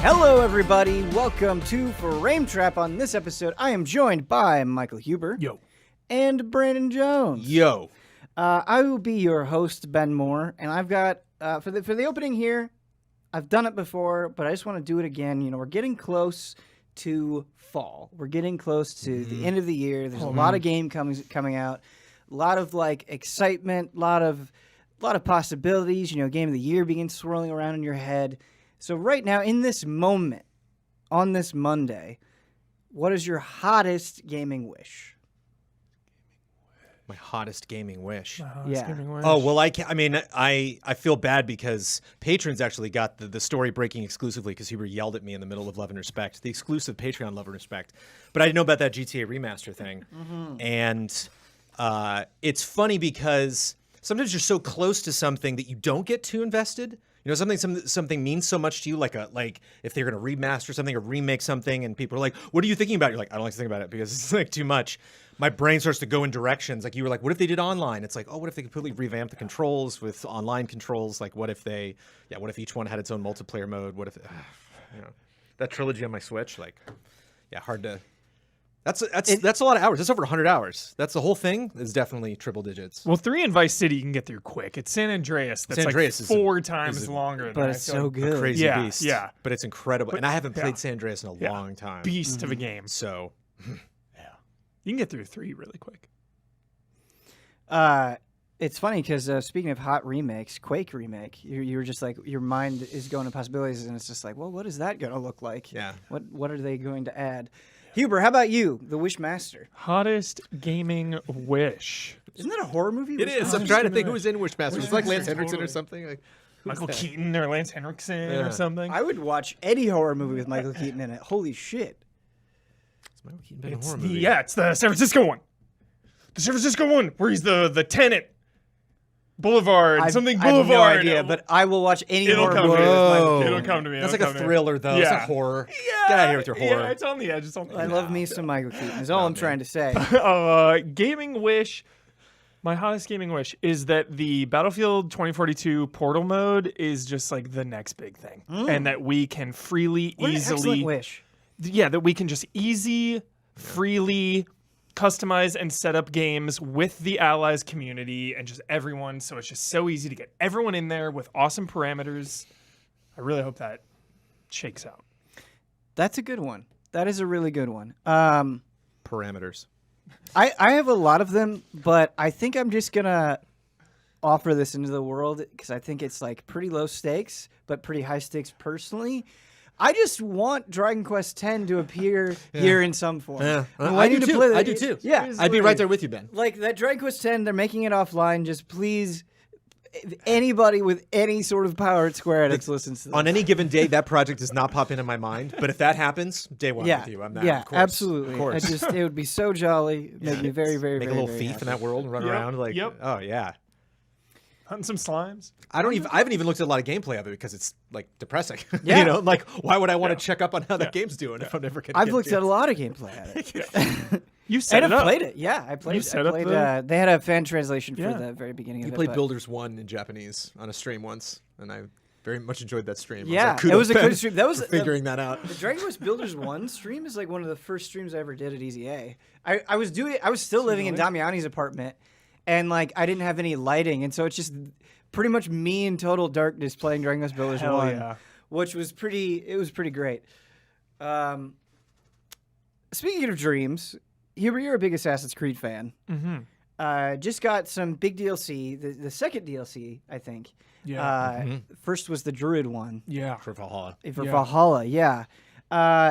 Hello, everybody. Welcome to Frame Trap. On this episode, I am joined by Michael Huber. Yo. And Brandon Jones. Yo. I will be your host, Ben Moore, and I've got, for the opening here, I've done it before, but I just want to do it again. You know, we're getting close to fall. We're getting close to the end of the year. There's a lot of game coming out, a lot of excitement, a lot of possibilities. You know, game of the year begins swirling around in your head. So right now, in this moment, on this Monday, what is your hottest gaming wish? My hottest gaming wish. Gaming wish. Oh, well, I feel bad because patrons actually got the story breaking exclusively because Huber yelled at me in the middle of Love and Respect, the exclusive Patreon Love and Respect. But I didn't know about that GTA remaster thing. And it's funny because sometimes you're so close to something that you don't get too invested. You know, something means so much to you, like if they're going to remaster something or remake something, and people are like, "What are you thinking about?" You're like, "I don't like to think about it because it's too much." My brain starts to go in directions. Like you were like, "What if they did online?" It's like, "Oh, what if they completely revamp the controls with online controls? Like, what if each one had its own multiplayer mode? What if, that trilogy on my Switch? Hard to." That's a lot of hours. That's over 100 hours. That's the whole thing. Is definitely triple digits. Well, 3 in Vice City you can get through quick. It's San Andreas that's is 4 times longer. But it's so good. A crazy beast. Yeah. But it's incredible. And I haven't played San Andreas in a long time. Beast of a game. So, You can get through 3 really quick. It's funny because speaking of hot remakes, Quake remake, you were just like, your mind is going to possibilities, and it's just like, well, what is that going to look like? Yeah. What are they going to add? Huber, how about you, the Wish Master? Hottest gaming wish. Isn't that a horror movie? it is. I'm trying to think who was in Wishmaster. It's like Lance Henriksen or something. Like Michael Keaton or Lance Henriksen or something. I would watch any horror movie with Michael Keaton in it. Holy shit. Has Michael Keaton been in a horror movie? It's the San Francisco one. The San Francisco one where he's the tenant. Boulevard. I have no Boulevard. idea, but I will watch any It'll horror come movie to me. with Michael Whoa. Keaton. It'll come to me. That's It'll like a come to me. thriller, though. Yeah. It's not horror. Yeah. Get out of here with your horror. Yeah, it's on the edge. It's on the edge. I love me some Michael Keaton, is all I'm trying to say. Gaming wish. My hottest gaming wish is that the Battlefield 2042 Portal mode is just like the next big thing, and that we can freely, What an excellent easily, wish. that we can just freely customize and set up games with the Allies community and just everyone. So it's just so easy to get everyone in there with awesome parameters. I really hope that shakes out. That's a good one. That is a really good one. Parameters. I have a lot of them, but I think I'm just going to offer this into the world because I think it's like pretty low stakes, but pretty high stakes personally. I just want Dragon Quest X to appear here in some form. Yeah. I do too. I do too. Yeah. I'd be right there with you, Ben. Like that Dragon Quest X, they're making it offline. Just please, anybody with any sort of power at Square Enix listens to this. On any given day, that project does not pop into my mind. But if that happens, day one with you. I'm not. Yeah, Of course. absolutely. Of course. It would be so jolly. Make me very, very, Make very, a little very thief happy. in that world and run around like. Yep. Oh yeah. Hunting some slimes. I haven't even looked at a lot of gameplay of it because it's like depressing. Yeah. You know, like why would I want to check up on how that game's doing if I'm never gonna I've get looked to at a lot of gameplay at it. You set And it I've up. played it. Yeah, I played You it. set I up played, they had a fan translation for Yeah. the very beginning of You it. played but- Builders 1 in Japanese on a stream once, and I very much enjoyed that stream. Yeah, I it was a kudos, good Ben, stream. That was for figuring that out. The Dragon Quest Builders 1 stream is like one of the first streams I ever did at EZA. I was still living in Damiani's apartment, and like I didn't have any lighting, and so it's just pretty much me in total darkness playing Dragon Quest Builders Hell 1, yeah. which was pretty great. Speaking of dreams, Huber, you're a big Assassin's Creed fan. Mm-hmm. Just got some big DLC, the second DLC, I think. Yeah. First was the Druid one. Yeah. For Valhalla. For Yeah. Valhalla, yeah.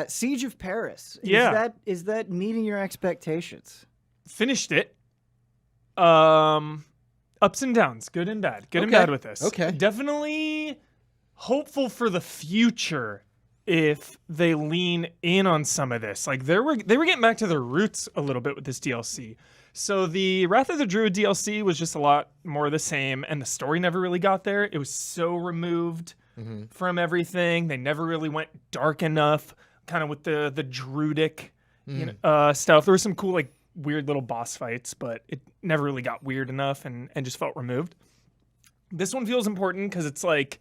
Siege of Paris. Yeah. Is that meeting your expectations? Finished it. Ups and downs, good and bad. Good and Okay. bad with this. Okay. Definitely hopeful for the future if they lean in on some of this. Like they were getting back to their roots a little bit with this DLC. So the Wrath of the Druid DLC was just a lot more of the same, and the story never really got there. It was so removed from everything. They never really went dark enough, kind of with the Druidic stuff. There was some cool, like, weird little boss fights, but it never really got weird enough and just felt removed. This one feels important because it's like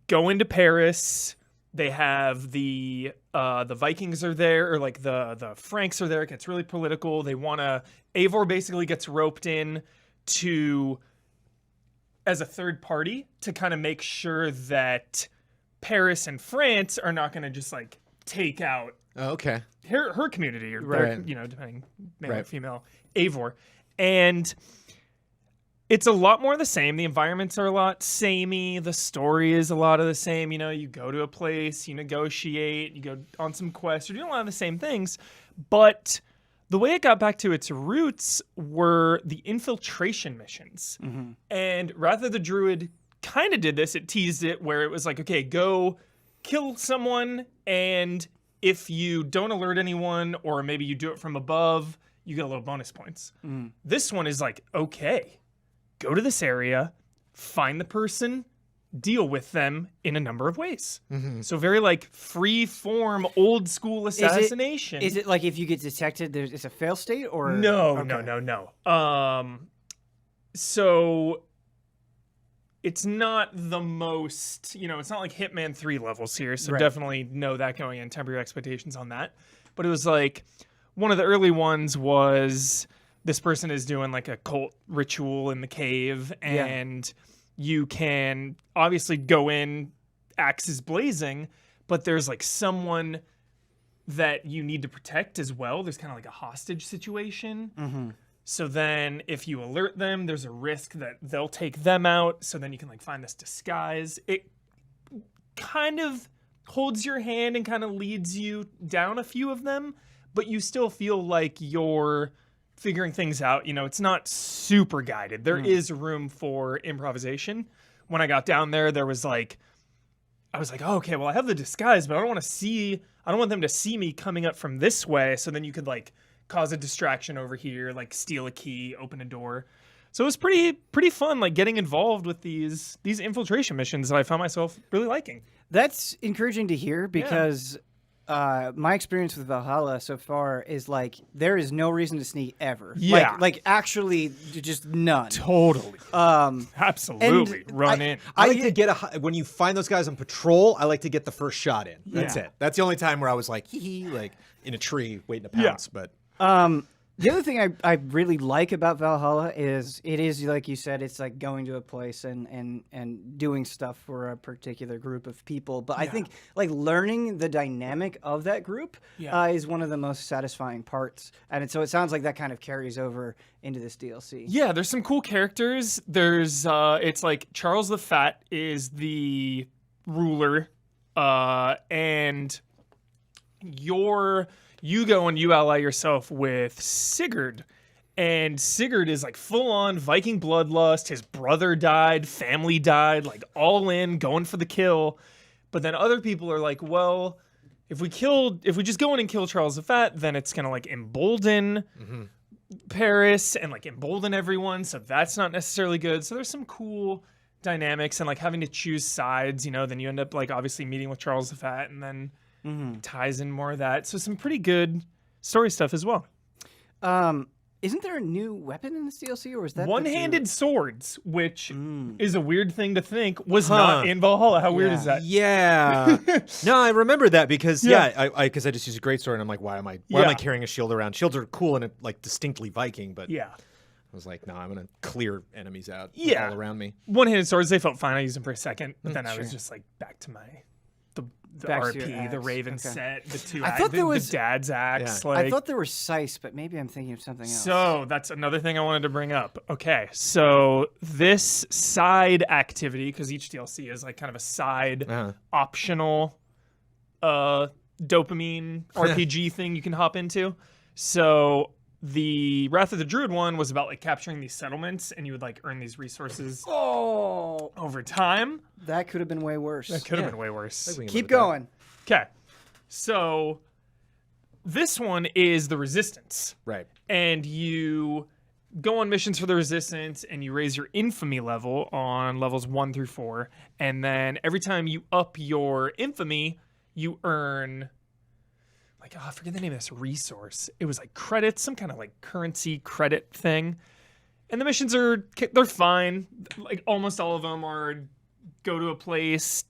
go into Paris, They have the Vikings are there, or like the Franks are there. It gets really political. They want to. Eivor basically gets roped in to as a third party to kind of make sure that Paris and France are not going to just like take out Oh, okay. her community or Right. their, depending male or Right. female Eivor, and it's a lot more of the same. The environments are a lot samey. The story is a lot of the same. You go to a place, you negotiate, you go on some quests. You're doing a lot of the same things, but the way it got back to its roots were the infiltration missions. And Wrath of the Druid kind of did this. It teased it where it was like, okay, go kill someone, and if you don't alert anyone, or maybe you do it from above, you get a little bonus points. This one is like, okay, go to this area, find the person, deal with them in a number of ways. So very like free form, old school assassination. Is it like if you get detected, it's a fail state, or No, Okay. no. So it's not the most, it's not like Hitman 3 levels here. So Right. definitely know that going in, temper your expectations on that. But it was like, one of the early ones was this person is doing like a cult ritual in the cave, and you can obviously go in axes blazing, but there's like someone that you need to protect as well. There's kind of like a hostage situation. So then if you alert them, there's a risk that they'll take them out. So then you can like find this disguise. It kind of holds your hand and kind of leads you down a few of them, but you still feel like you're figuring things out. It's not super guided. There is room for improvisation. When I got down there, I was like, oh, okay, well, I have the disguise, but I don't want them to see me coming up from this way. So then you could like cause a distraction over here, like steal a key, open a door. So it was pretty fun, like getting involved with these infiltration missions that I found myself really liking. That's encouraging to hear, because my experience with Valhalla so far is like there is no reason to sneak ever. Yeah. Like actually just none. Totally. Absolutely. and Run in. I like to get when you find those guys on patrol, I like to get the first shot in. That's Yeah. it. That's the only time where I was like, hee hee, like in a tree waiting to pounce. But The other thing I really like about Valhalla is it is, like you said, it's like going to a place and doing stuff for a particular group of people. But I think like learning the dynamic of that group is one of the most satisfying parts. And so it sounds like that kind of carries over into this DLC. Yeah, there's some cool characters. There's it's like Charles the Fat is the ruler, and you go and you ally yourself with Sigurd. And Sigurd is like full on Viking bloodlust. His brother died, family died, like all in, going for the kill. But then other people are like, well, if we just go in and kill Charles the Fat, then it's gonna like embolden Paris and like embolden everyone. So that's not necessarily good. So there's some cool dynamics and like having to choose sides, then you end up like obviously meeting with Charles the Fat, and then ties in more of that. So some pretty good story stuff as well. Isn't there a new weapon in this DLC, or is that One-handed swords, which is a weird thing to think was not in Valhalla. How weird is that? yeah, no, I remember that because I just use a great sword and I'm like, why am I carrying a shield around? Shields are cool and like distinctly Viking, but Yeah. I was like, no, I'm gonna clear enemies out Yeah. all around me. One-handed swords, they felt fine. I used them for a second, but then I was just like back to the Back to your RP, the axe. Raven Okay. set, the two. I thought there was- the dad's axe. Yeah. Like, I thought there were Scythe, but maybe I'm thinking of something else. so that's another thing I wanted to bring up. Okay, so this side activity, because each DLC is like kind of a side optional dopamine RPG thing you can hop into. So the Wrath of the Druid one was about like capturing these settlements, and you would like earn these resources over time. That could have been way worse. That could have been way worse. We can Keep live with going. Okay, so this one is the Resistance. that. Right. And you go on missions for the Resistance, and you raise your infamy level on levels 1 through 4. And then every time you up your infamy, you earn like, I forget the name of this resource. It was like credits, some kind of like currency credit thing. And the missions they're fine. Like almost all of them are go to a place,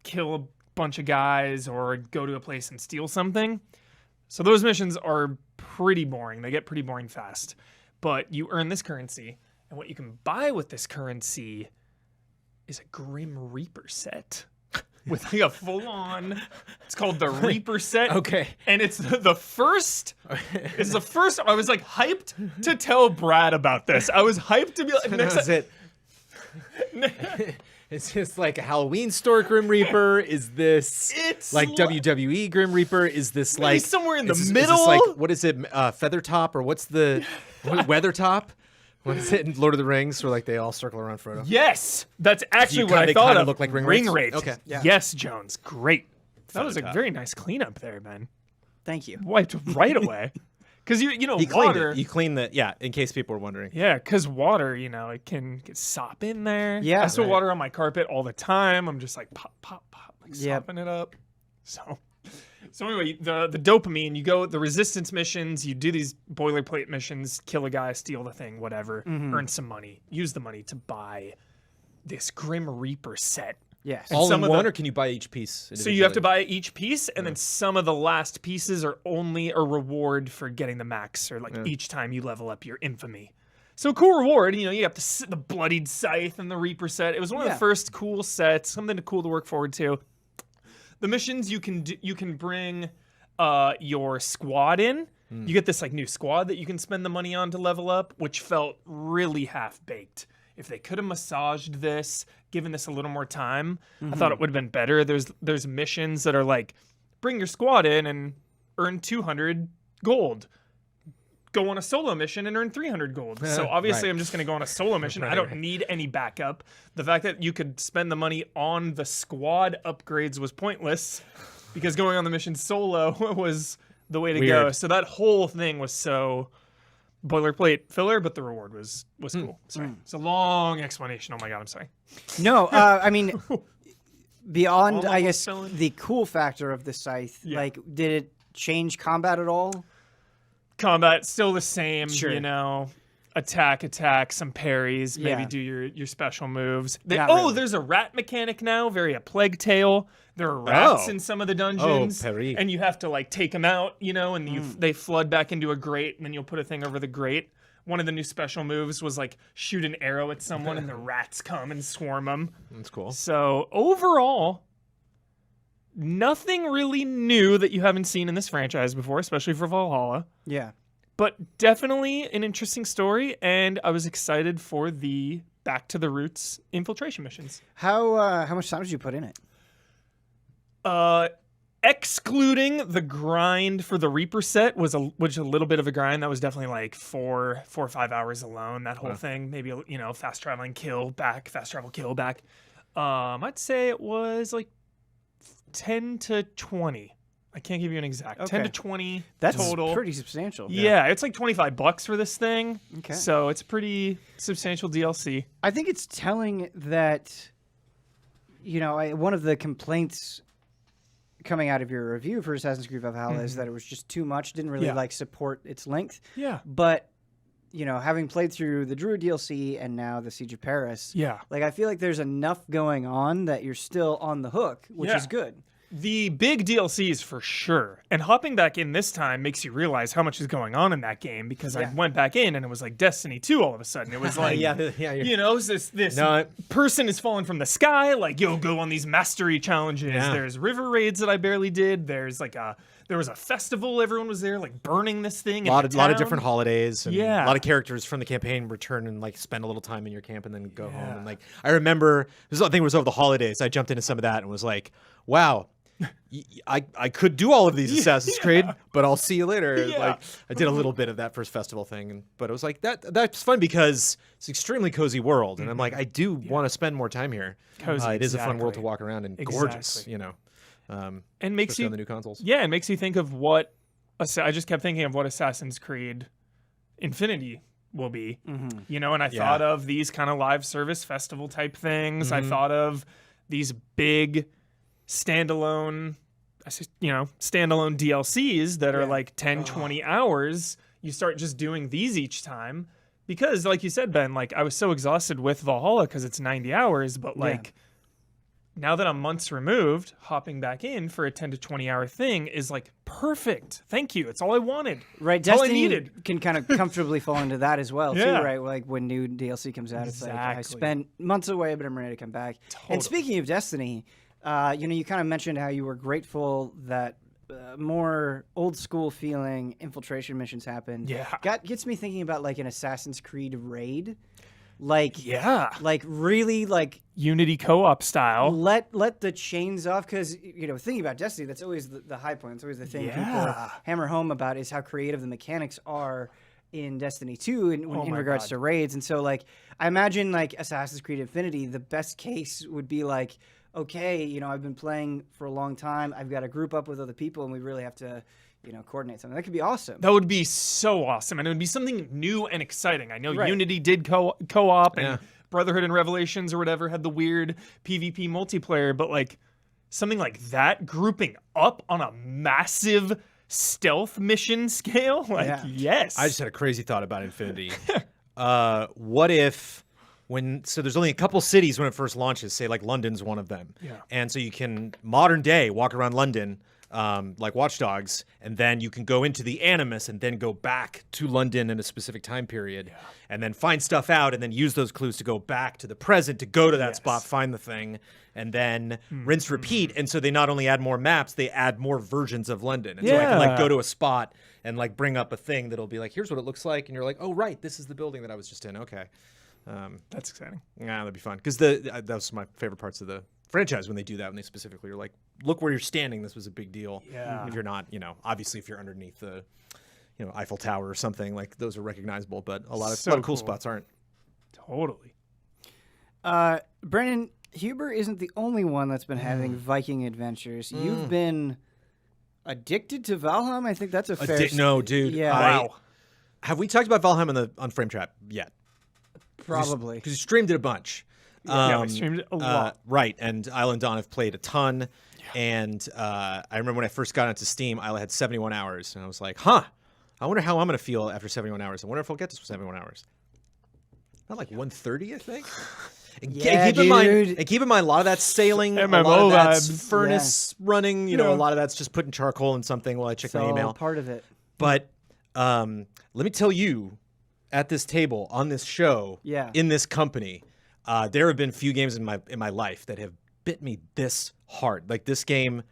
kill a bunch of guys or go to a place and steal something. So those missions are pretty boring. They get pretty boring fast. But you earn this currency, and what you can buy with this currency is a Grim Reaper set. With like a full-on, it's called the Reaper set. Okay. And it's the first, I was like hyped to tell Brad about this. I was hyped to be like, Is it? Is this like a Halloween store Grim Reaper? Is this It's like WWE Grim Reaper? Is this maybe like somewhere in the is middle? this like, what is it? Feather Top, or what's the Weather Top? What is it in Lord of the Rings, where like they all circle around Frodo? Yes, that's actually what I they thought kinda of. look like ring ring wraiths? wraiths. Okay. Yeah. Yes, Jones. Great. That was a top. very nice cleanup there, Ben. Thank you. Wiped right away. Because you know He cleaned water. it. You cleaned the in case people were wondering. Yeah, because water, it can get sop in there. Yeah. I spill Right. water on my carpet all the time. I'm just like pop, pop, pop, like Yep. sopping it up. So anyway, the dopamine, you go the resistance missions, you do these boilerplate missions, kill a guy, steal the thing, whatever, earn some money, use the money to buy this Grim Reaper set. Yes. And All some in of one, the- or can you buy each piece? So you have to buy each piece, and then some of the last pieces are only a reward for getting the max, or like each time you level up your infamy. So cool reward, you have the bloodied scythe and the Reaper set. It was one of Yeah. the first cool sets, something cool to work forward to. The missions you can bring your squad in. You get this like new squad that you can spend the money on to level up, which felt really half baked. If they could have massaged this, given this a little more time, I thought it would have been better. There's missions that are like, bring your squad in and earn 200 gold. Go on a solo mission and earn 300 gold. So obviously Right. I'm just going to go on a solo mission. I don't need any backup. The fact that you could spend the money on the squad upgrades was pointless because going on the mission solo was the way to go. Weird. So that whole thing was so boilerplate filler, but the reward was cool. Sorry. It's a long explanation. Oh my God, I'm sorry. No, I mean, beyond, I Almost guess, filling. the cool factor of the scythe, Yeah. like, did it change combat at all? Combat still the same, Sure. attack, some parries, maybe Yeah. do your special moves. Not really. There's a rat mechanic now, very a Plague Tale. There are rats Oh. in some of the dungeons, parry. and you have to like take them out, and they flood back into a grate, and then you'll put a thing over the grate. One of the new special moves was like shoot an arrow at someone, and the rats come and swarm them. That's cool. So overall, nothing really new that you haven't seen in this franchise before, especially for Valhalla. Yeah. But definitely an interesting story, and I was excited for the Back to the Roots infiltration missions. How much time did you put in it? Excluding the grind for the Reaper set was a little bit of a grind. That was definitely like 4 or 5 hours alone. That whole thing, maybe fast traveling kill back, fast travel kill back. I'd say it was like 10 to 20. I can't give you an exact. 10 Okay. to 20 That's total. pretty substantial. Yeah, it's like $25 for this thing. Okay. So it's a pretty substantial DLC. I think it's telling that, one of the complaints coming out of your review for Assassin's Creed Valhalla is that it was just too much, didn't really Yeah. support its length. Yeah. But, having played through the Druid DLC and now the Siege of Paris, Yeah. I feel like there's enough going on that you're still on the hook, which Yeah. is good. The big DLCs for sure. And hopping back in this time makes you realize how much is going on in that game because I Yeah. went back in and it was like Destiny 2 all of a sudden. It was like, this No, person is falling from the sky, like, go on these mastery challenges. Yeah. There's river raids that I barely did. There's there was a festival, everyone was there like burning this thing. a lot of different holidays. And Yeah. a lot of characters from the campaign return and like spend a little time in your camp and then go home. Yeah. And like I remember I think it was over the holidays. I jumped into some of that and was like, wow. I could do all of these Assassin's Creed, but I'll see you later. Yeah. Like I did a little bit of that first festival thing, but it was like that's fun because it's an extremely cozy world, and I'm like I do want to spend more time here. Cozy, it is a fun world to exactly. walk around and gorgeous, Exactly. And makes especially you on the new consoles. Yeah, it makes you think of what I just kept thinking of what Assassin's Creed Infinity will be. And I thought of these kind of live service festival type things. I thought of these big standalone DLCs that are like 10, 20 hours. You start just doing these each time because like you said, Ben, like I was so exhausted with Valhalla because it's 90 hours, but like now that I'm months removed, hopping back in for a 10 to 20 hour thing is like perfect. Thank you. It's all I wanted. Right, It's all I Destiny needed. can kind of comfortably fall into that as well, Yeah. too, right? Like when new DLC comes out, it's like I Exactly. spent months away, but I'm ready to come back. And speaking of Destiny, you kind of mentioned how you were grateful that more old school feeling infiltration missions happened. Yeah. Gets me thinking about like an Assassin's Creed raid, like Yeah. like really like Unity co-op style. let the chains off, because thinking about Destiny, that's always the high point. It's always the thing people Yeah. hammer home about is how creative the mechanics are in Destiny 2 in Oh my regards God. to raids. And so like I imagine like Assassin's Creed Infinity, the best case would be like, okay, I've been playing for a long time, I've got to group up with other people, and we really have to coordinate something. That could be awesome. That would be so awesome, and it would be something new and exciting. I know Right. Unity did co-op, and Yeah. Brotherhood and Revelations or whatever had the weird PvP multiplayer, but like something like that grouping up on a massive stealth mission scale, like Yeah. yes. I just had a crazy thought about Infinity. What if so there's only a couple cities when it first launches, say like London's one of them. Yeah. And so you can modern day walk around London like Watch Dogs, and then you can go into the Animus and then go back to London in a specific time period and then find stuff out and then use those clues to go back to the present to go to that spot, find the thing, and then rinse, repeat. And so they not only add more maps, they add more versions of London. And so I can like Yeah. go to a spot and like bring up a thing that'll be like, here's what it looks like. And you're like, oh, right, this is the building that I was just in. Okay. That's exciting. Yeah, that'd be fun. Because that was my favorite parts of the franchise when they do that, when they specifically are like, look where you're standing. This was a big deal. Yeah. If you're not, obviously if you're underneath the, Eiffel Tower or something, like those are recognizable, but a lot of So cool cool. spots aren't. Totally. Brennan, Huber isn't the only one that's been having Viking adventures. You've been addicted to Valheim. I think that's a fair. No, dude. Yeah. Wow. Have we talked about Valheim on Frame Trap yet? Probably. Because you streamed it a bunch. Yeah, we streamed it a lot. Right, and Isla and Dawn have played a ton. And I remember when I first got onto Steam, Isla had 71 hours. And I was like, I wonder how I'm going to feel after 71 hours. I wonder if I'll get to 71 hours. Not like 130, I think. And Yeah, keep in mind, dude. and keep in mind, a lot of that's sailing, a MMO lot of that's vibes. furnace running, a Yeah. lot of that's just putting charcoal in something while I check my So email. part of it. But let me tell you, at this table, on this show, Yeah. in this company, there have been few games in my life that have bit me this hard. Like this game,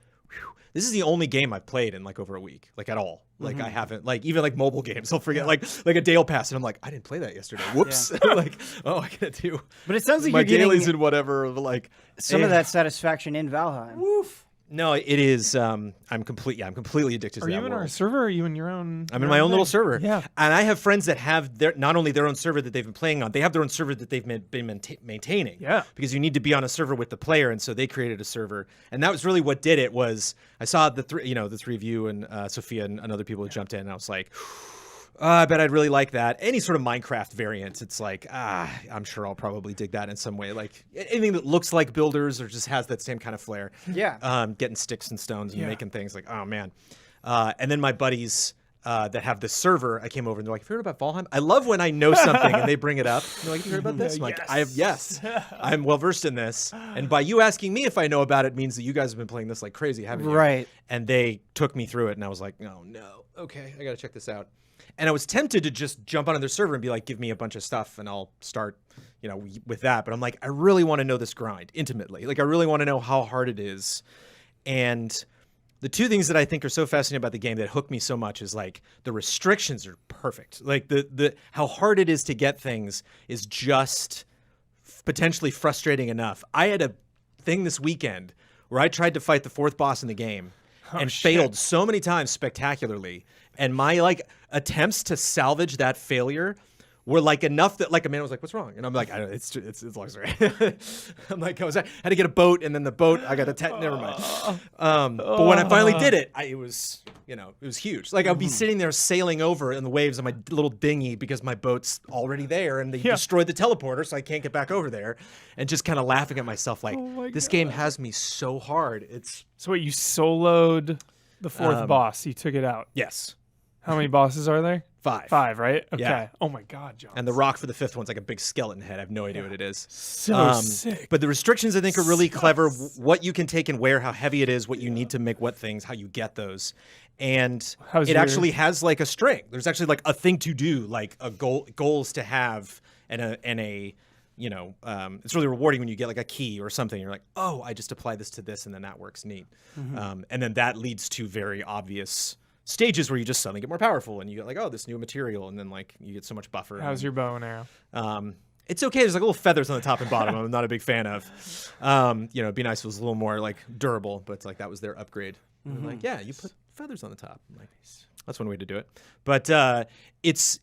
this is the only game I've played in like over a week, like at all. Like I haven't, like even like mobile games, I'll forget, like a day will pass and I'm like, I didn't play that yesterday. Whoops. Like, oh, I gotta do But it sounds like my you're getting dailies and whatever. Like some of that satisfaction in Valheim. Woof. No, it is. I'm completely addicted to Are that you in world. our server? Or are you in your own? I'm in your my own thing? little server. Yeah. And I have friends that have not only their own server that they've been playing on, they have their own server that they've been maintaining. Yeah. Because you need to be on a server with the player, and so they created a server. And that was really what did it. Was I saw the three of you and Sophia and other people who jumped in, and I was like, I bet I'd really like that. Any sort of Minecraft variant, it's like, I'm sure I'll probably dig that in some way. Like anything that looks like builders or just has that same kind of flair. Yeah. Getting sticks and stones and Yeah. making things like, oh man. And then my buddies that have this server, I came over and they're like, have you heard about Valheim? I love when I know something and they bring it up. They're like, have you heard about this? I'm like, yes, I'm well versed in this. And by you asking me if I know about it means that you guys have been playing this like crazy, haven't you? Right. And they took me through it and I was like, oh no, okay, I gotta check this out. And I was tempted to just jump onto their server and be like, give me a bunch of stuff and I'll start, with that. But I'm like, I really want to know this grind intimately. Like, I really want to know how hard it is. And the two things that I think are so fascinating about the game that hook me so much is like the restrictions are perfect. Like the how hard it is to get things is just potentially frustrating enough. I had a thing this weekend where I tried to fight the fourth boss in the game and failed so many times spectacularly. And my like attempts to salvage that failure were like enough that like a man was like, "What's wrong?" And I'm like, "I don't know, it's a long story." I'm like, I had to get a boat, and then the boat I got attacked. Never mind. But when I finally did it, it was huge. Like I'd be sitting there sailing over in the waves on my little dinghy because my boat's already there, and they destroyed the teleporter, so I can't get back over there, and just kind of laughing at myself like, this game has me so hard. It's So what, you soloed the fourth boss? You took it out. yes. How many bosses are there? 5. 5, right? Okay. Yeah. Oh my God, John. And the rock for the 5th one's like a big skeleton head. I have no idea what it is. So sick. But the restrictions, I think, are really clever. What you can take and where, how heavy it is, what you need to make what things, how you get those. And it actually has like a string. There's actually like a thing to do, like a goals to have, and a you know, it's really rewarding when you get like a key or something. You're like, oh, I just apply this to this, and then that works neat. And then that leads to very obvious stages where you just suddenly get more powerful, and you get like, oh, this new material, and then like you get so much buffer. How's your bow and arrow? It's okay. There's like little feathers on the top and bottom. I'm not a big fan of. You know, it'd be nice if it was a little more like durable, but it's like that was their upgrade. And like, yeah, you put feathers on the top. I'm like, that's one way to do it. But it's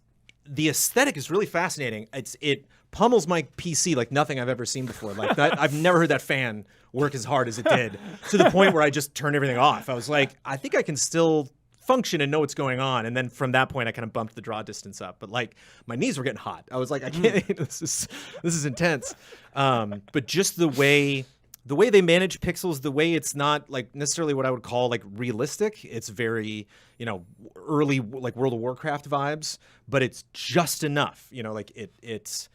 the aesthetic is really fascinating. It pummels my PC like nothing I've ever seen before. Like that, I've never heard that fan work as hard as it did, to the point where I just turned everything off. I was like, I think I can still function and know what's going on. And then from that point, I kind of bumped the draw distance up. But like my knees were getting hot. I was like, I can't. This is intense. But just the way they manage pixels, the way it's not like necessarily what I would call like realistic. It's very, you know, early like World of Warcraft vibes, but it's just enough. You know, like it's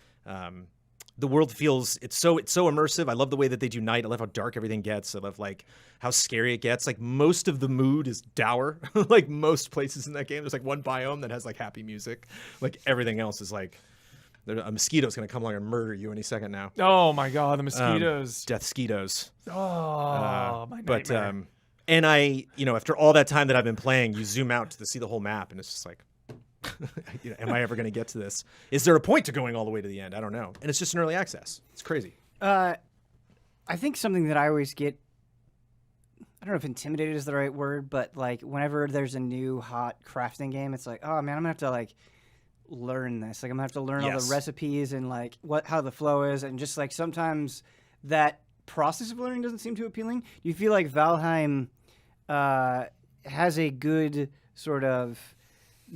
the world feels it's so immersive. I love the way that they do night. I love how dark everything gets. I love like how scary it gets. Like most of the mood is dour. Like most places in that game, there's like one biome that has like happy music. Like everything else is like a mosquito's gonna come along and murder you any second now. Oh my God, the mosquitoes. Death skeetos. Oh, my nightmare. But and I, you know, after all that time that I've been playing, you zoom out to see the whole map, and it's just like, you know, am I ever going to get to this? Is there a point to going all the way to the end? I don't know. And it's just an early access. It's crazy. I think something that I always get, I don't know if intimidated is the right word, but like whenever there's a new hot crafting game, it's like, oh man, I'm gonna have to like learn this. Like I'm gonna have to learn all the recipes and like how the flow is, and just like sometimes that process of learning doesn't seem too appealing. Do you feel like Valheim has a good sort of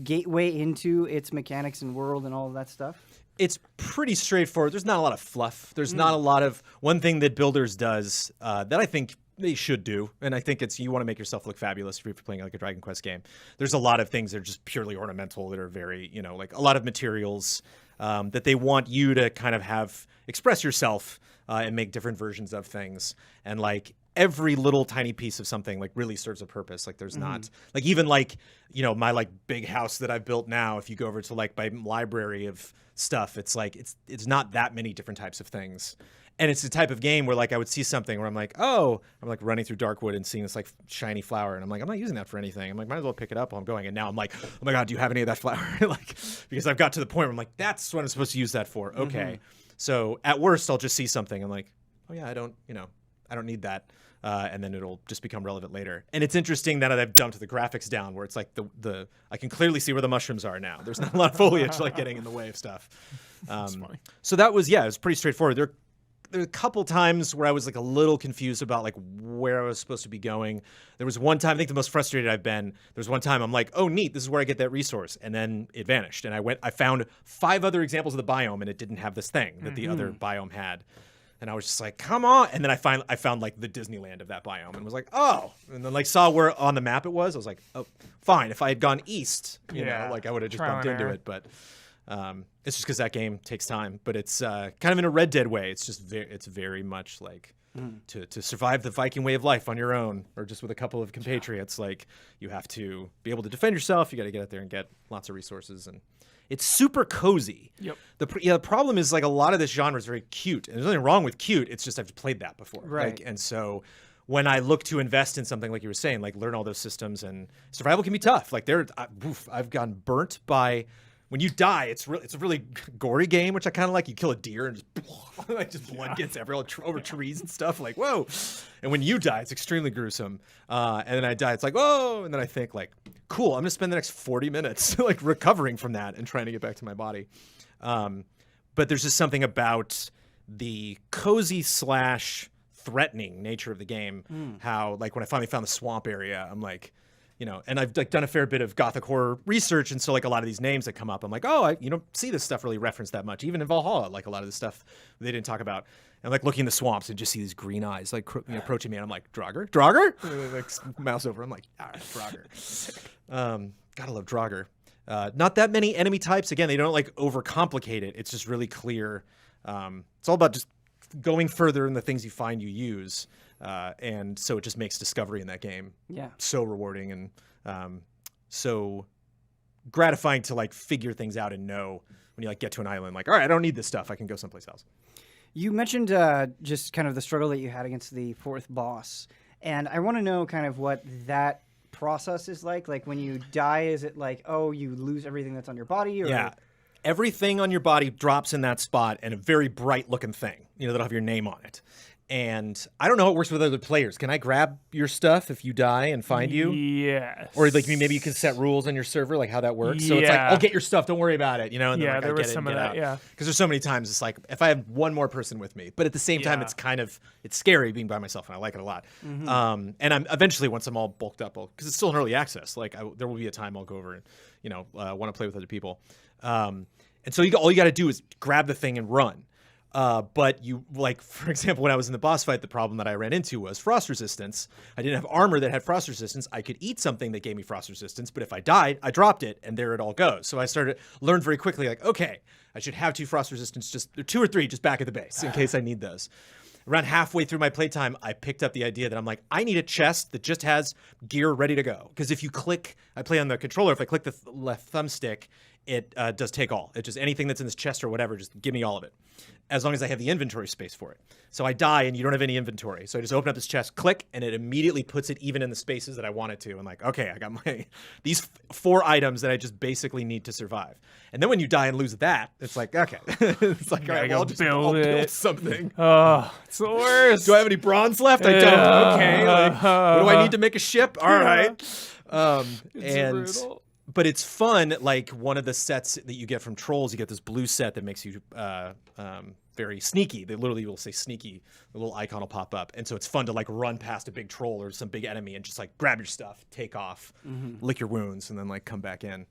gateway into its mechanics and world and all of that stuff? It's pretty straightforward. There's not a lot of fluff. There's not a lot of one thing that Builders does that I think they should do, and I think it's you want to make yourself look fabulous if you're playing like a Dragon Quest game. There's a lot of things that are just purely ornamental that are very, you know, like a lot of materials that they want you to kind of have express yourself and make different versions of things, and like every little tiny piece of something like really serves a purpose. Like there's not like even like, you know, my like big house that I've built now, if you go over to like my library of stuff, it's like it's not that many different types of things. And it's the type of game where like I would see something where I'm like, oh, I'm like running through Darkwood and seeing this like shiny flower, and I'm like, I'm not using that for anything. I'm like, might as well pick it up while I'm going. And now I'm like, oh my God, do you have any of that flower? Like, because I've got to the point where I'm like, that's what I'm supposed to use that for. Okay. So at worst, I'll just see something. I'm like, oh yeah, I don't need that. And then it'll just become relevant later. And it's interesting that I've dumped the graphics down where it's like I can clearly see where the mushrooms are now. There's not a lot of foliage like getting in the way of stuff. So that was, it was pretty straightforward. There are a couple times where I was like a little confused about like where I was supposed to be going. There was one time, I think the most frustrated I've been, there was one time I'm like, oh neat, this is where I get that resource. And then it vanished. And I found 5 other examples of the biome, and it didn't have this thing that the other biome had. And I was just like, come on. And then I found like the Disneyland of that biome and was like, oh. And then like saw where on the map it was. I was like, oh, fine. If I had gone east, you know, like I would have just bumped into it. But it's just because that game takes time. But it's kind of in a Red Dead way. It's just it's very much like to survive the Viking way of life on your own, or just with a couple of compatriots. Like you have to be able to defend yourself. You got to get out there and get lots of resources, and it's super cozy. Yep. The problem is like a lot of this genre is very cute, and there's nothing wrong with cute. It's just I've played that before, right? Like, and so when I look to invest in something like you were saying, like learn all those systems, and survival can be tough. Like I've gotten burnt by when you die. It's a really gory game, which I kind of like. You kill a deer and just blood gets everywhere over trees and stuff. Like whoa! And when you die, it's extremely gruesome. And then I die, it's like whoa! And then I think like, cool, I'm gonna spend the next 40 minutes like recovering from that and trying to get back to my body. But there's just something about the cozy / threatening nature of the game. How like when I finally found the swamp area, I'm like, you know, and I've like done a fair bit of Gothic horror research, and so like a lot of these names that come up, I'm like, oh, you don't see this stuff really referenced that much, even in Valhalla. Like a lot of the stuff they didn't talk about. And like looking in the swamps and just see these green eyes like approaching me, and I'm like, Draugr? And like mouse over. I'm like, all right, Draugr. Gotta love Draugr. Not that many enemy types. Again, they don't like overcomplicate it. It's just really clear. It's all about just going further in the things you find you use. And so it just makes discovery in that game so rewarding and so gratifying to like figure things out and know when you like get to an island, like, all right, I don't need this stuff. I can go someplace else. You mentioned just kind of the struggle that you had against the fourth boss. And I want to know kind of what that process is like. Like when you die, is it like, oh, you lose everything that's on your body? Or... Yeah. Everything on your body drops in that spot, and a very bright looking thing, that'll have your name on it. And I don't know how it works with other players. Can I grab your stuff if you die and find you? Yes. Or like maybe you can set rules on your server, like how that works. So it's like, I'll get your stuff. Don't worry about it. And then like, there I was get some it of and that. get out. Yeah. Because there's so many times it's like if I have one more person with me, but at the same time it's scary being by myself, and I like it a lot. And I'm eventually, once I'm all bulked up, because it's still in early access, like there will be a time I'll go over and want to play with other people. And so all you got to do is grab the thing and run. But for example, when I was in the boss fight, the problem that I ran into was frost resistance. I didn't have armor that had frost resistance. I could eat something that gave me frost resistance, but if I died, I dropped it, and there it all goes. So I learned very quickly, like, okay, I should have 2 frost resistance, two or three, just back at the base in case I need those. Around halfway through my playtime, I picked up the idea that I'm like, I need a chest that just has gear ready to go. Because if you I play on the controller, if I click the left thumbstick, it does take all. It just anything that's in this chest or whatever, just give me all of it. As long as I have the inventory space for it. So I die and you don't have any inventory. So I just open up this chest, click, and it immediately puts it even in the spaces that I want it to. And like, okay, I got these 4 items that I just basically need to survive. And then when you die and lose that, it's like, okay. It's like, all right, well, I'll build something. Oh, it's the worst. Do I have any bronze left? I don't. Okay. Like, what do I need to make a ship? All right. It's brutal. But it's fun, like one of the sets that you get from Trolls, you get this blue set that makes you very sneaky. They literally will say sneaky, the little icon will pop up. And so it's fun to like run past a big troll or some big enemy and just like grab your stuff, take off, lick your wounds, and then like come back in.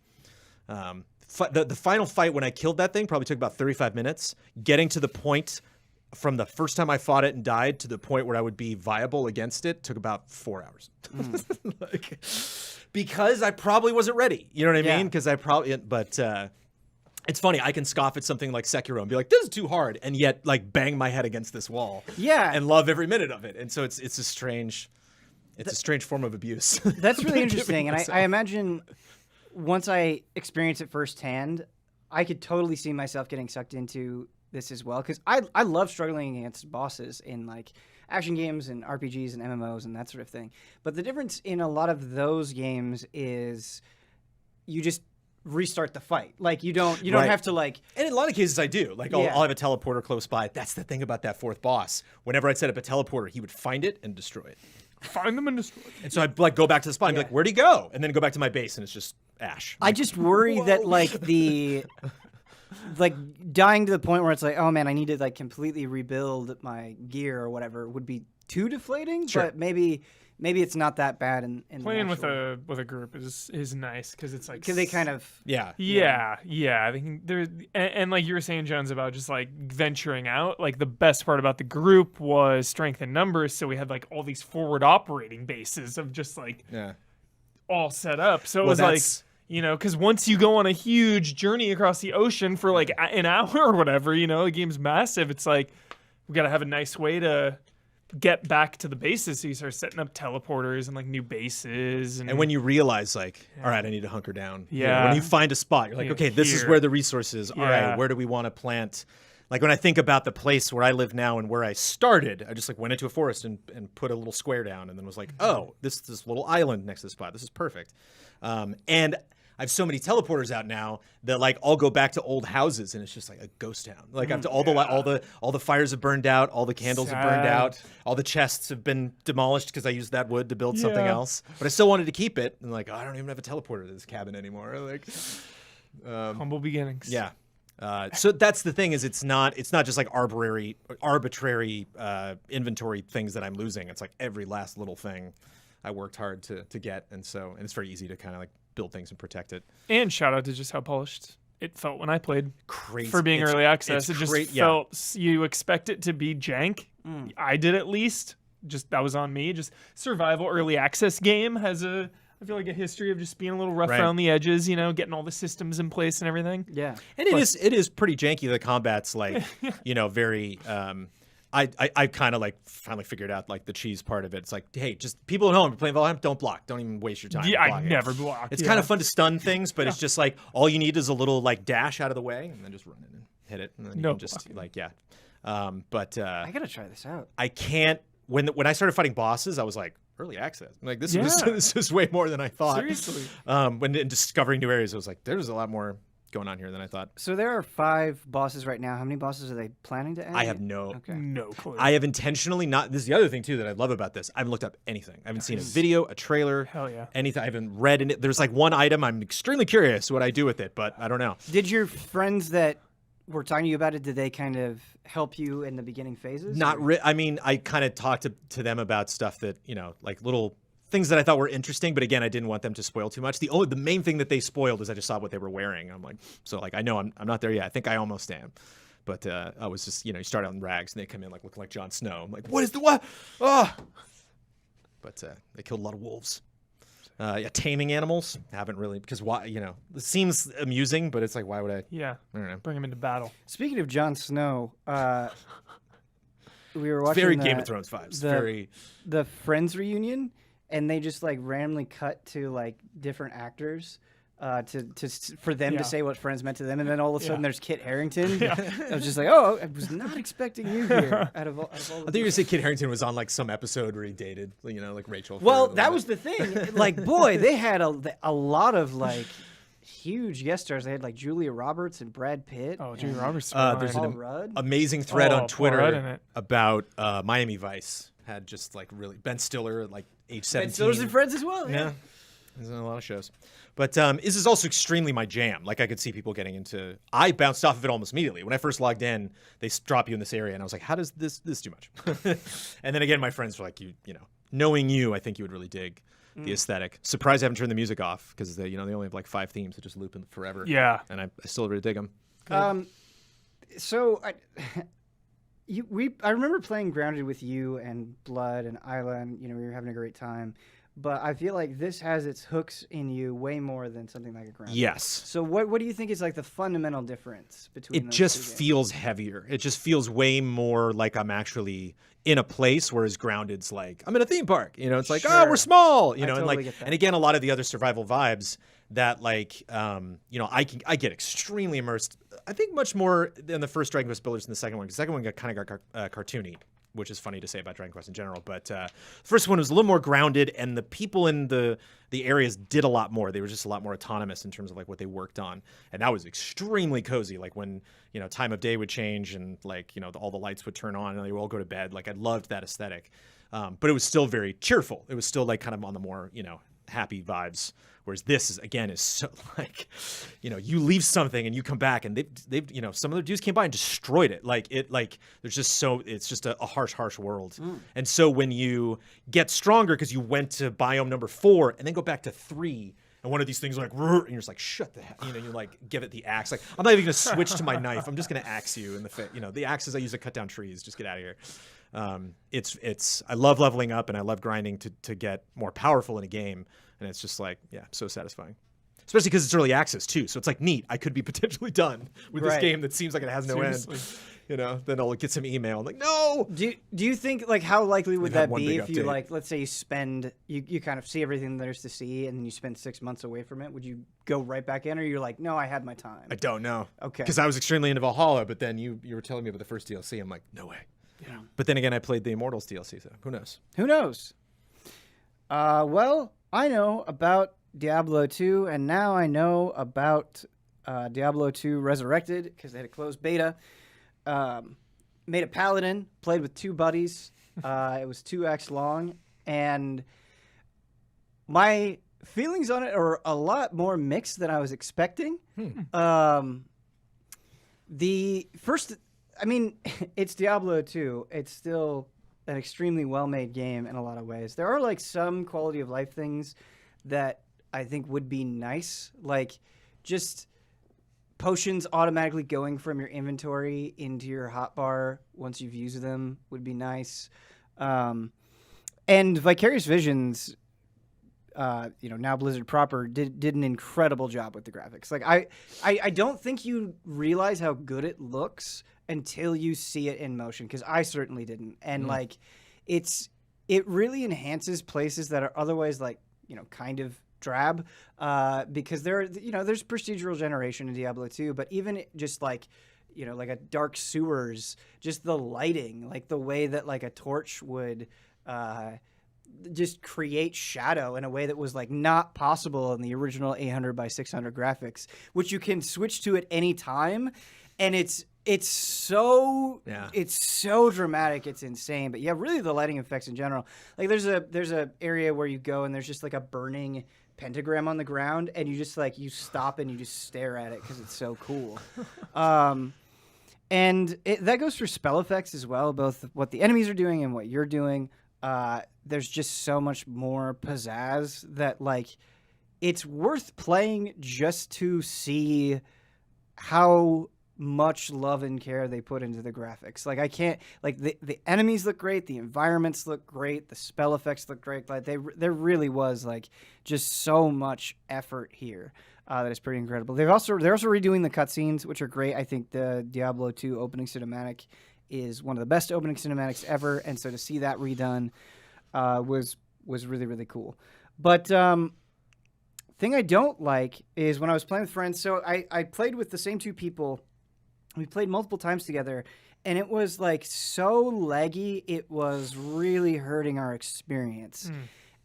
The final fight when I killed that thing probably took about 35 minutes. Getting to the point from the first time I fought it and died to the point where I would be viable against it took about 4 hours. Because I probably wasn't ready. You know what I mean? Because it's funny. I can scoff at something like Sekiro and be like, this is too hard. And yet like bang my head against this wall. Yeah. And love every minute of it. And so it's a strange form of abuse. That's really interesting. And I imagine once I experience it firsthand, I could totally see myself getting sucked into this as well. Because I love struggling against bosses in like action games and RPGs and MMOs and that sort of thing. But the difference in a lot of those games is you just restart the fight. Like you don't have to like. And in a lot of cases I do. Like I'll have a teleporter close by. That's the thing about that 4th boss. Whenever I'd set up a teleporter, he would find it and destroy it. Find them and destroy it. And so I'd like go back to the spot and be like, where'd he go? And then go back to my base and it's just ash. I just worry that like like dying to the point where it's like, oh man, I need to like completely rebuild my gear or whatever would be too deflating. Sure. But maybe it's not that bad. In playing with a group is nice because it's like because they kind of yeah. I think there and like you were saying, Jones, about just like venturing out. Like the best part about the group was strength in numbers. So we had like all these forward operating bases of just like all set up. So it was like. Because once you go on a huge journey across the ocean for like an hour or whatever, the game's massive. It's like we got to have a nice way to get back to the bases. So you start setting up teleporters and like new bases. And when you realize like, all right, I need to hunker down. Yeah. When you find a spot, you're like, okay, this is where the resources are. All right, where do we want to plant? Like when I think about the place where I live now and where I started, I just like went into a forest and put a little square down and then was like, oh, this little island next to the spot. This is perfect. And I have so many teleporters out now that like I'll go back to old houses and it's just like a ghost town. Like after all the fires have burned out, all the candles have burned out, all the chests have been demolished because I used that wood to build something else. But I still wanted to keep it and like, oh, I don't even have a teleporter to this cabin anymore. Like humble beginnings. Yeah. So that's the thing is it's not just like arbitrary inventory things that I'm losing. It's like every last little thing I worked hard to get, and it's very easy to kind of like build things and protect it. And shout out to just how polished it felt when I played. Crazy for being early access. It just felt you expect it to be jank. I did at least. Just that was on me. Just survival early access game has a I feel like a history of just being a little rough Right. around the edges, you know, getting all the systems in place and everything. Yeah. And it is pretty janky. The combat's like, you know, very. I kind of like finally figured out like the cheese part of it. It's like, hey, just people at home you're playing Valheim, don't block. Don't even waste your time. Yeah, I blocking. never block. It's kind of fun to stun things, but it's just like all you need is a little like dash out of the way and then just run in and hit it, and then you No can just blocking. like yeah. I gotta try this out. I can't. When I started fighting bosses, I was like early access. I'm like this was Yeah. this is way more than I thought. Seriously. When in discovering new areas, I was like, there's a lot more going on here than I thought. So there are 5 bosses right now. How many bosses are they planning to add? I have no. Okay. No clue. I have intentionally not. This is the other thing too that I love about this. I haven't looked up anything. I haven't seen a video, a trailer, Hell yeah. anything. I haven't read in it. There's like one item I'm extremely curious what I do with it, but I don't know. Did your friends that were talking to you about it, did they kind of help you in the beginning phases? Not. or- I mean, I kind of talked to them about stuff that like little things that I thought were interesting, but again, I didn't want them to spoil too much. The main thing that they spoiled is I just saw what they were wearing. I'm like, so like I know I'm not there yet. I think I almost am. But I was just, you start out in rags and they come in like looking like Jon Snow. I'm like, what is the what? Oh. But they killed a lot of wolves. Yeah, taming animals haven't really because why? It seems amusing, but it's like why would I? Yeah. I don't know. Bring him into battle. Speaking of Jon Snow, we were watching Very Game of Thrones vibes. Very. the Friends reunion, and they just like randomly cut to like different actors for them Yeah. to say what Friends meant to them, and then all of a sudden Yeah. there's Kit Harington. I was just like, oh, I was not expecting you here. Out of all I the thought you were going to say Kit Harington was on like some episode where he dated, like Rachel. for a Well, little that bit. was the thing. Like, boy, they had a lot of like huge guest stars. They had like Julia Roberts and Brad Pitt. Oh, and Julia Roberts. there's Paul an Rudd. amazing thread Oh, on Paul Twitter Rudd in it. about Miami Vice. Had just like really Ben Stiller at like age 17. Ben Stiller's in Friends as well. Yeah, he's in a lot of shows. But this is also extremely my jam. Like I could see people getting into. I bounced off of it almost immediately when I first logged in. They drop you in this area, and I was like, "How does this too much?" And then again, my friends were like, "You know, knowing you, I think you would really dig the aesthetic." Surprised I haven't turned the music off because they only have like 5 themes that just loop in forever. Yeah. and I still really dig them. So I remember playing Grounded with you and Blood and Isla, and we were having a great time. But I feel like this has its hooks in you way more than something like a Grounded. Yes. So what do you think is like the fundamental difference between It those just two games? feels heavier. It just feels way more like I'm actually in a place, whereas Grounded's like I'm in a theme park. It's like Sure. we're small. I and totally like get that. and again a lot of the other survival vibes that like I get extremely immersed. I think much more than the first Dragon Quest builders than the second one. Because the second one got cartoony, which is funny to say about Dragon Quest in general. But the first one was a little more grounded, and the people in the areas did a lot more. They were just a lot more autonomous in terms of like what they worked on, and that was extremely cozy. Like when time of day would change and like all the lights would turn on and they would all go to bed. Like I loved that aesthetic, but it was still very cheerful. It was still like kind of on the more happy vibes. Whereas this is so like, you leave something and you come back and they've some of the dudes came by and destroyed it. There's just it's just a harsh world. And so when you get stronger because you went to biome number 4 and then go back to 3 and one of these things like, and you're just like, shut the hell, you like give it the axe. Like I'm not even gonna switch to my knife. I'm just gonna axe you in the face. The axes I use to cut down trees. Just get out of here. I love leveling up and I love grinding to get more powerful in a game. And it's just like, yeah, so satisfying. Especially because it's early access too. So it's like neat. I could be potentially done with this Right. game that seems like it has no Seriously. end. Then I'll get some email. I'm like, no. Do you think like how likely would They've had that one be big if you update. like let's say you kind of see everything there's to see and then you spend 6 months away from it? Would you go right back in, or you're like, no, I had my time? I don't know. Okay. Because I was extremely into Valhalla, but then you were telling me about the first DLC. I'm like, no way. Yeah. But then again, I played the Immortals DLC, so who knows? Who knows? Well, I know about Diablo 2, and now I know about Diablo 2 Resurrected because they had a closed beta. Made a paladin, played with 2 buddies. It was 2x long, and my feelings on it are a lot more mixed than I was expecting. The first, I mean, it's Diablo 2. It's still an extremely well-made game in a lot of ways. There are like some quality of life things that I think would be nice, like just potions automatically going from your inventory into your hotbar once you've used them would be nice. And Vicarious Visions, now Blizzard proper did an incredible job with the graphics. Like I don't think you realize how good it looks until you see it in motion, because I certainly didn't. And like it really enhances places that are otherwise like, kind of drab, because there's procedural generation in Diablo 2, but even just like, like a dark sewers, just the lighting, like the way that like a torch would just create shadow in a way that was like not possible in the original 800 by 600 graphics, which you can switch to at any time, and it's so dramatic, it's insane. But yeah, really the lighting effects in general. Like there's a area where you go and there's just like a burning pentagram on the ground, and you just like you stop and you just stare at it because it's so cool. And that goes for spell effects as well, both what the enemies are doing and what you're doing. There's just so much more pizzazz that like it's worth playing just to see how much love and care they put into the graphics. Like I can't, like the enemies look great, the environments look great, the spell effects look great. Like there really was like just so much effort here that is pretty incredible. They're also redoing the cutscenes, which are great. I think the Diablo 2 opening cinematic is one of the best opening cinematics ever, and so to see that redone was really, really cool. But thing I don't like is when I was playing with friends. So I played with the same two people. We played multiple times together, and it was like so laggy. It was really hurting our experience.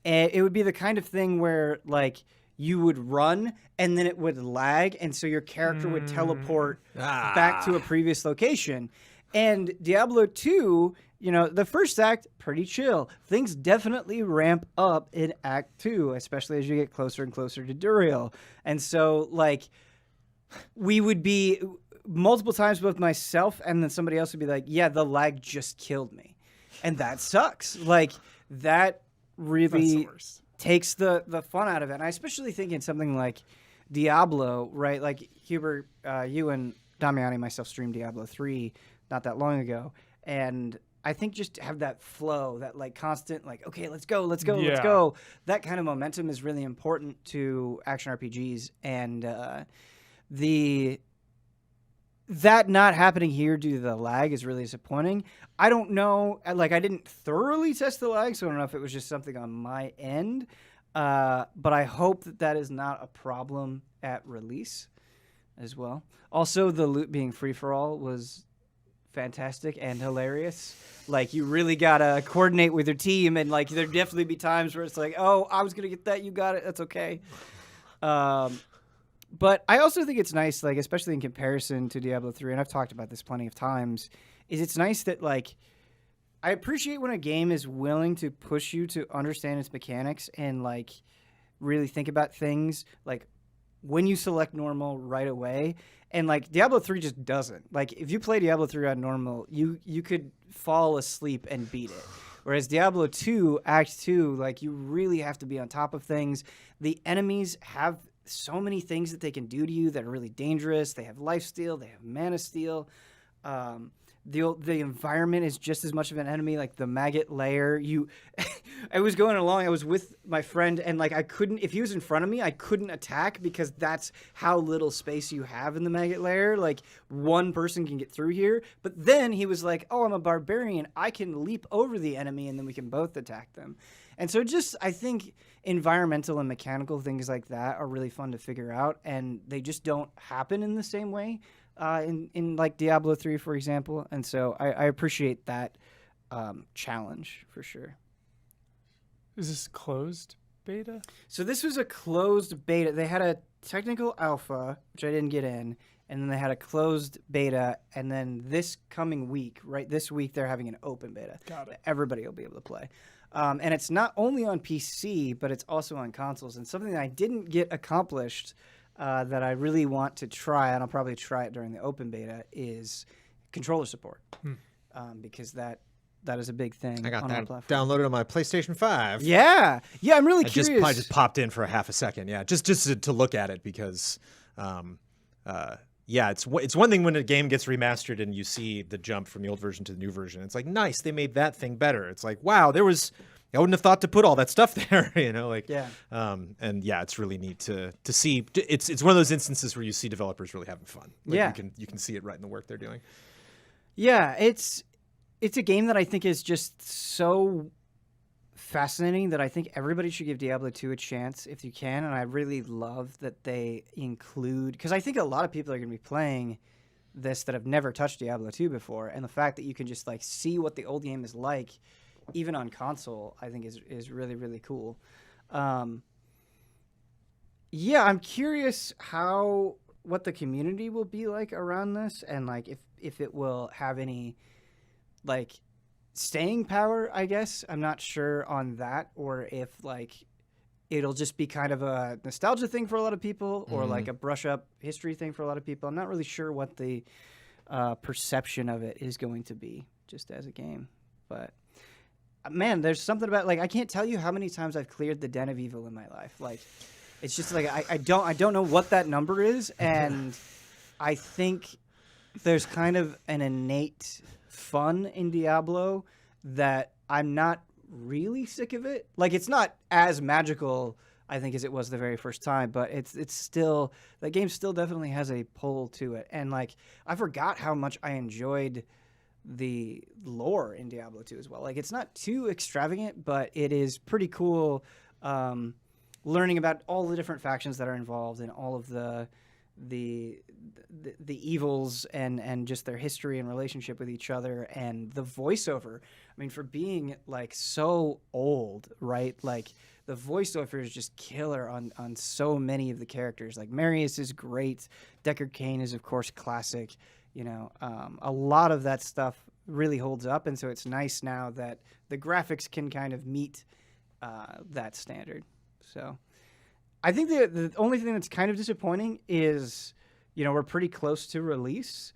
And it would be the kind of thing where like you would run and then it would lag, and so your character would teleport back to a previous location. And Diablo 2, the first act, pretty chill. Things definitely ramp up in Act 2, especially as you get closer and closer to Duriel. And so, like, we would be multiple times, both myself and then somebody else would be like, yeah, the lag just killed me. And that sucks. Like, that really takes the fun out of it. And I especially think in something like Diablo, right? Like, Hubert, you and Damiani and myself streamed Diablo 3 not that long ago, and I think just to have that flow, that like constant, like, okay, let's go. That kind of momentum is really important to action RPGs, and that not happening here due to the lag is really disappointing. I don't know, like I didn't thoroughly test the lag, so I don't know if it was just something on my end, but I hope that is not a problem at release as well. Also, the loot being free for all was fantastic and hilarious. Like, you really gotta coordinate with your team, and like there'd definitely be times where it's like, oh, I was gonna get that, you got it, that's okay. But I also think it's nice, like especially in comparison to Diablo 3, and I've talked about this plenty of times, is it's nice that like I appreciate when a game is willing to push you to understand its mechanics and like really think about things like when you select normal right away. And like Diablo 3 just doesn't. Like if you play Diablo 3 on normal, you could fall asleep and beat it. Whereas Diablo 2, Act 2, like you really have to be on top of things. The enemies have so many things that they can do to you that are really dangerous. They have lifesteal, they have mana steal. The environment is just as much of an enemy, like the maggot lair. I was going along, I was with my friend, and like I couldn't, if he was in front of me, I couldn't attack because that's how little space you have in the maggot lair. Like one person can get through here. But then he was like, oh, I'm a barbarian, I can leap over the enemy and then we can both attack them. And so just, I think environmental and mechanical things like that are really fun to figure out, and they just don't happen in the same way in like Diablo 3, for example. And so I appreciate that challenge for sure. Is this closed beta? So this was a closed beta. They had a technical alpha, which I didn't get in, and then they had a closed beta, and then this coming week, right, this week, they're having an open beta. Got it. Everybody will be able to play. And it's not only on PC, but it's also on consoles. And something that I didn't get accomplished that I really want to try, and I'll probably try it during the open beta, is controller support. Because that is a big thing. I got on that our platform. downloaded on my PlayStation 5. Yeah, I'm really curious. I just popped in for a half a second. Yeah, just to look at it because, yeah, it's one thing when a game gets remastered and you see the jump from the old version to the new version. It's like, nice, they made that thing better. It's like, wow, there was I wouldn't have thought to put all that stuff there, Yeah. And yeah, it's really neat to see. It's one of those instances where you see developers really having fun. Yeah. You can see it right in the work they're doing. Yeah, it's a game that I think is just so fascinating that I think everybody should give Diablo 2 a chance if you can. And I really love that they include, because I think a lot of people are going to be playing this that have never touched Diablo 2 before, and the fact that you can just like see what the old game is like, even on console, I think is really, really cool. Yeah, I'm curious what the community will be like around this, and like if it will have any like staying power, I guess. I'm not sure on that, or if like it'll just be kind of a nostalgia thing for a lot of people, or like a brush up history thing for a lot of people. I'm not really sure what the perception of it is going to be just as a game. But man, there's something about, like, I can't tell you how many times I've cleared the Den of Evil in my life. Like, it's just like I don't know what that number is, and I think there's kind of an innate fun in Diablo that I'm not really sick of it. Like, it's not as magical, I think, as it was the very first time, but it's still, that game still definitely has a pull to it. And like, I forgot how much I enjoyed the lore in Diablo 2 as well. Like, it's not too extravagant, but it is pretty cool, learning about all the different factions that are involved and all of the evils and just their history and relationship with each other, and the voiceover. I mean, for being like so old, right? Like, the voiceover is just killer on so many of the characters. Like, Marius is great. Deckard Cain is, of course, classic. You know, a lot of that stuff really holds up, and so it's nice now that the graphics can kind of meet that standard. So I think the only thing that's kind of disappointing is, you know, we're pretty close to release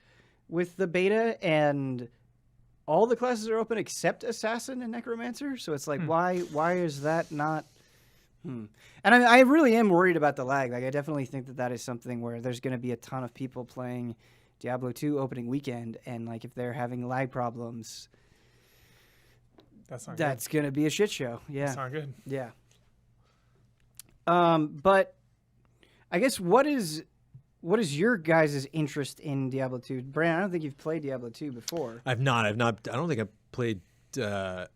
with the beta, and all the classes are open except Assassin and Necromancer. So it's like, why is that not? And I really am worried about the lag. Like, I definitely think that is something where there's going to be a ton of people playing Diablo 2 opening weekend, and like, if they're having lag problems, that's going to be a shit show. Yeah. That's not good. Yeah. But I guess what is your guys' interest in Diablo 2? Brandon, I don't think you've played Diablo 2 before. I've not. I don't think I've played. I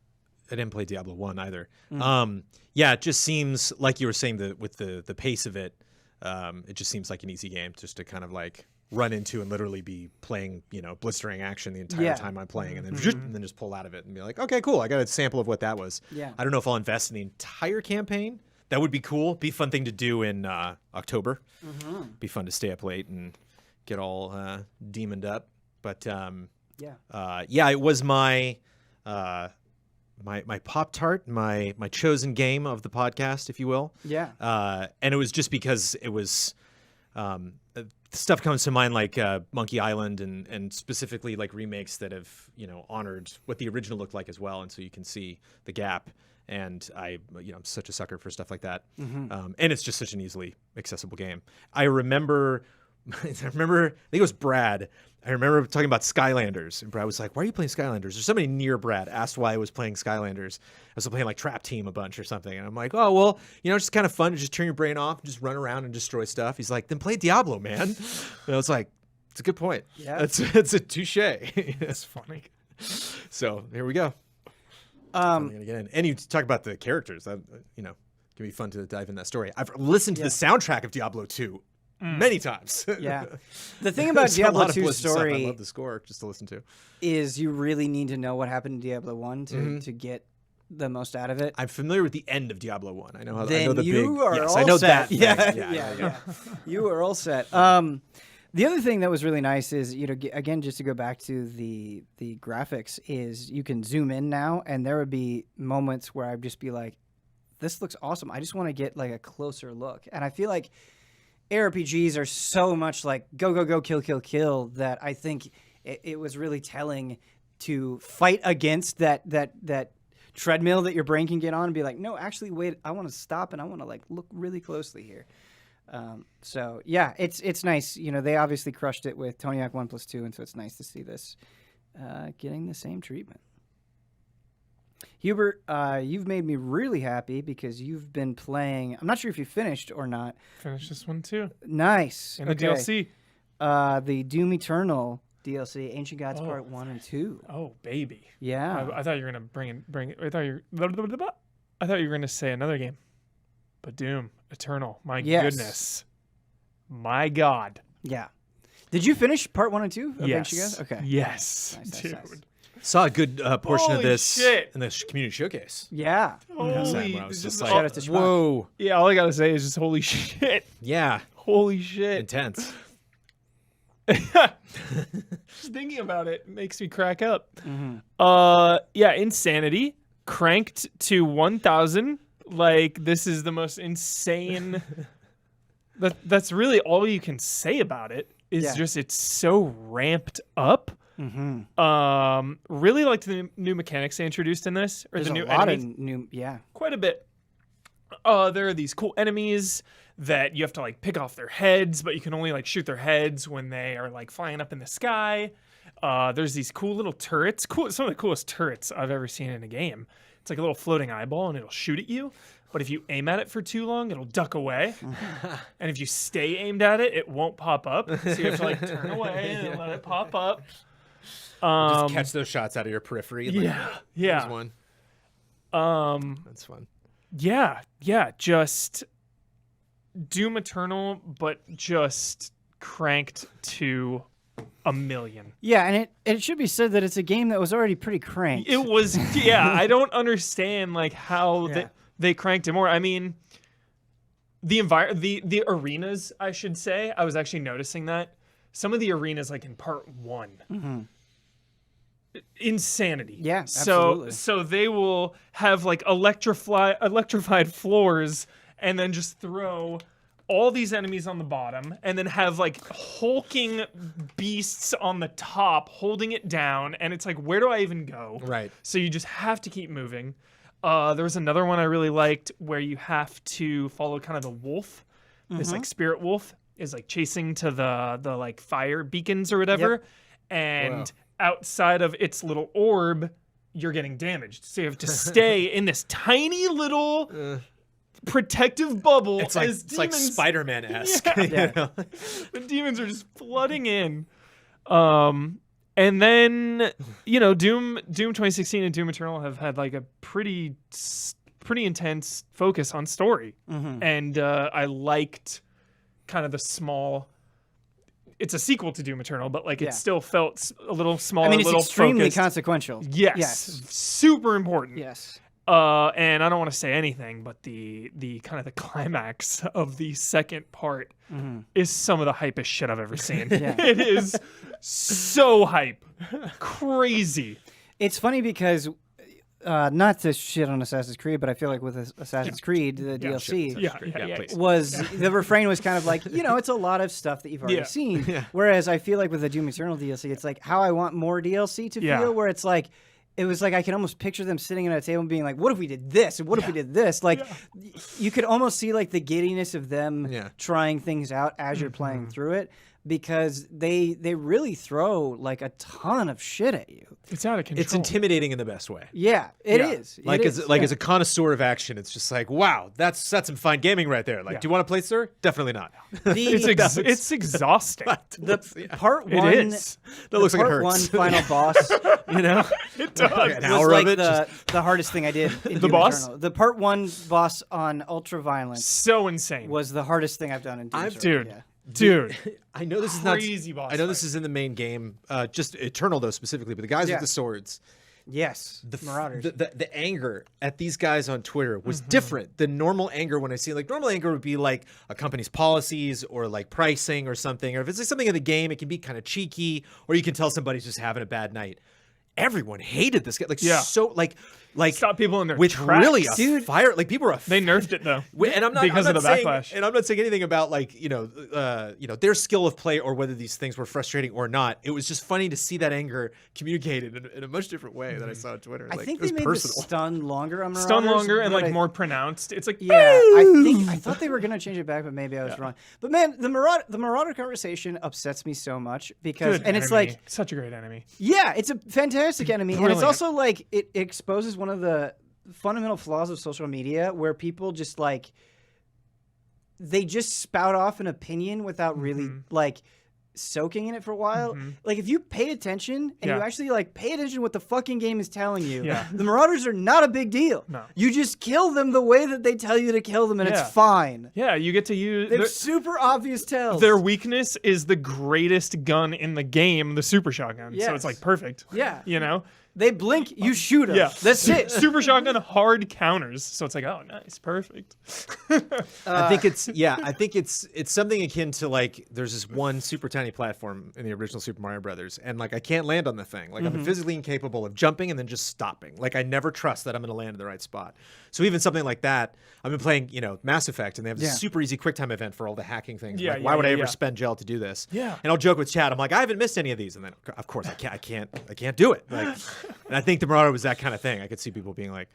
didn't play Diablo 1 either. Yeah, it just seems like you were saying with the pace of it. It just seems like an easy game just to kind of like run into and literally be playing, you know, blistering action the entire time I'm playing, and then just pull out of it and be like, okay, cool, I got a sample of what that was. Yeah. I don't know if I'll invest in the entire campaign. That would be cool. Be a fun thing to do in October. Be fun to stay up late and get all demoned up. But yeah, it was my Pop-Tart, my chosen game of the podcast, if you will. Yeah. And it was just because it was stuff comes to mind like Monkey Island and specifically like remakes that have, you know, honored what the original looked like as well, and so you can see the gap. And I'm such a sucker for stuff like that. And it's just such an easily accessible game. I remember, I think it was Brad. I remember talking about Skylanders, and Brad was like, "Why are you playing Skylanders?" Or somebody near Brad asked why I was playing Skylanders. I was playing like Trap Team a bunch or something, and I'm like, "Oh well, you know, it's just kind of fun to just turn your brain off and just run around and destroy stuff." He's like, "Then play Diablo, man." And I was like, "It's a good point. Yeah, it's a touche." That's funny. So here we go. I'm gonna get in. And you talk about the characters. That, you know, it can be fun to dive in that story. I've listened to the soundtrack of Diablo 2 many times. Yeah. The thing about Diablo 2's story, I love the score just to listen to, is you really need to know what happened in Diablo 1 to get the most out of it. I'm familiar with the end of Diablo 1. I know then I know the you big. Are yes, all I know set. that. Yeah. You are all set. The other thing that was really nice is, you know, again, just to go back to the graphics, is you can zoom in now, and there would be moments where I'd just be like, this looks awesome. I just want to get like a closer look. And I feel like ARPGs are so much like go, go, go, kill, kill, kill, that I think it was really telling to fight against that treadmill that your brain can get on and be like, no, actually, wait, I want to stop and I want to like look really closely here. So yeah, it's nice. You know, they obviously crushed it with Tony Hawk 1+2, and so it's nice to see this getting the same treatment. Hubert, you've made me really happy because you've been playing. I'm not sure if you finished or not. Finish this one too. Nice. And the DLC. The Doom Eternal DLC, Ancient Gods Part 1 and 2. Oh, baby. Yeah. I thought you were gonna bring it. I thought you were gonna say another game, but Doom Eternal. My goodness, my God. Yeah. Did you finish Part 1 and 2 of Yes. Ancient Gods? Okay. Yes, Nice, dude. nice. Saw a good portion of Holy this shit. in the community showcase. Yeah. Holy, When I was just just like, Shout out to Schmuck. whoa, yeah. All I gotta say is just holy shit. yeah, Holy shit. intense. Just thinking about it makes me crack up. Yeah, Insanity cranked to 1,000. Like, this is the most insane. That's really all you can say about it. Is Yeah. just it's so ramped up. Really liked the new mechanics they introduced in this, or There's the new a lot enemies. of new. Yeah. Quite a bit. There are these cool enemies that you have to like pick off their heads, but you can only like shoot their heads when they are like flying up in the sky. There's these cool little turrets, some of the coolest turrets I've ever seen in a game. It's like a little floating eyeball and it'll shoot at you, but if you aim at it for too long, it'll duck away. And if you stay aimed at it, it won't pop up. So you have to like turn away and let it pop up. Just catch those shots out of your periphery. And, like, Yeah. there's one. That's fun. Yeah, just Doom Eternal, but just cranked to 1,000,000. Yeah, and it should be said that it's a game that was already pretty cranked. It was, yeah. I don't understand like how they cranked it more. I mean, the arenas, I should say. I was actually noticing that some of the arenas, like in Part 1. Insanity. Yeah, absolutely. So they will have like electrified floors and then just throw all these enemies on the bottom and then have like hulking beasts on the top holding it down, and it's like, where do I even go? Right. So you just have to keep moving. There was another one I really liked where you have to follow kind of the wolf. This like spirit wolf is like chasing to the like fire beacons or whatever. And outside of its little orb, you're getting damaged. So you have to stay in this tiny little protective bubble. It's like, as it's like demons- Spider-Man-esque. Yeah. You know? The demons are just flooding in. And then, Doom 2016 and Doom Eternal have had like a pretty intense focus on story. And I liked kind of the small. It's a sequel to Doom Eternal, but like it still felt a little smaller. I mean, it's little extremely focused. consequential. Yes, super important. Yes. And I don't want to say anything, but the kind of the climax of the second part is some of the hypest shit I've ever seen. It is so hype, crazy. It's funny because, not to shit on Assassin's Creed, but I feel like with Assassin's Creed, the DLC, please. was the refrain was kind of like, it's a lot of stuff that you've already seen. Whereas I feel like with the Doom Eternal DLC, it's like how I want more DLC to feel, where it's like, it was like I can almost picture them sitting at a table and being like, what if we did this? And what if we did this? Like, you could almost see like the giddiness of them trying things out as you're playing through it, because they really throw like a ton of shit at you. It's out of control. It's intimidating in the best way. Yeah, it is. Like It as is, as a connoisseur of action, it's just like, wow, that's some fine gaming right there. Like, do you want to play, sir? Definitely not. It's exhausting. The part It one, is. That looks like it part hurts. one final boss, It does. An was hour like of it. the hardest thing I did. In Doom boss? Eternal. The part one boss on Ultraviolence So insane. was the hardest thing I've done in Doom Eternal. Dude. Yeah. Dude. I know this is Crazy not. boss I know fight. this is in the main game, just Eternal though specifically, but the guys with the swords. Yes, Marauders. The anger at these guys on Twitter was different than normal anger when I see like normal anger would be like a company's policies or like pricing or something, or if it's like something in the game, it can be kind of cheeky, or you can tell somebody's just having a bad night. Everyone hated this guy, like so like Stop people in their with tracks. really a Dude. fire. Like people are They nerfed it though. and I'm not because I'm of not the saying, backlash. and I'm not saying anything about like their skill of play or whether these things were frustrating or not. It was just funny to see that anger communicated in a much different way than I saw on Twitter. I Like, think it was they made personal. the stun longer on Marauders. Stun longer and but like I- more pronounced. It's like Yeah, I thought they were gonna change it back, but maybe I was wrong. But man, the Marauder conversation upsets me so much because, Good and it's enemy. like, such a great enemy. yeah, it's a fantastic enemy, and it's Brilliant. also like it exposes one of the fundamental flaws of social media, where people just like they just spout off an opinion without really like soaking in it for a while. Like if you pay attention and you actually like pay attention to what the fucking game is telling you, the Marauders are not a big deal. No. You just kill them the way that they tell you to kill them, and it's fine. Yeah, you get to use. They're super obvious tells. Their weakness is the greatest gun in the game, the super shotgun. So Yes. it's like perfect. Yeah. You know? They blink, you shoot them. Yeah. That's it. Super shotgun hard counters. So it's like, oh, nice, perfect. I think it's something akin to like there's this one super tiny platform in the original Super Mario Brothers, and like I can't land on the thing. Like I'm physically incapable of jumping and then just stopping. Like I never trust that I'm going to land in the right spot. So even something like that, I've been playing, Mass Effect, and they have this super easy QuickTime event for all the hacking things. Yeah, Like, why would I ever yeah. spend gel to do this? Yeah. And I'll joke with Chad. I'm like, I haven't missed any of these, and then of course I can't do it. Like, and I think the Marauder was that kind of thing. I could see people being like,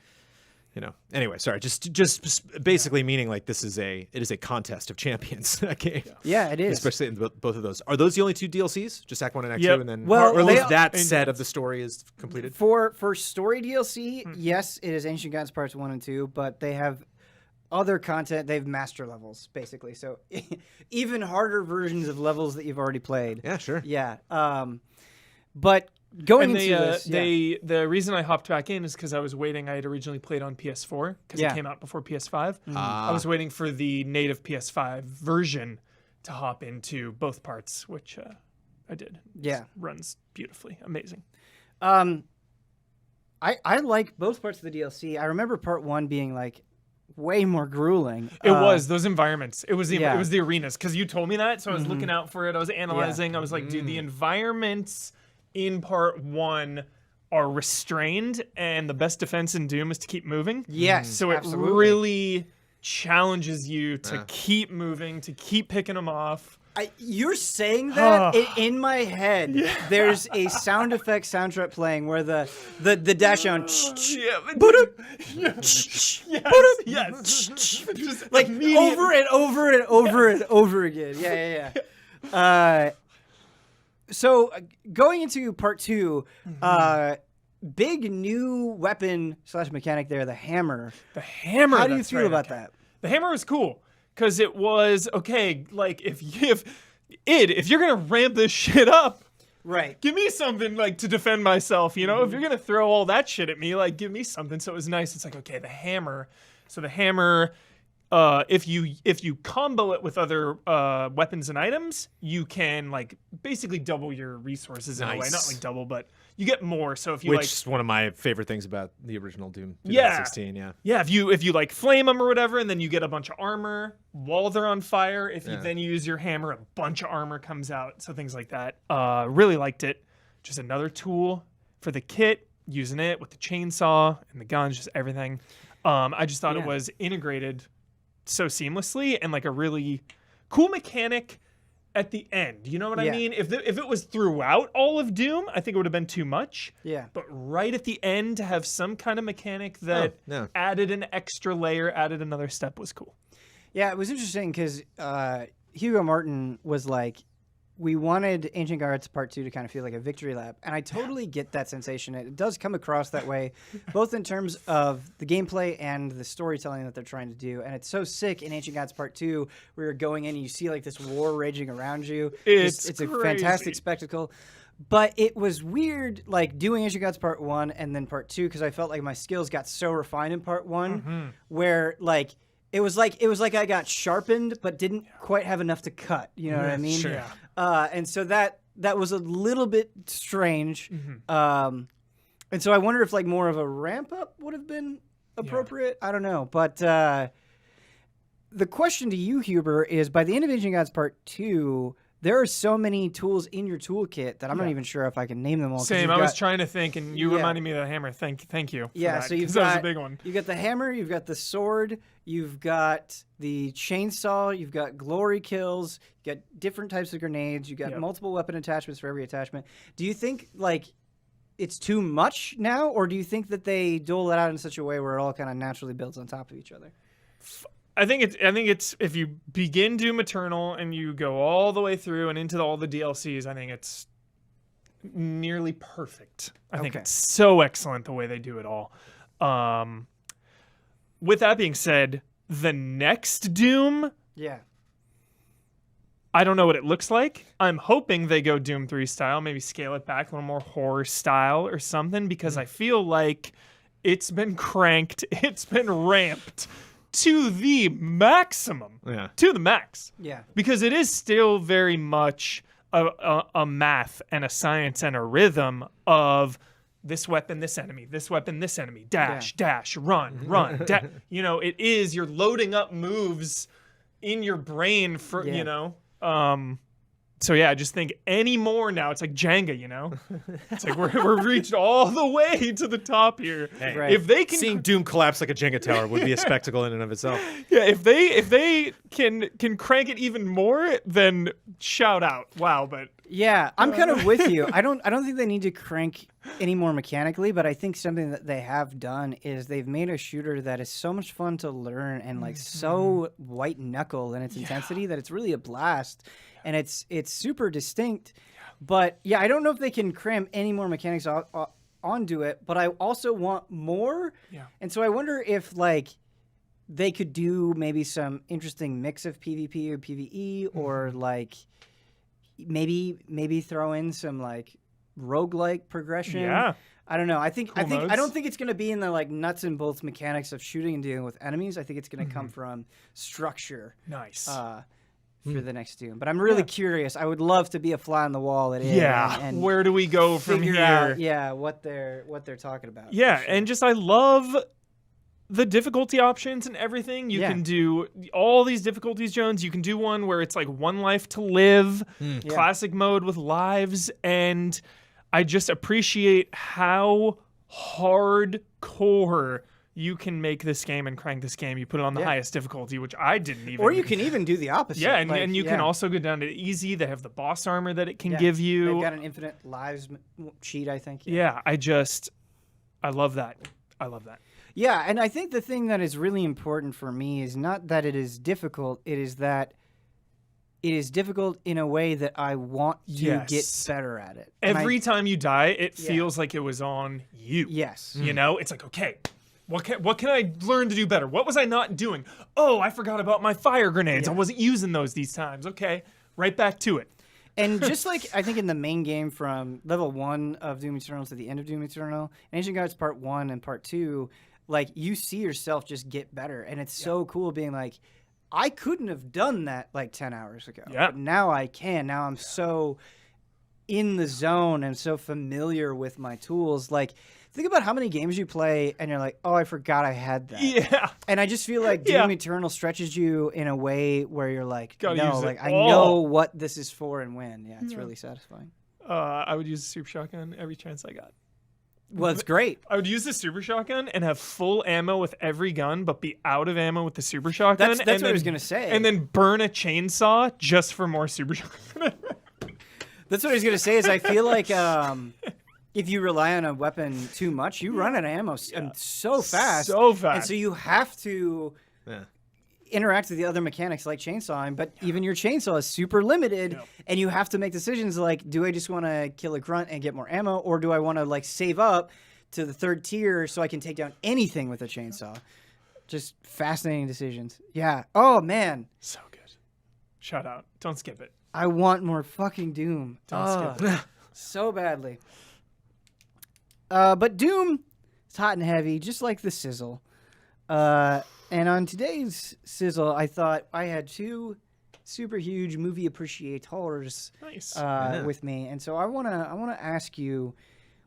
Anyway, sorry. Just basically meaning like it is a contest of champions. That game. Yeah, it is. Especially in both of those. Are those the only two DLCs? Just Act 1 and Act Yep. 2, and then Well, or at least they- that set of the story is completed. For story DLC, yes, it is Ancient Gods Parts 1 and 2, but they have other content. They have master levels, basically. So even harder versions of levels that you've already played. Yeah, sure. Yeah. But going And into this, the reason I hopped back in is because I was waiting. I had originally played on PS4 because Yeah. it came out before PS5. I was waiting for the native PS5 version to hop into both parts, which I did. Yeah. Runs beautifully. Amazing. I like both parts of the DLC. I remember part 1 being like way more grueling. It was those environments. It was the yeah. it was the arenas because you told me that, so I was looking out for it. I was analyzing. I was like, dude, the environments in part 1 are restrained, and the best defense in Doom is to keep moving. Yes, So it absolutely. really challenges you to keep moving, to keep picking them off. You're saying that in my head. There's a sound effect soundtrack playing where the dash on Yes. Just like immediate- over and over and over and over again. Yeah. So going into part 2, big new weapon / mechanic there, the hammer. The hammer. How do you that's feel right, about okay. that? The hammer was cool because it was okay. Like if you're gonna ramp this shit up, Right. give me something like to defend myself. If you're gonna throw all that shit at me, like give me something. So it was nice. It's like okay, the hammer. So the hammer. If you combo it with other weapons and items, you can like basically double your resources in a way. Nice. Not like double, but you get more. So if you Which is one of my favorite things about the original Doom Yeah. 2016. Yeah. yeah, if you like flame them or whatever, and then you get a bunch of armor while they're on fire. If you then use your hammer, a bunch of armor comes out. So things like that. Really liked it. Just another tool for the kit. Using it with the chainsaw and the guns, just everything. I just thought it was integrated so seamlessly and like a really cool mechanic at the end. You know what I Yeah. mean? If it was throughout all of Doom, I think it would have been too much. Yeah. But right at the end to have some kind of mechanic that no. added an extra layer, added another step was cool. Yeah, it was interesting because Hugo Martin was like, we wanted Ancient Guards Part 2 to kind of feel like a victory lap. And I totally get that sensation. It does come across that way, both in terms of the gameplay and the storytelling that they're trying to do. And it's so sick in Ancient Gods Part 2 where you're going in and you see like this war raging around you. It's a crazy. fantastic spectacle. But it was weird, like doing Ancient Gods Part 1 and then Part 2, because I felt like my skills got so refined in Part 1 where like it was like I got sharpened but didn't quite have enough to cut. You know what I mean? Sure. And so that was a little bit strange. And so I wonder if like more of a ramp up would have been appropriate. I don't know. But the question to you, Huber, is by the end of Ancient Gods Part 2, there are so many tools in your toolkit that I'm not even sure if I can name them all. 'cause Same. you've I was got- trying to think, and you reminded me of the hammer. Thank you. For Yeah, that, so you've 'cause that was got a big one. You've got the hammer, you've got the sword, you've got the chainsaw, you've got glory kills, you got different types of grenades, you've got multiple weapon attachments for every attachment. Do you think like it's too much now, or do you think that they dole it out in such a way where it all kind of naturally builds on top of each other? I think it's if you begin Doom Eternal and you go all the way through and into all the DLCs, I think nearly perfect. I think Okay. it's so excellent the way they do it all. With that being said, the next Doom, Yeah. I don't know what it looks like. I'm hoping they go Doom 3 style, maybe scale it back a little more horror style or something, because I feel like it's been cranked, it's been ramped to the maximum, Yeah. to the max, Yeah. because it is still very much a math and a science and a rhythm of this weapon, this enemy, this weapon, this enemy, dash, dash, run, run, you know, it is, you're loading up moves in your brain for, Yeah. you know, so yeah, I just think any more now, it's like Jenga, you know? It's like we're reached all the way to the top here. Hey, Right. If they can Seeing Doom collapse like a Jenga tower would be a spectacle in and of itself. yeah, if they can crank it even more, then shout out. Wow, but Yeah, I'm kind of with you. I don't think they need to crank any more mechanically, but I think something that they have done is they've made a shooter that is so much fun to learn and like so white knuckle in its intensity that it's really a blast, and it's super distinct. But yeah, I don't know if they can cram any more mechanics onto it, but I also want more. Yeah. And so I wonder if like they could do maybe some interesting mix of PvP or PvE, or like maybe throw in some like roguelike progression. Yeah. I don't know. I Cool don't modes. think it's going to be in the like nuts and bolts mechanics of shooting and dealing with enemies. I think it's going to come from structure nice. for the next Doom. But I'm really curious. I would love to be a fly on the wall at it. Yeah. and Where do we go from figure here? out what they're talking about. for Yeah, sure. and just I love the difficulty options and everything. You Yeah. can do all these difficulties, Jones. You can do one where it's like one life to live, classic mode with lives, and I just appreciate how hardcore you can make this game and crank this game. You put it on the Yeah. highest difficulty, which I didn't even. Or you can even do the opposite. Yeah, and, like, and you can yeah. also go down to easy. They have the boss armor that it can Yeah. give you. They've got an infinite lives cheat, I think. Yeah, I love that. I love that. Yeah, and I think the thing that is really important for me is not that it is difficult, it is that it is difficult in a way that I want to Yes. get better at it. And Every time you die, it Yeah. feels like it was on you. Yes. You know, it's like, okay, what can I learn to do better? What was I not doing? Oh, I forgot about my fire grenades. I Yeah. wasn't using those these times. Okay, right back to it. And just like I think in the main game from level 1 of Doom Eternal to the end of Doom Eternal, Ancient Gods Part 1 and Part 2, like you see yourself just get better. And it's so cool being like, I couldn't have done that like 10 hours ago. Yeah. But now I can. Now I'm so in the zone and so familiar with my tools. Like, think about how many games you play and you're like, oh, I forgot I had that. Yeah. And I just feel like Yeah. Doom Eternal stretches you in a way where you're like, Gotta no, use it like I all. know what this is for and when. Yeah, it's really satisfying. I would use the super shotgun every chance I got. Well, it's great. I would use the super shotgun and have full ammo with every gun, but be out of ammo with the super shotgun. That's and what I was then- gonna say. And then burn a chainsaw just for more super shotgun. That's what I was gonna say. Is I feel like if you rely on a weapon too much, you run out of ammo so fast. So fast. And so you have to Yeah. interact with the other mechanics like chainsawing, but even your chainsaw is super limited, and you have to make decisions like, do I just want to kill a grunt and get more ammo, or do I want to like save up to the 3rd tier so I can take down anything with a chainsaw? Just fascinating decisions. Yeah. Oh man, So good. Shout out. Don't skip it. I want more fucking Doom. Don't skip it. So badly. But Doom is hot and heavy, just like the sizzle. And on today's sizzle, I thought I had 2 super huge movie appreciators Nice. with me, and so I wanna ask you,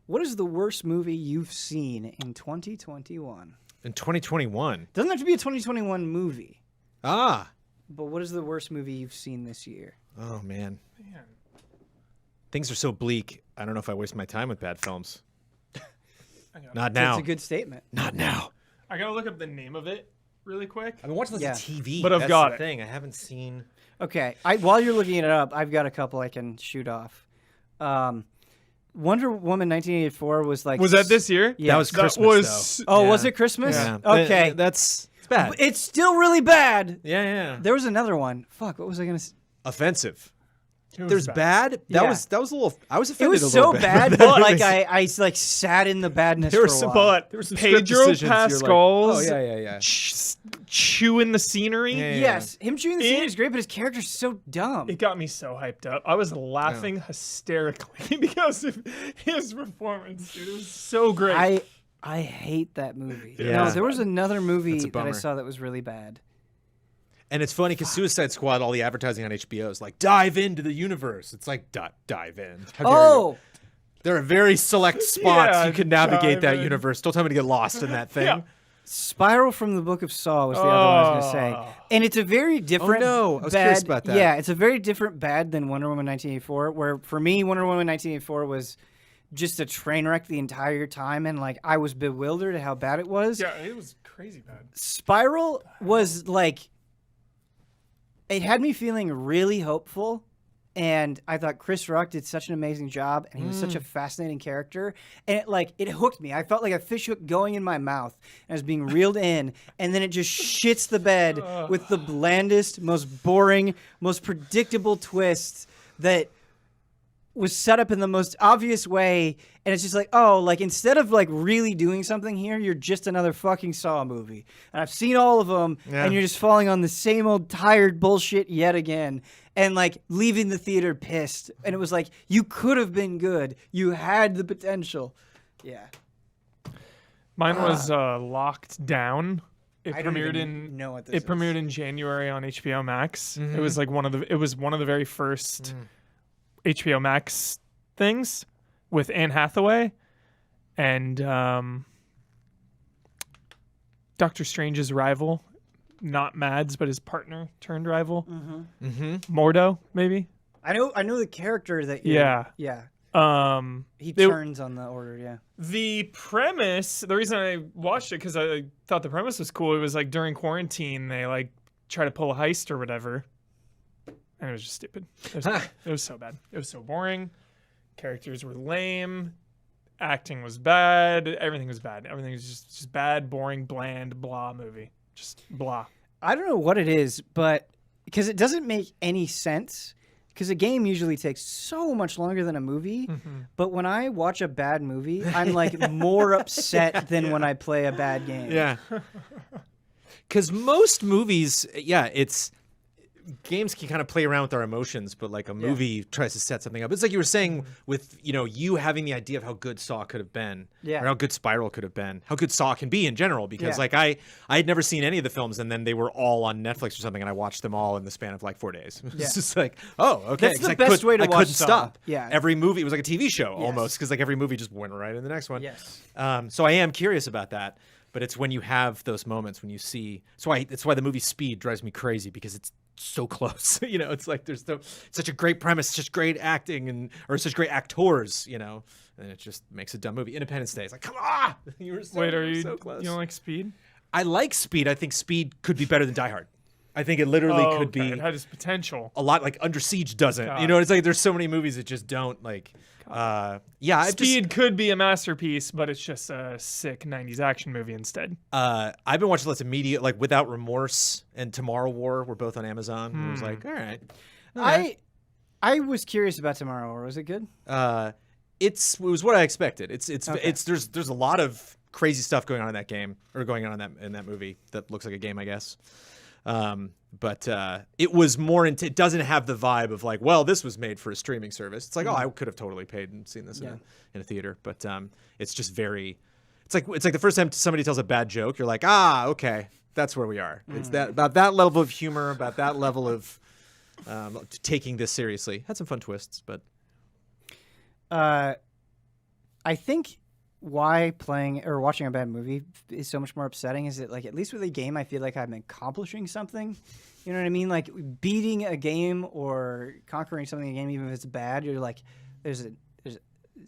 what is the worst movie you've seen in 2021? In 2021. Doesn't have to be a 2021 movie, Ah. but what is the worst movie you've seen this year? Oh, man. Man. Things are so bleak. I don't know if I waste my time with bad films. I got Not That's now. a good statement. Not now. I gotta look up the name of it really quick. I've been watching this Yeah. on TV. But I've That's got the it. thing. I haven't seen. Okay, while you're looking it up, I've got a couple I can shoot off. Wonder Woman 1984 was like. Was that this year? Yeah. That was Christmas, That was. Oh, Yeah. was it Christmas? Yeah. Okay, It's bad. it's still really bad. Yeah, yeah. There was another one. Fuck, what was I gonna? Offensive. There's bad. That Yeah. was a little. I was It offended was a little so bit. bad That that like movie. I like sat in the badness There for were a some while. But there were some script Pedro decisions, you're like, Pascal's oh yeah. chewing the scenery. Yeah. Yes, him chewing the scene It- is great, but his character's so dumb. It got me so hyped up. I was laughing hysterically because of his performance, dude. It was so great. I hate that movie. Yeah. No, there was another movie That's a that I bummer. saw that was really bad. And it's funny because Suicide Squad, all the advertising on HBO is like, dive into the universe. It's like, dive in. How dare you. Oh, There are very select spots Yeah, you can navigate dive that in. universe. Don't tell me to get lost in that thing. Yeah. Spiral from the Book of Saw was the other one I was going to say. Oh. And it's a very different no. I was bad. curious about that. Yeah, it's a very different bad than Wonder Woman 1984, where for me, Wonder Woman 1984 was just a train wreck the entire time, and like I was bewildered at how bad it was. Yeah, it was crazy bad. Spiral was like, it had me feeling really hopeful, and I thought Chris Rock did such an amazing job, and he was such a fascinating character, and it hooked me. I felt like a fish hook going in my mouth, and I was being reeled in, and then it just shits the bed with the blandest, most boring, most predictable twist that was set up in the most obvious way, and it's just like, oh, like instead of like really doing something here, you're just another fucking Saw movie. And I've seen all of them, Yeah. and you're just falling on the same old tired bullshit yet again, and like leaving the theater pissed. And it was like, you could have been good. You had the potential. Yeah. Mine was Locked Down. It I don't premiered even in know what this it premiered in January on HBO Max. It was like one of the very first HBO Max things with Anne Hathaway and Doctor Strange's rival, not Mads, but his partner turned rival, Mordo, maybe. I know the character that you're, Yeah. yeah. He They- turns on the order, yeah. The premise, the reason I watched it because I thought the premise was cool. It was like during quarantine, they like try to pull a heist or whatever, and it was just stupid. It was so bad. It was so boring. Characters were lame. Acting was bad. Everything was bad. Everything was just bad, boring, bland, blah movie. Just blah. I don't know what it is, but because it doesn't make any sense. Because a game usually takes so much longer than a movie, but when I watch a bad movie, I'm like more upset than when I play a bad game. Yeah. Because most movies, it's games can kind of play around with our emotions, but like a movie tries to set something up. It's like you were saying with, you having the idea of how good Saw could have been, Yeah. or how good Spiral could have been, how good Saw can be in general. Because Yeah. like I had never seen any of the films, and then they were all on Netflix or something, and I watched them all in the span of like 4 days. It's Yeah. just like, oh, okay. That's 'cause the I best way to I watch couldn't Saw. stop. Yeah. Every movie, it was like a TV show Yes. almost, because like every movie just went right in the next one. Yes. So I am curious about that. But it's when you have those moments when you see. It's why the movie Speed drives me crazy, because it's so close. It's like there's such a great premise, such great acting, or such great actors. And it just makes a dumb movie. Independence Day. It's like, come on, you were so, Wait, are you so close. you don't like Speed? I like Speed. I think Speed could be better than Die Hard. I think it literally could Okay, be It had its potential. a lot. Like Under Siege doesn't. God. It's like there's so many movies that just don't like. Speed could be a masterpiece, but it's just a sick 90s action movie instead. I've been watching lots of media, like Without Remorse and Tomorrow War were both on Amazon. And I was like, all right. I was curious about Tomorrow War. Was it good? It was what I expected. Okay. There's a lot of crazy stuff going on in that game, or going on in that movie that looks like a game, I guess. But it was more it doesn't have the vibe of like, well, this was made for a streaming service. It's like, oh, I could have totally paid and seen this in a theater. But it's just very. It's like the first time somebody tells a bad joke, you're like, okay, that's where we are. It's about that level of humor, about that level of taking this seriously. Had some fun twists, but I think why playing or watching a bad movie is so much more upsetting is that, like, at least with a game, I feel like I'm accomplishing something. You know what I mean? Like beating a game or conquering something in a game, even if it's bad, you're like, it's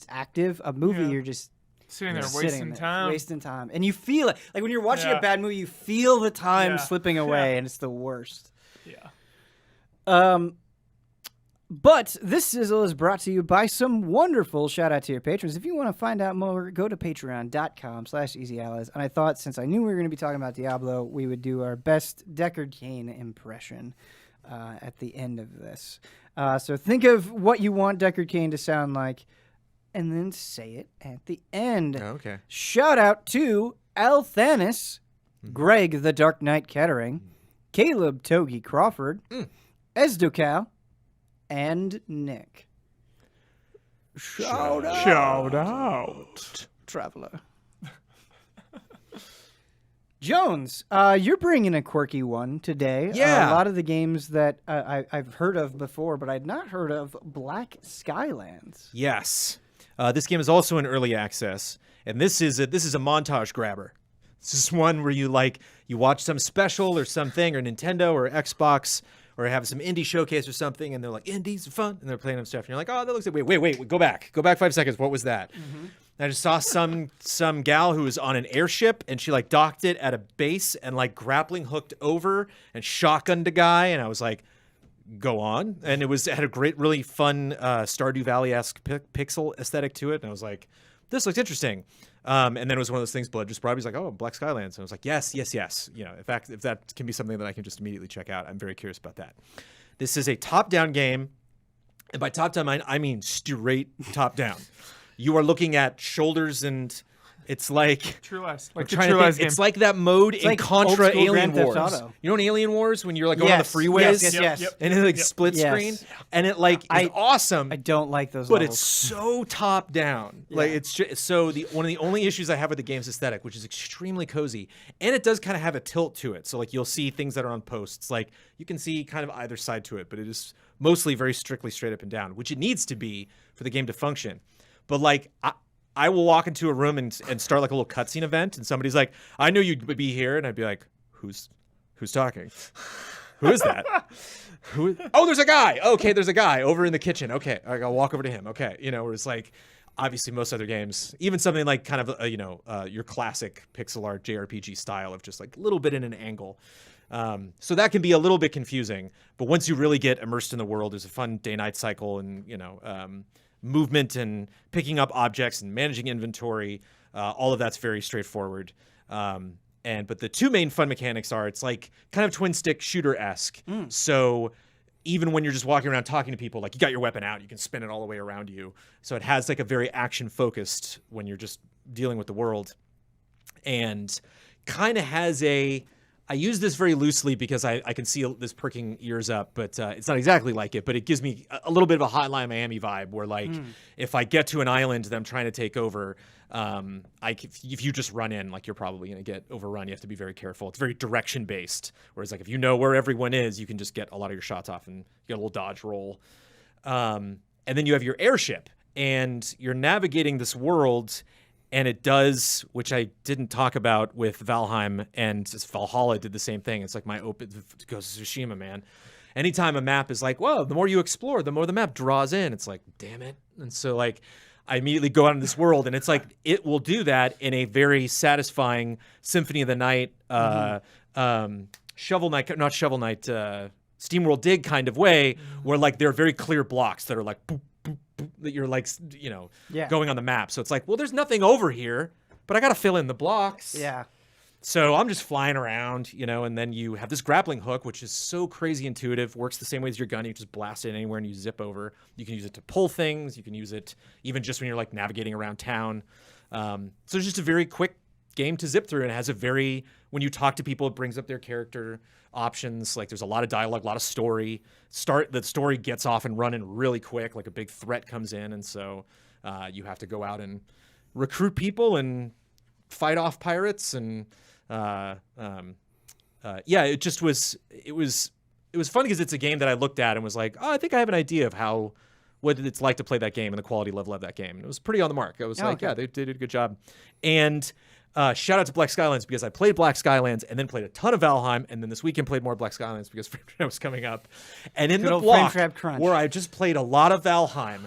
active. A movie, Yeah. you're just Sitting there sitting wasting there, time. and you feel it. Like when you're watching Yeah. a bad movie, you feel the time Yeah. slipping away, and it's the worst. Yeah. But this sizzle is brought to you by some wonderful shout out to your patrons. If you want to find out more, go to patreon.com/EZAbridged. And I thought, since I knew we were going to be talking about Diablo, we would do our best Deckard Cain impression. at the end of this. So think of what you want Deckard Cain to sound like, and then say it at the end. Oh, okay. Shout out to Al Thanis, Greg the Dark Knight Kettering, Caleb Togi Crawford, Esdocal, and Nick. Shout out. Traveler. Jones, you're bringing a quirky one today. Yeah. A lot of the games that I've heard of before, but I'd not heard of Black Skylands. Yes. This game is also in early access, and this is a montage grabber. This is one where you watch some special or something, or Nintendo or Xbox, or have some indie showcase or something, and they're like, indies are fun, and they're playing them stuff, and you're like, oh, that looks like, wait, go back 5 seconds. What was that? I just saw some gal who was on an airship, and she like docked it at a base and like grappling hooked over and shotgunned a guy, and I was like, go on. And it had a great, really fun Stardew Valley-esque pixel aesthetic to it, and I was like, this looks interesting. And then it was one of those things Blood just brought. He's like, oh, Black Skylands. And I was like, yes. You know, in fact, if that can be something that I can just immediately check out, I'm very curious about that. This is a top-down game, and by top-down, I mean straight top-down. You are looking at shoulders, and it's like True Lies. I'm Like the trying to True think, Lies game. it's like that mode in like Contra old-school Alien Grand Theft Wars. Auto. You know in Alien Wars when you're like going on the Yes, freeways, yes. and it like Yep. split Yes. screen, and it like is awesome. I don't like those But levels. it's so top down. Like it's just, so one of the only issues I have with the game's aesthetic, which is extremely cozy, and it does kind of have a tilt to it. So like you'll see things that are on posts, like you can see kind of either side to it, but it is mostly very strictly straight up and down, which it needs to be for the game to function. But like I will walk into a room and start like a little cutscene event, and somebody's like, "I knew you'd be here," and I'd be like, "Who's talking? Who is that? Who? Oh, there's a guy. Okay, there's a guy over in the kitchen. Okay, I'll walk over to him. Okay, you know, where it's like, obviously most other games, even something like kind of your classic pixel art JRPG style of just like a little bit in an angle. So that can be a little bit confusing, but once you really get immersed in the world, there's a fun day-night cycle, and movement and picking up objects and managing inventory. All of that's very straightforward. But the two main fun mechanics are, it's like kind of twin stick shooter-esque. So even when you're just walking around talking to people, like you got your weapon out, you can spin it all the way around you. So it has like a very action focused when you're just dealing with the world, and kind of has I use this very loosely because I can see this perking ears up, but it's not exactly like it. But it gives me a little bit of a Hotline Miami vibe, where like if I get to an island that I'm trying to take over, if you just run in, like you're probably going to get overrun. You have to be very careful. It's very direction based. Whereas like if you know where everyone is, you can just get a lot of your shots off and get a little dodge roll. And then you have your airship, and you're navigating this world. And it does, which I didn't talk about with Valheim, and Valhalla did the same thing. It's like my open Ghost of Tsushima, man. Anytime a map is like, whoa, the more you explore, the more the map draws in. It's like, damn it. And so like I immediately go out in this world, and it's like it will do that in a very satisfying Symphony of the Night, Shovel Knight, not Shovel Knight, SteamWorld Dig kind of way, where like there are very clear blocks that are like boop, that you're like, going on the map. So it's like, well, there's nothing over here, but I got to fill in the blocks. Yeah. So I'm just flying around, and then you have this grappling hook, which is so crazy intuitive, works the same way as your gun. You just blast it anywhere and you zip over. You can use it to pull things. You can use it even just when you're like navigating around town. So it's just a very quick game to zip through, and it has when you talk to people, it brings up their character options. Like there's a lot of dialogue, a lot of story. The story gets off and running really quick, like a big threat comes in, and so you have to go out and recruit people and fight off pirates. And it just was fun because it's a game that I looked at and was like, oh, I think I have an idea of what it's like to play that game and the quality level of that game. And it was pretty on the mark. I was yeah, they did a good job. And shout out to Black Skylands, because I played Black Skylands and then played a ton of Valheim, and then this weekend played more Black Skylands because Frame Trap was coming up. And in the block where I just played a lot of Valheim,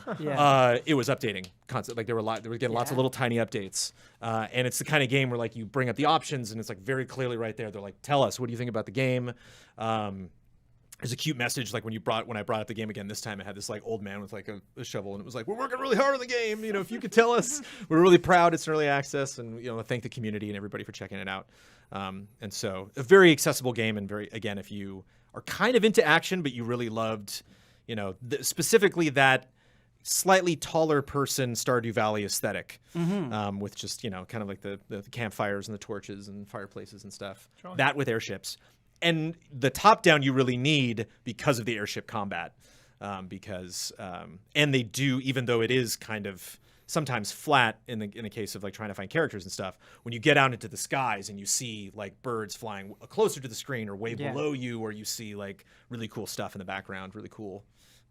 it was updating constantly. Like they were getting lots of little tiny updates. And it's the kind of game where like you bring up the options and it's like very clearly right there. They're like, tell us, what do you think about the game? There's a cute message like when I brought up the game again this time. It had this like old man with like a shovel, and it was like, we're working really hard on the game. If you could tell us, we're really proud it's in early access, and thank the community and everybody for checking it out. And so a very accessible game, and very, again, if you are kind of into action, but you really loved, specifically that slightly taller person Stardew Valley aesthetic, with just, kind of like the campfires and the torches and fireplaces and stuff. Sure. That with airships. And the top-down you really need because of the airship combat. And they do, even though it is kind of sometimes flat in the case of like trying to find characters and stuff, when you get out into the skies and you see like birds flying closer to the screen or way below you, or you see like really cool stuff in the background, really cool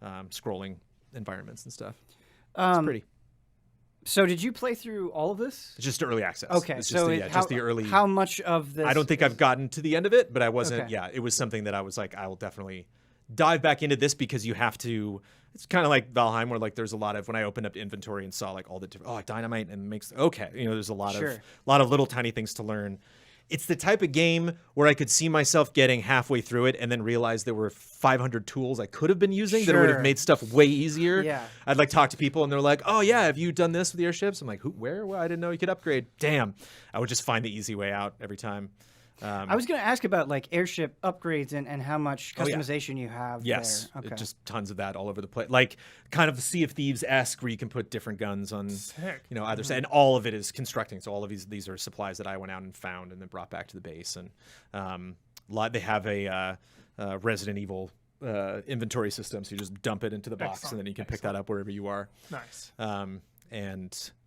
scrolling environments and stuff. It's pretty. So did you play through all of this? It's just early access. Okay, it's so just the early. How much of this? I don't think I've gotten to the end of it, but I wasn't. Okay. Yeah, it was something that I was like, I will definitely dive back into this because you have to. It's kind of like Valheim, where like there's a lot of, when I opened up inventory and saw like all the different, dynamite and makes there's a lot of little tiny things to learn. It's the type of game where I could see myself getting halfway through it and then realize there were 500 tools I could have been using that would have made stuff way easier. Yeah. I'd like talk to people and they're like, "Oh yeah, have you done this with the airships?" I'm like, "Who? Where? Well, I didn't know you could upgrade." Damn, I would just find the easy way out every time. I was going to ask about like airship upgrades and how much customization you have. Yes, there. Okay. just tons of that all over the place. Like kind of Sea of Thieves-esque, where you can put different guns on, either side, and all of it is constructing. So all of these are supplies that I went out and found and then brought back to the base. And they have a Resident Evil inventory system, so you just dump it into the box, and then you can pick that up wherever you are. Nice.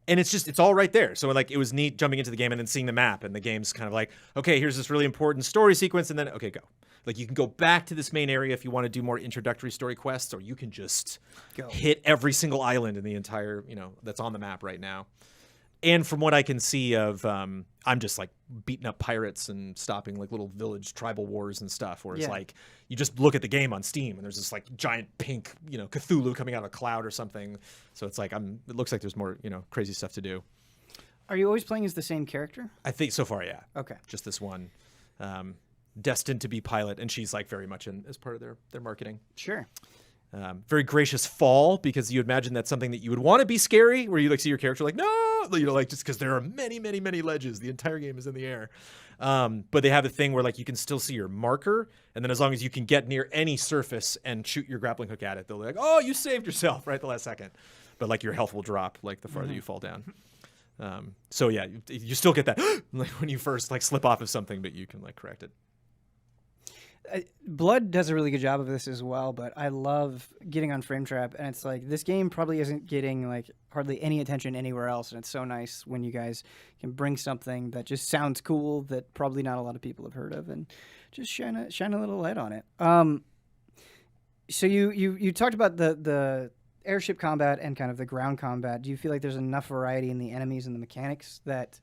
And it's all right there. So like it was neat jumping into the game and then seeing the map, and the game's kind of like, okay, here's this really important story sequence, and then okay, go. Like you can go back to this main area if you want to do more introductory story quests, or you can just hit every single island in the entire, that's on the map right now. And from what I can see of, I'm just like beating up pirates and stopping like little village tribal wars and stuff. Where it's like you just look at the game on Steam and there's this like giant pink, Cthulhu coming out of a cloud or something. So it's like it looks like there's more, crazy stuff to do. Are you always playing as the same character? I think so far, yeah. Okay. Just this one, destined to be pilot, and she's like very much in as part of their marketing. Sure. Very gracious fall, because you imagine that's something that you would want to be scary, where you like see your character like, no, like just because there are many, many, many ledges. The entire game is in the air. But they have a thing where like you can still see your marker, and then as long as you can get near any surface and shoot your grappling hook at it, they'll be like, oh, you saved yourself right at the last second. But like your health will drop like the farther you fall down. So yeah, you still get that like when you first like slip off of something, but you can like correct it. Blood does a really good job of this as well, but I love getting on Frame Trap, and it's like this game probably isn't getting like hardly any attention anywhere else, and it's so nice when you guys can bring something that just sounds cool that probably not a lot of people have heard of, and just shine a little light on it. So you talked about the airship combat and kind of the ground combat. Do you feel like there's enough variety in the enemies and the mechanics that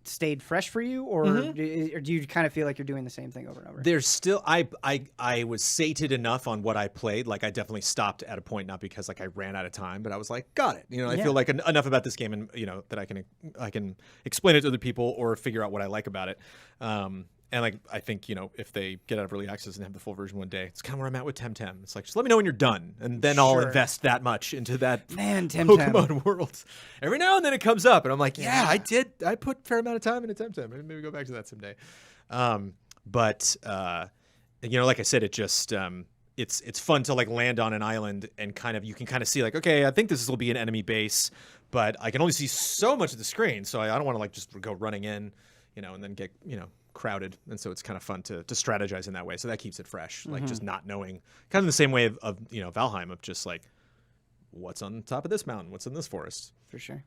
stayed fresh for you, or do you kind of feel like you're doing the same thing over and over? There's still I was sated enough on what I played. Like I definitely stopped at a point, not because like I ran out of time, but I was like, got it. I feel like enough about this game, and that I can explain it to other people or figure out what I like about it. And like I think if they get out of early access and have the full version one day, it's kind of where I'm at with Temtem. It's like, just let me know when you're done, and then I'll invest that much into that Pokemon world. Every now and then it comes up, and I'm like, yeah, I did. I put a fair amount of time into Temtem. Maybe go back to that someday. But like I said, it just it's fun to like land on an island and you can kind of see like, okay, I think this will be an enemy base, but I can only see so much of the screen, so I don't want to like just go running in, and then get crowded, and so it's kind of fun to strategize in that way. So that keeps it fresh, like just not knowing, kind of the same way of Valheim, of just like what's on top of this mountain, what's in this forest. For sure.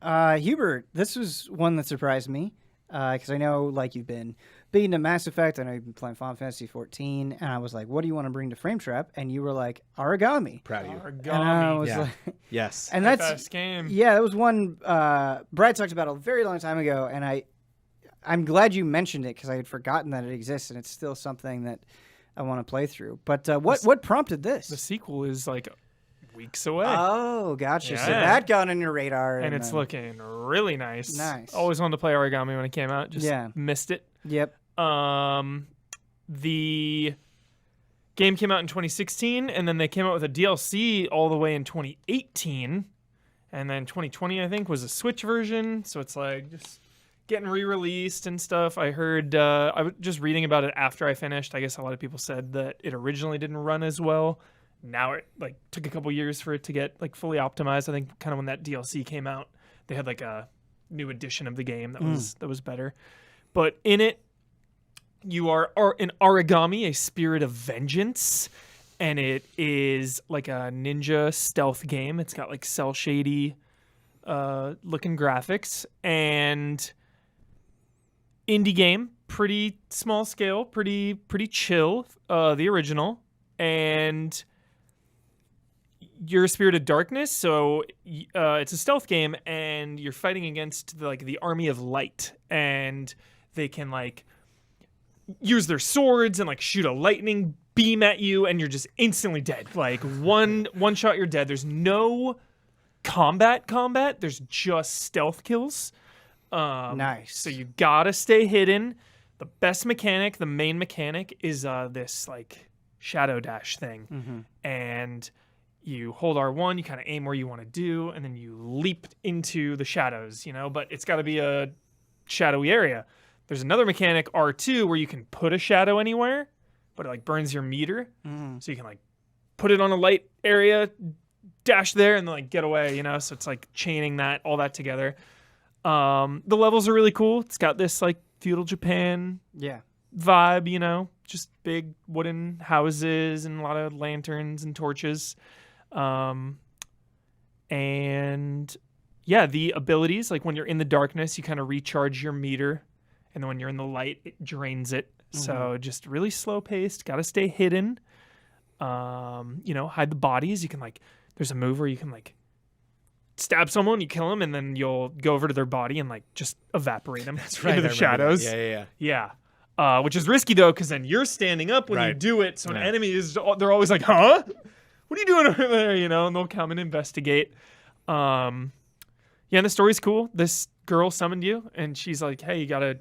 Hubert, this was one that surprised me because I know like you've been big into Mass Effect. I know you've been playing Final Fantasy 14, and I was like, what do you want to bring to Frame Trap? And you were like, origami. Proud of you. Origami. And I was Yeah. like, Yes. and Best that's game. Yeah, that was one Brad talked about a very long time ago, and I'm glad you mentioned it because I had forgotten that it exists, and it's still something that I want to play through. But what prompted this? The sequel is like weeks away. Oh, gotcha. So Yeah. that got on your radar. And it's looking really nice. Nice. Always wanted to play Origami when it came out. Just missed it. Yep. The game came out in 2016, and then they came out with a DLC all the way in 2018. And then 2020, I think, was a Switch version. So it's like just getting re-released and stuff. I heard I was just reading about it after I finished. I guess a lot of people said that it originally didn't run as well. Now it like took a couple years for it to get like fully optimized. I think kind of when that DLC came out, they had like a new edition of the game that was better. But in it, you are an Origami, a spirit of vengeance, and it is like a ninja stealth game. It's got like cel shady looking graphics and indie game, pretty small scale, pretty chill, the original, and you're a spirit of darkness, so it's a stealth game, and you're fighting against the army of light, and they can like use their swords and like shoot a lightning beam at you, and you're just instantly dead. Like one shot, you're dead. There's no combat. There's just stealth kills. Nice. So you gotta stay hidden. The best mechanic, the main mechanic, is this like shadow dash thing, and you hold R1, you kind of aim where you want to do, and then you leap into the shadows, but it's got to be a shadowy area. There's another mechanic, R2, where you can put a shadow anywhere, but it like burns your meter. So you can like put it on a light area, dash there, and then like get away, So it's like chaining all that together. The levels are really cool. It's got this like feudal Japan vibe, just big wooden houses and a lot of lanterns and torches. And yeah, the abilities, like when you're in the darkness, you kind of recharge your meter, and then when you're in the light, it drains it. So just really slow paced, got to stay hidden. Hide the bodies. You can like, there's a move where you can like stab someone, you kill them, and then you'll go over to their body and like just evaporate them into the shadows. Yeah. Which is risky though, because then you're standing up when you do it. So an enemy they're always like, huh? What are you doing over there? And they'll come and investigate. And the story's cool. This girl summoned you, and she's like, hey, you gotta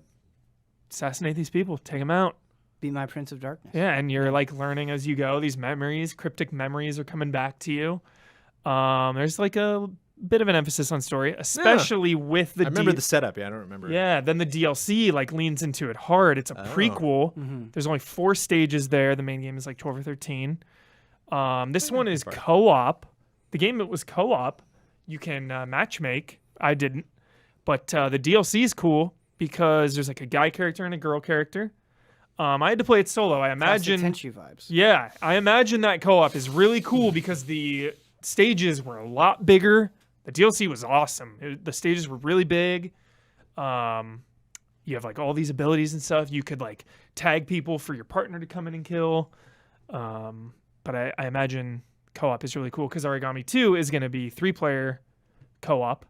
assassinate these people, take them out. Be my Prince of Darkness. Yeah, and you're like learning as you go. These memories, cryptic memories, are coming back to you. There's like a bit of an emphasis on story, especially with the. I remember the setup. Yeah, I don't remember. Yeah, then the DLC like leans into it hard. It's a prequel. There's only 4 stages there. The main game is like 12 or 13. This one is co-op. The game was co-op. You can matchmake. I didn't, but the DLC is cool because there's like a guy character and a girl character. I had to play it solo. I imagine Classic Tenchu vibes. Yeah, I imagine that co-op is really cool because the stages were a lot bigger. The DLC was awesome. The stages were really big. You have like all these abilities and stuff. You could like tag people for your partner to come in and kill. But I imagine co-op is really cool because Origami 2 is going to be 3-player co-op.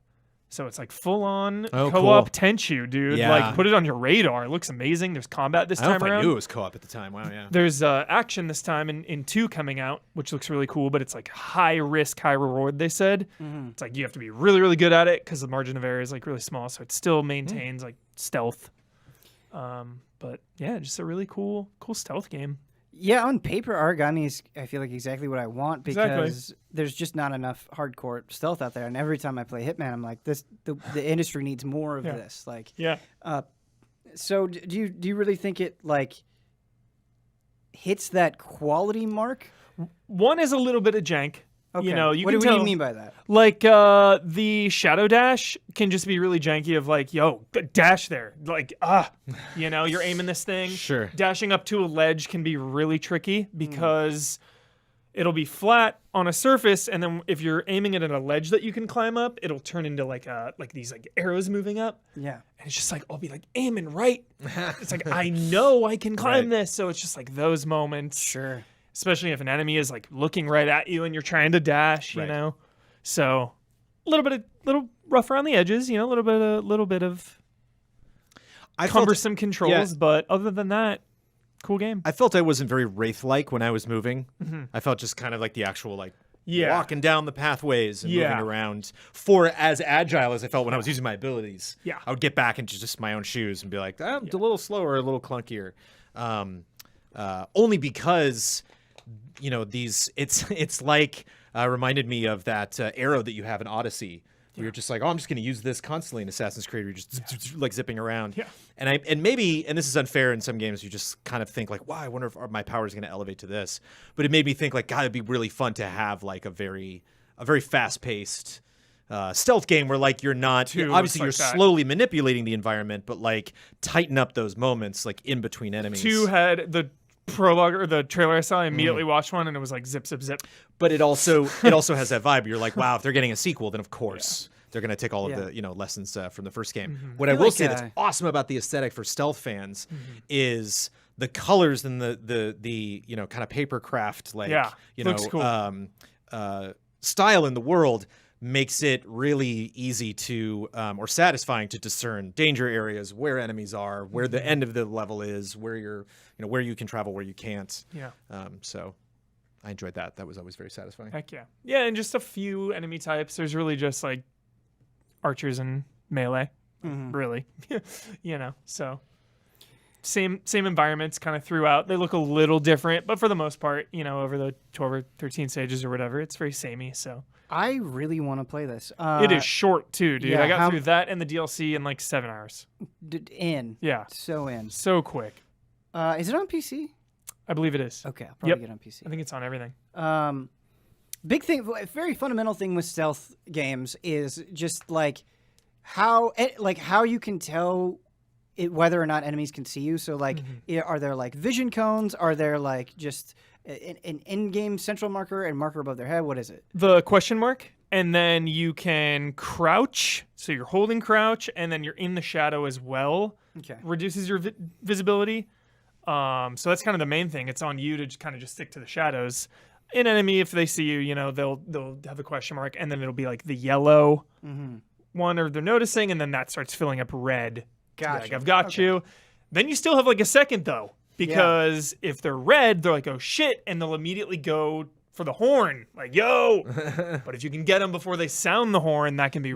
So it's like full-on co-op cool. Tenchu, dude. Yeah. Like, put it on your radar. It looks amazing. There's combat this I don't time know if around. I knew it was co-op at the time. Wow, yeah. There's action this time in 2 coming out, which looks really cool, but it's like high risk, high reward, they said. It's like you have to be really, really good at it because the margin of error is like really small, so it still maintains like stealth. But yeah, just a really cool stealth game. Yeah, on paper, Origami is, I feel like, exactly what I want because Exactly. there's just not enough hardcore stealth out there. And every time I play Hitman, I'm like, the industry needs more of this. Like, Yeah. So do you really think it like hits that quality mark? 1 is a little bit of jank. Okay. You know, what do you mean by that? Like, the shadow dash can just be really janky of like, yo, dash there. Like, you're aiming this thing. Sure. Dashing up to a ledge can be really tricky because it'll be flat on a surface, and then if you're aiming it at a ledge that you can climb up, it'll turn into like these like arrows moving up. Yeah. And it's just like, I'll be like aiming right. It's like, I know I can climb this. So it's just like those moments. Sure. Especially if an enemy is like looking right at you and you're trying to dash, you know. So a little rough around the edges, a little bit of cumbersome controls, but other than that, cool game. I felt I wasn't very Wraith-like when I was moving. I felt just kind of like the actual like walking down the pathways and moving around for as agile as I felt when I was using my abilities. Yeah. I would get back into just my own shoes and be like, I'm a little slower, a little clunkier. Only because it's like reminded me of that arrow that you have in Odyssey You're just like, oh, I'm just going to use this constantly in Assassin's Creed. You're just like zipping around. Yeah. And maybe this is unfair in some games. You just kind of think like, wow, I wonder if my power is going to elevate to this. But it made me think like, God, it'd be really fun to have like a very fast paced stealth game where like you're not obviously you're slowly manipulating the environment, but like tighten up those moments like in between enemies. 2 had the prologue or the trailer I saw. I immediately watched one and it was like zip zip zip. But it also has that vibe. You're like, wow, if they're getting a sequel, then of course they're going to take all of the lessons from the first game. What I will say that's awesome about the aesthetic for stealth fans is the colors and the kind of paper craft looks cool. Style in the world makes it really easy to or satisfying to discern danger areas, where enemies are, where the end of the level is, where you're where you can travel, where you can't. Yeah. So I enjoyed that. That was always very satisfying. Heck yeah. Yeah, and just a few enemy types. There's really just like archers and melee, really. So same environments kind of throughout. They look a little different, but for the most part, over the 12 or 13 stages or whatever, it's very samey. So I really want to play this. it is short too, dude. yeah, I got through that and the DLC in like 7 hours. Yeah. So quick. Is it on PC? I believe it is. Okay, I'll probably get it on PC. I think it's on everything. Big thing, a very fundamental thing with stealth games is just like how you can tell whether or not enemies can see you. So like, are there like vision cones? Are there like just an in-game central marker and marker above their head? What is it? The question mark, and then you can crouch. So you're holding crouch, and then you're in the shadow as well. Okay. Reduces your visibility. So that's kind of the main thing. It's on you to just stick to the shadows. An enemy, if they see you, they'll have a question mark, and then it'll be like the yellow one, or they're noticing, and then that starts filling up red. Gotcha. Like, I've got you. Then you still have like a second though, because if they're red, they're like, oh shit, and they'll immediately go for the horn, like, yo. But if you can get them before they sound the horn, that can be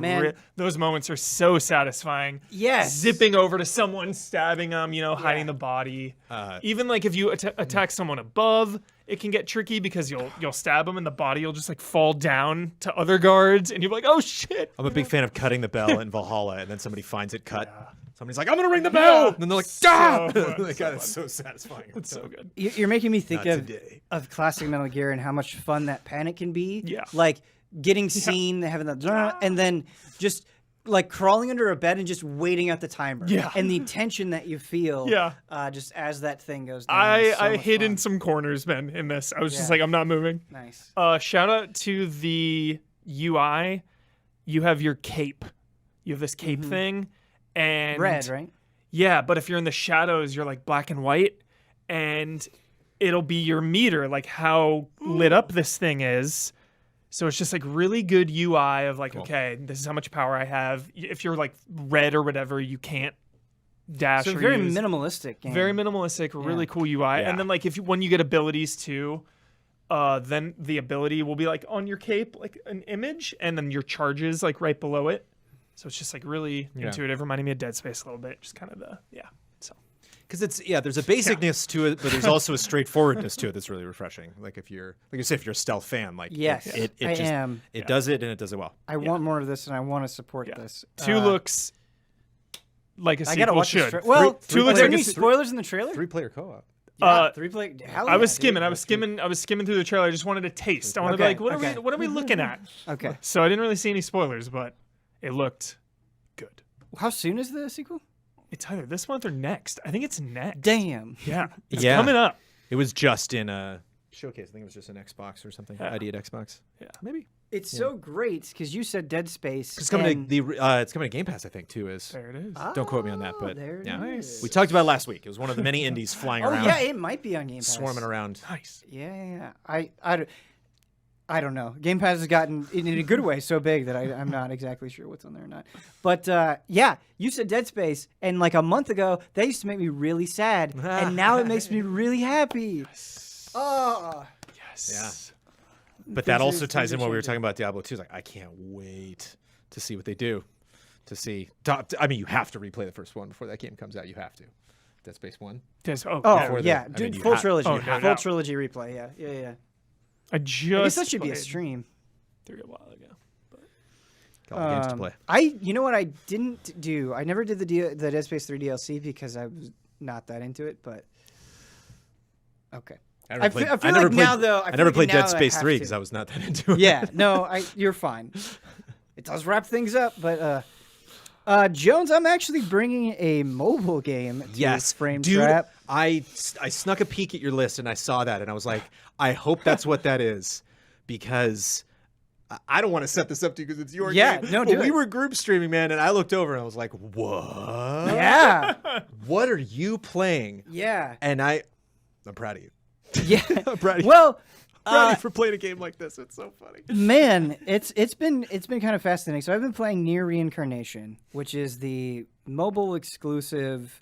those moments are so satisfying. Yes. Zipping over to someone, stabbing them, hiding the body. Even like if you attack someone above, it can get tricky because you'll stab them and the body will just like fall down to other guards, and you're like, oh shit. I'm a big fan of cutting the bell in Valhalla, and then somebody finds it cut. Yeah. Somebody's like, I'm gonna ring the bell, and then they're like, stop! God, that's so satisfying. It's so good. You're making me think of classic Metal Gear and how much fun that panic can be. Yeah. Like getting seen, having the and then just like crawling under a bed and just waiting out the timer. Yeah. And the tension that you feel. Yeah. Just as that thing goes down. I hid in some corners, man, in this. I was just like, I'm not moving. Nice. Shout out to the UI. You have your cape. You have this cape thing. And red, right? Yeah, but if you're in the shadows, you're like black and white, and it'll be your meter, like how lit up this thing is. So it's just like really good UI of like, okay, this is how much power I have. If you're like red or whatever, you can't dash. So or very use. minimalistic game. Very minimalistic, really cool UI. Yeah. And then like when you get abilities too, then the ability will be like on your cape, like an image, and then your charges like right below it. So it's just like really intuitive, reminding me of Dead Space a little bit. Just kind of so. Because there's a basicness to it, but there's also a straightforwardness to it that's really refreshing. Like if you're a stealth fan, like it does it and it does it well. I want more of this, and I want to support this. 2 looks like a sequel I gotta watch should. Well, 2 looks like any spoilers in the trailer? 3-player co-op. Yeah, 3-player. I was skimming. I was skimming through the trailer. I just wanted a taste. I wanted to be like, what are we looking at? Okay. So I didn't really see any spoilers, but it looked good. How soon is the sequel? It's either this month or next. I think it's next. Damn. Yeah. It's coming up. It was just in a showcase. I think it was just an Xbox or something. ID at Xbox. Yeah. Maybe. It's so great because you said Dead Space. It's coming to Game Pass, I think, too. There it is. Don't quote me on that, but there it is. We talked about it last week. It was one of the many indies flying around. Oh yeah, it might be on Game Pass. Swarming around. Nice. Yeah. I don't know. Game Pass has gotten, in a good way, so big that I'm not exactly sure what's on there or not. But you said Dead Space, and like a month ago, that used to make me really sad, and now it makes me really happy. Yes. Oh. Yes. Yeah. But that also ties in what we were talking about Diablo 2. It's like, I can't wait to see what they do. I mean, you have to replay the first one before that game comes out. You have to. Dead Space 1. Full trilogy. Full trilogy replay, yeah. I guess that should be a stream. Through a while ago. All the games to play. You know what I didn't do? I never did the Dead Space 3 DLC because I was not that into it, but okay. I never played Dead Space 3 because I was not that into it. Yeah, no, you're fine. It does wrap things up, but Jones, I'm actually bringing a mobile game to Frame dude, Trap. I snuck a peek at your list and I saw that and I was like, I hope that's what that is, because I don't want to set this up to you because it's your game. No, but we were group streaming, man, and I looked over and I was like, what? Yeah. What are you playing? Yeah. And I'm proud of you. Yeah. I'm proud of you. Well, Proud of you for playing a game like this. It's so funny. Man, it's been kind of fascinating. So I've been playing Nier Reincarnation, which is the mobile exclusive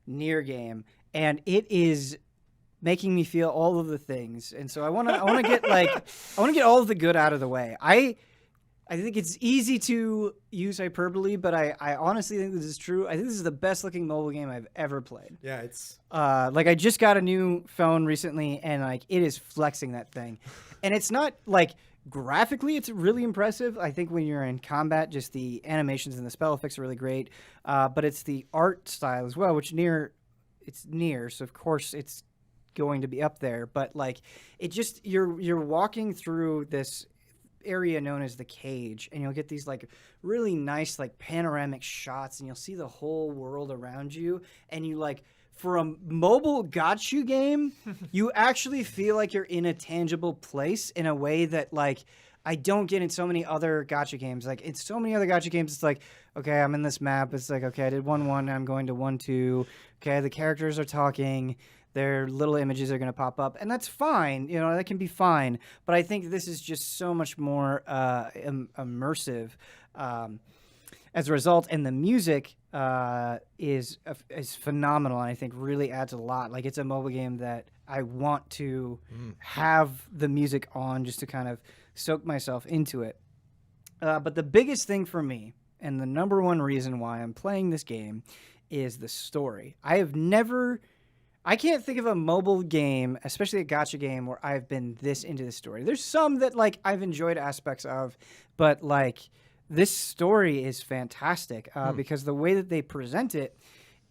Nier game, and it is making me feel all of the things. And so I want to get all of the good out of the way. I think it's easy to use hyperbole, but I honestly think this is true. I think this is the best looking mobile game I've ever played. Yeah, it's like I just got a new phone recently, and like it is flexing that thing. And it's not like graphically it's really impressive. I think when you're in combat, just the animations and the spell effects are really great. But it's the art style as well, which it's Nier, so of course it's going to be up there. But like it just you're walking through this area known as the cage, and you'll get these like really nice like panoramic shots, and you'll see the whole world around you, and you like for a mobile gacha game you actually feel like you're in a tangible place in a way that like I don't get in so many other gacha games. Like in so many other gacha games it's like, okay, I'm in this map, it's like, okay, I did 1-1, I'm going to 1-2, okay, the characters are talking, their little images are going to pop up, and that's fine. You know, that can be fine. But I think this is just so much more immersive as a result. And the music is phenomenal, and I think really adds a lot. Like it's a mobile game that I want to have the music on just to kind of soak myself into it. But the biggest thing for me, and the number one reason why I'm playing this game, is the story. I can't think of a mobile game, especially a gacha game, where I've been this into the story. There's some that like I've enjoyed aspects of, but like this story is fantastic because the way that they present it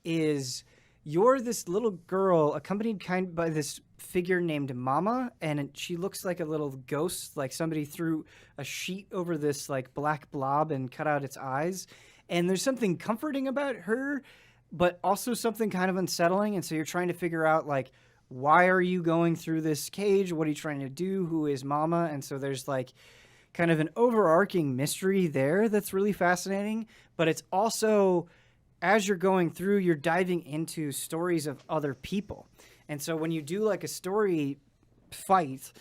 is you're this little girl accompanied by this figure named Mama, and she looks like a little ghost, like somebody threw a sheet over this like black blob and cut out its eyes. And there's something comforting about her, but also something kind of unsettling. And so you're trying to figure out, like, why are you going through this cage? What are you trying to do? Who is Mama? And so there's, like, kind of an overarching mystery there that's really fascinating. But it's also, as you're going through, you're diving into stories of other people. And so when you do, like, a story fight,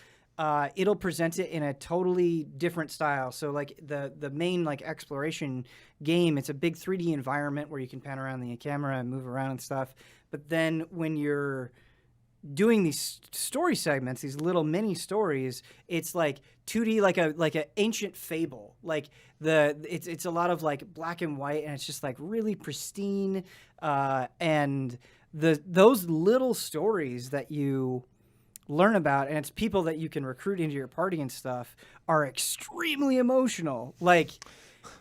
it'll present it in a totally different style. So like the main like exploration game, it's a big 3D environment where you can pan around the camera and move around and stuff. But then when you're doing these story segments, these little mini stories, it's like 2D, like a ancient fable. Like it's a lot of like black and white, and it's just like really pristine. And those little stories that you learn about, and it's people that you can recruit into your party and stuff, are extremely emotional. Like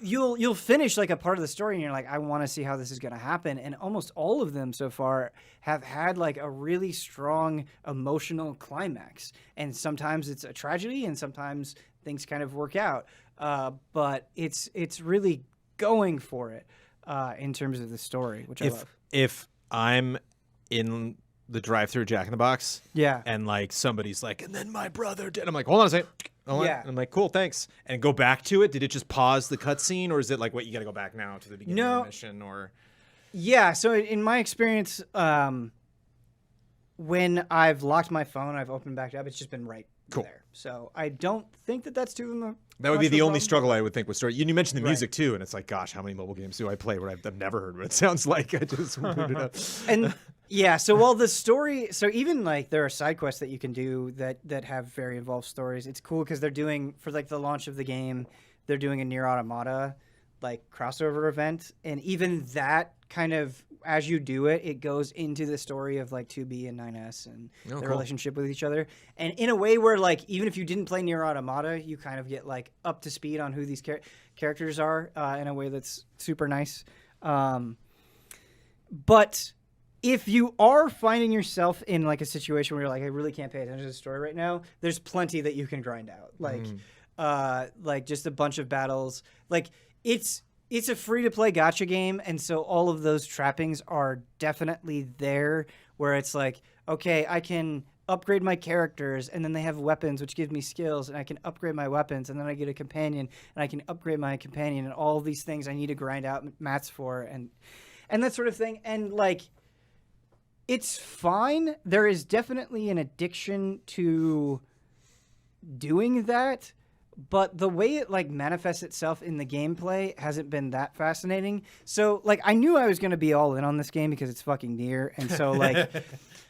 you'll finish like a part of the story and you're like, I want to see how this is going to happen. And almost all of them so far have had like a really strong emotional climax. And sometimes it's a tragedy and sometimes things kind of work out. But it's really going for it in terms of the story, which I love. If I'm in the drive-through Jack in the Box, yeah, and like somebody's like, and then my brother did, I'm like, hold on a second. Yeah. I'm like, cool, thanks, and go back to it. Did it just pause the cutscene, or is it like, what, you got to go back now to the beginning of the mission? Or yeah, so in my experience, when I've locked my phone, I've opened back up, it's just been right there. So I don't think that's too. That would be the only struggle I would think with story. You mentioned the music too, and it's like, gosh, how many mobile games do I play where I've never heard what it sounds like? I just booted it up. And yeah, so while the story, so even like there are side quests that you can do that have very involved stories. It's cool because they're doing, for like the launch of the game, they're doing a Nier Automata like crossover event, and even that kind of, as you do it, it goes into the story of like 2B and 9S and their relationship with each other, and in a way where like even if you didn't play Nier Automata, you kind of get like up to speed on who these characters. characters are in a way that's super nice. But if you are finding yourself in like a situation where you're like, I really can't pay attention to the story right now, there's plenty that you can grind out. Like just a bunch of battles. Like it's a free-to-play gacha game, and so all of those trappings are definitely there, where it's like, okay, I can upgrade my characters, and then they have weapons, which give me skills, and I can upgrade my weapons, and then I get a companion, and I can upgrade my companion, and all these things I need to grind out mats for, and that sort of thing. And, like, it's fine. There is definitely an addiction to doing that, but the way it like manifests itself in the gameplay hasn't been that fascinating. So like I knew I was going to be all in on this game because it's fucking Nier, and so like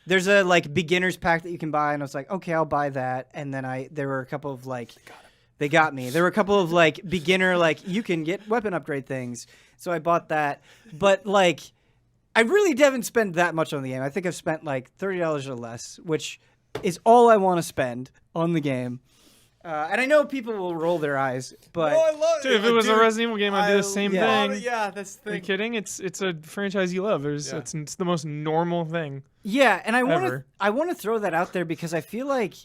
there's a like beginner's pack that you can buy, and I was like, okay, I'll buy that. And then there were a couple of like they got me. There were a couple of like beginner like you can get weapon upgrade things. So I bought that. But like I really haven't spent that much on the game. I think I've spent like $30 or less, which is all I want to spend on the game. And I know people will roll their eyes, but I love Dude, if it was a Resident Evil game, I'd do the same thing. Yeah, that's the Are you thing. kidding? It's a franchise you love. It's the most normal thing. yeah, and I want to throw that out there because I feel like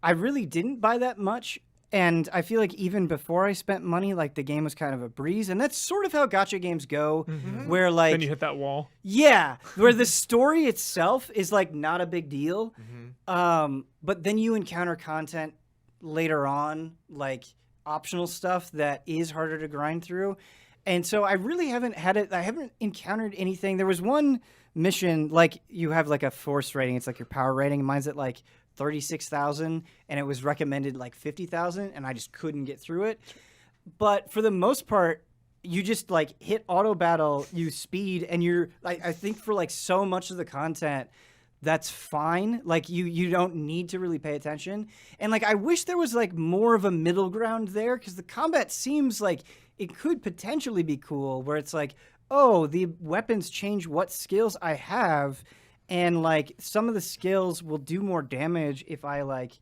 I really didn't buy that much, and I feel like even before I spent money, like the game was kind of a breeze, and that's sort of how gacha games go, where like Then you hit that wall. yeah, where the story itself is like not a big deal, but then you encounter content later on, like optional stuff that is harder to grind through. And so I really haven't encountered anything. There was one mission, like you have like a force rating, it's like your power rating, and mine's at like 36,000, and it was recommended like 50,000, and I just couldn't get through it. But for the most part, you just like hit auto battle, you speed, and you're like, I think for like so much of the content, that's fine. Like you don't need to really pay attention. And like I wish there was like more of a middle ground there, because the combat seems like it could potentially be cool, where it's like, oh, the weapons change what skills I have, and like some of the skills will do more damage if I like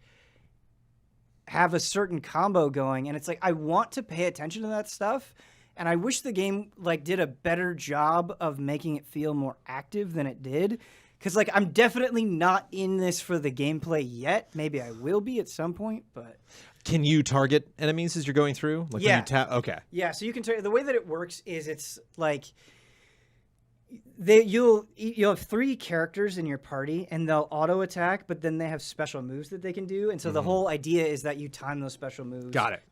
have a certain combo going. And it's like I want to pay attention to that stuff, and I wish the game like did a better job of making it feel more active than it did. Because, like, I'm definitely not in this for the gameplay yet. Maybe I will be at some point, but... Can you target enemies as you're going through? Like Yeah. When you tap? Okay. Yeah, so you can... The way that it works is it's, like... You'll have 3 characters in your party, and they'll auto-attack, but then they have special moves that they can do. And so the whole idea is that you time those special moves. Got it.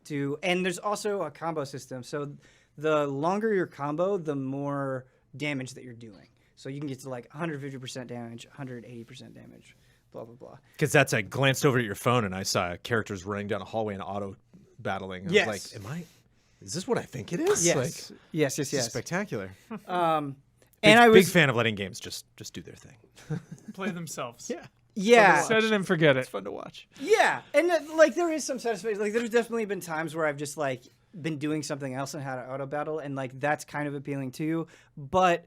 And there's also a combo system. So the longer your combo, the more damage that you're doing. So you can get to like 150% damage, 180% damage, blah, blah, blah. Because that's, I glanced over at your phone and I saw characters running down a hallway and auto battling. I was like, is this what I think it is? Yes. Like, yes. this is spectacular. And Big, I was big fan of letting games just do their thing. Play themselves. Yeah. Set it and forget it. It's fun to watch. Yeah. And like there is some satisfaction. Like there's definitely been times where I've just like been doing something else and had an auto battle, and like that's kind of appealing too. But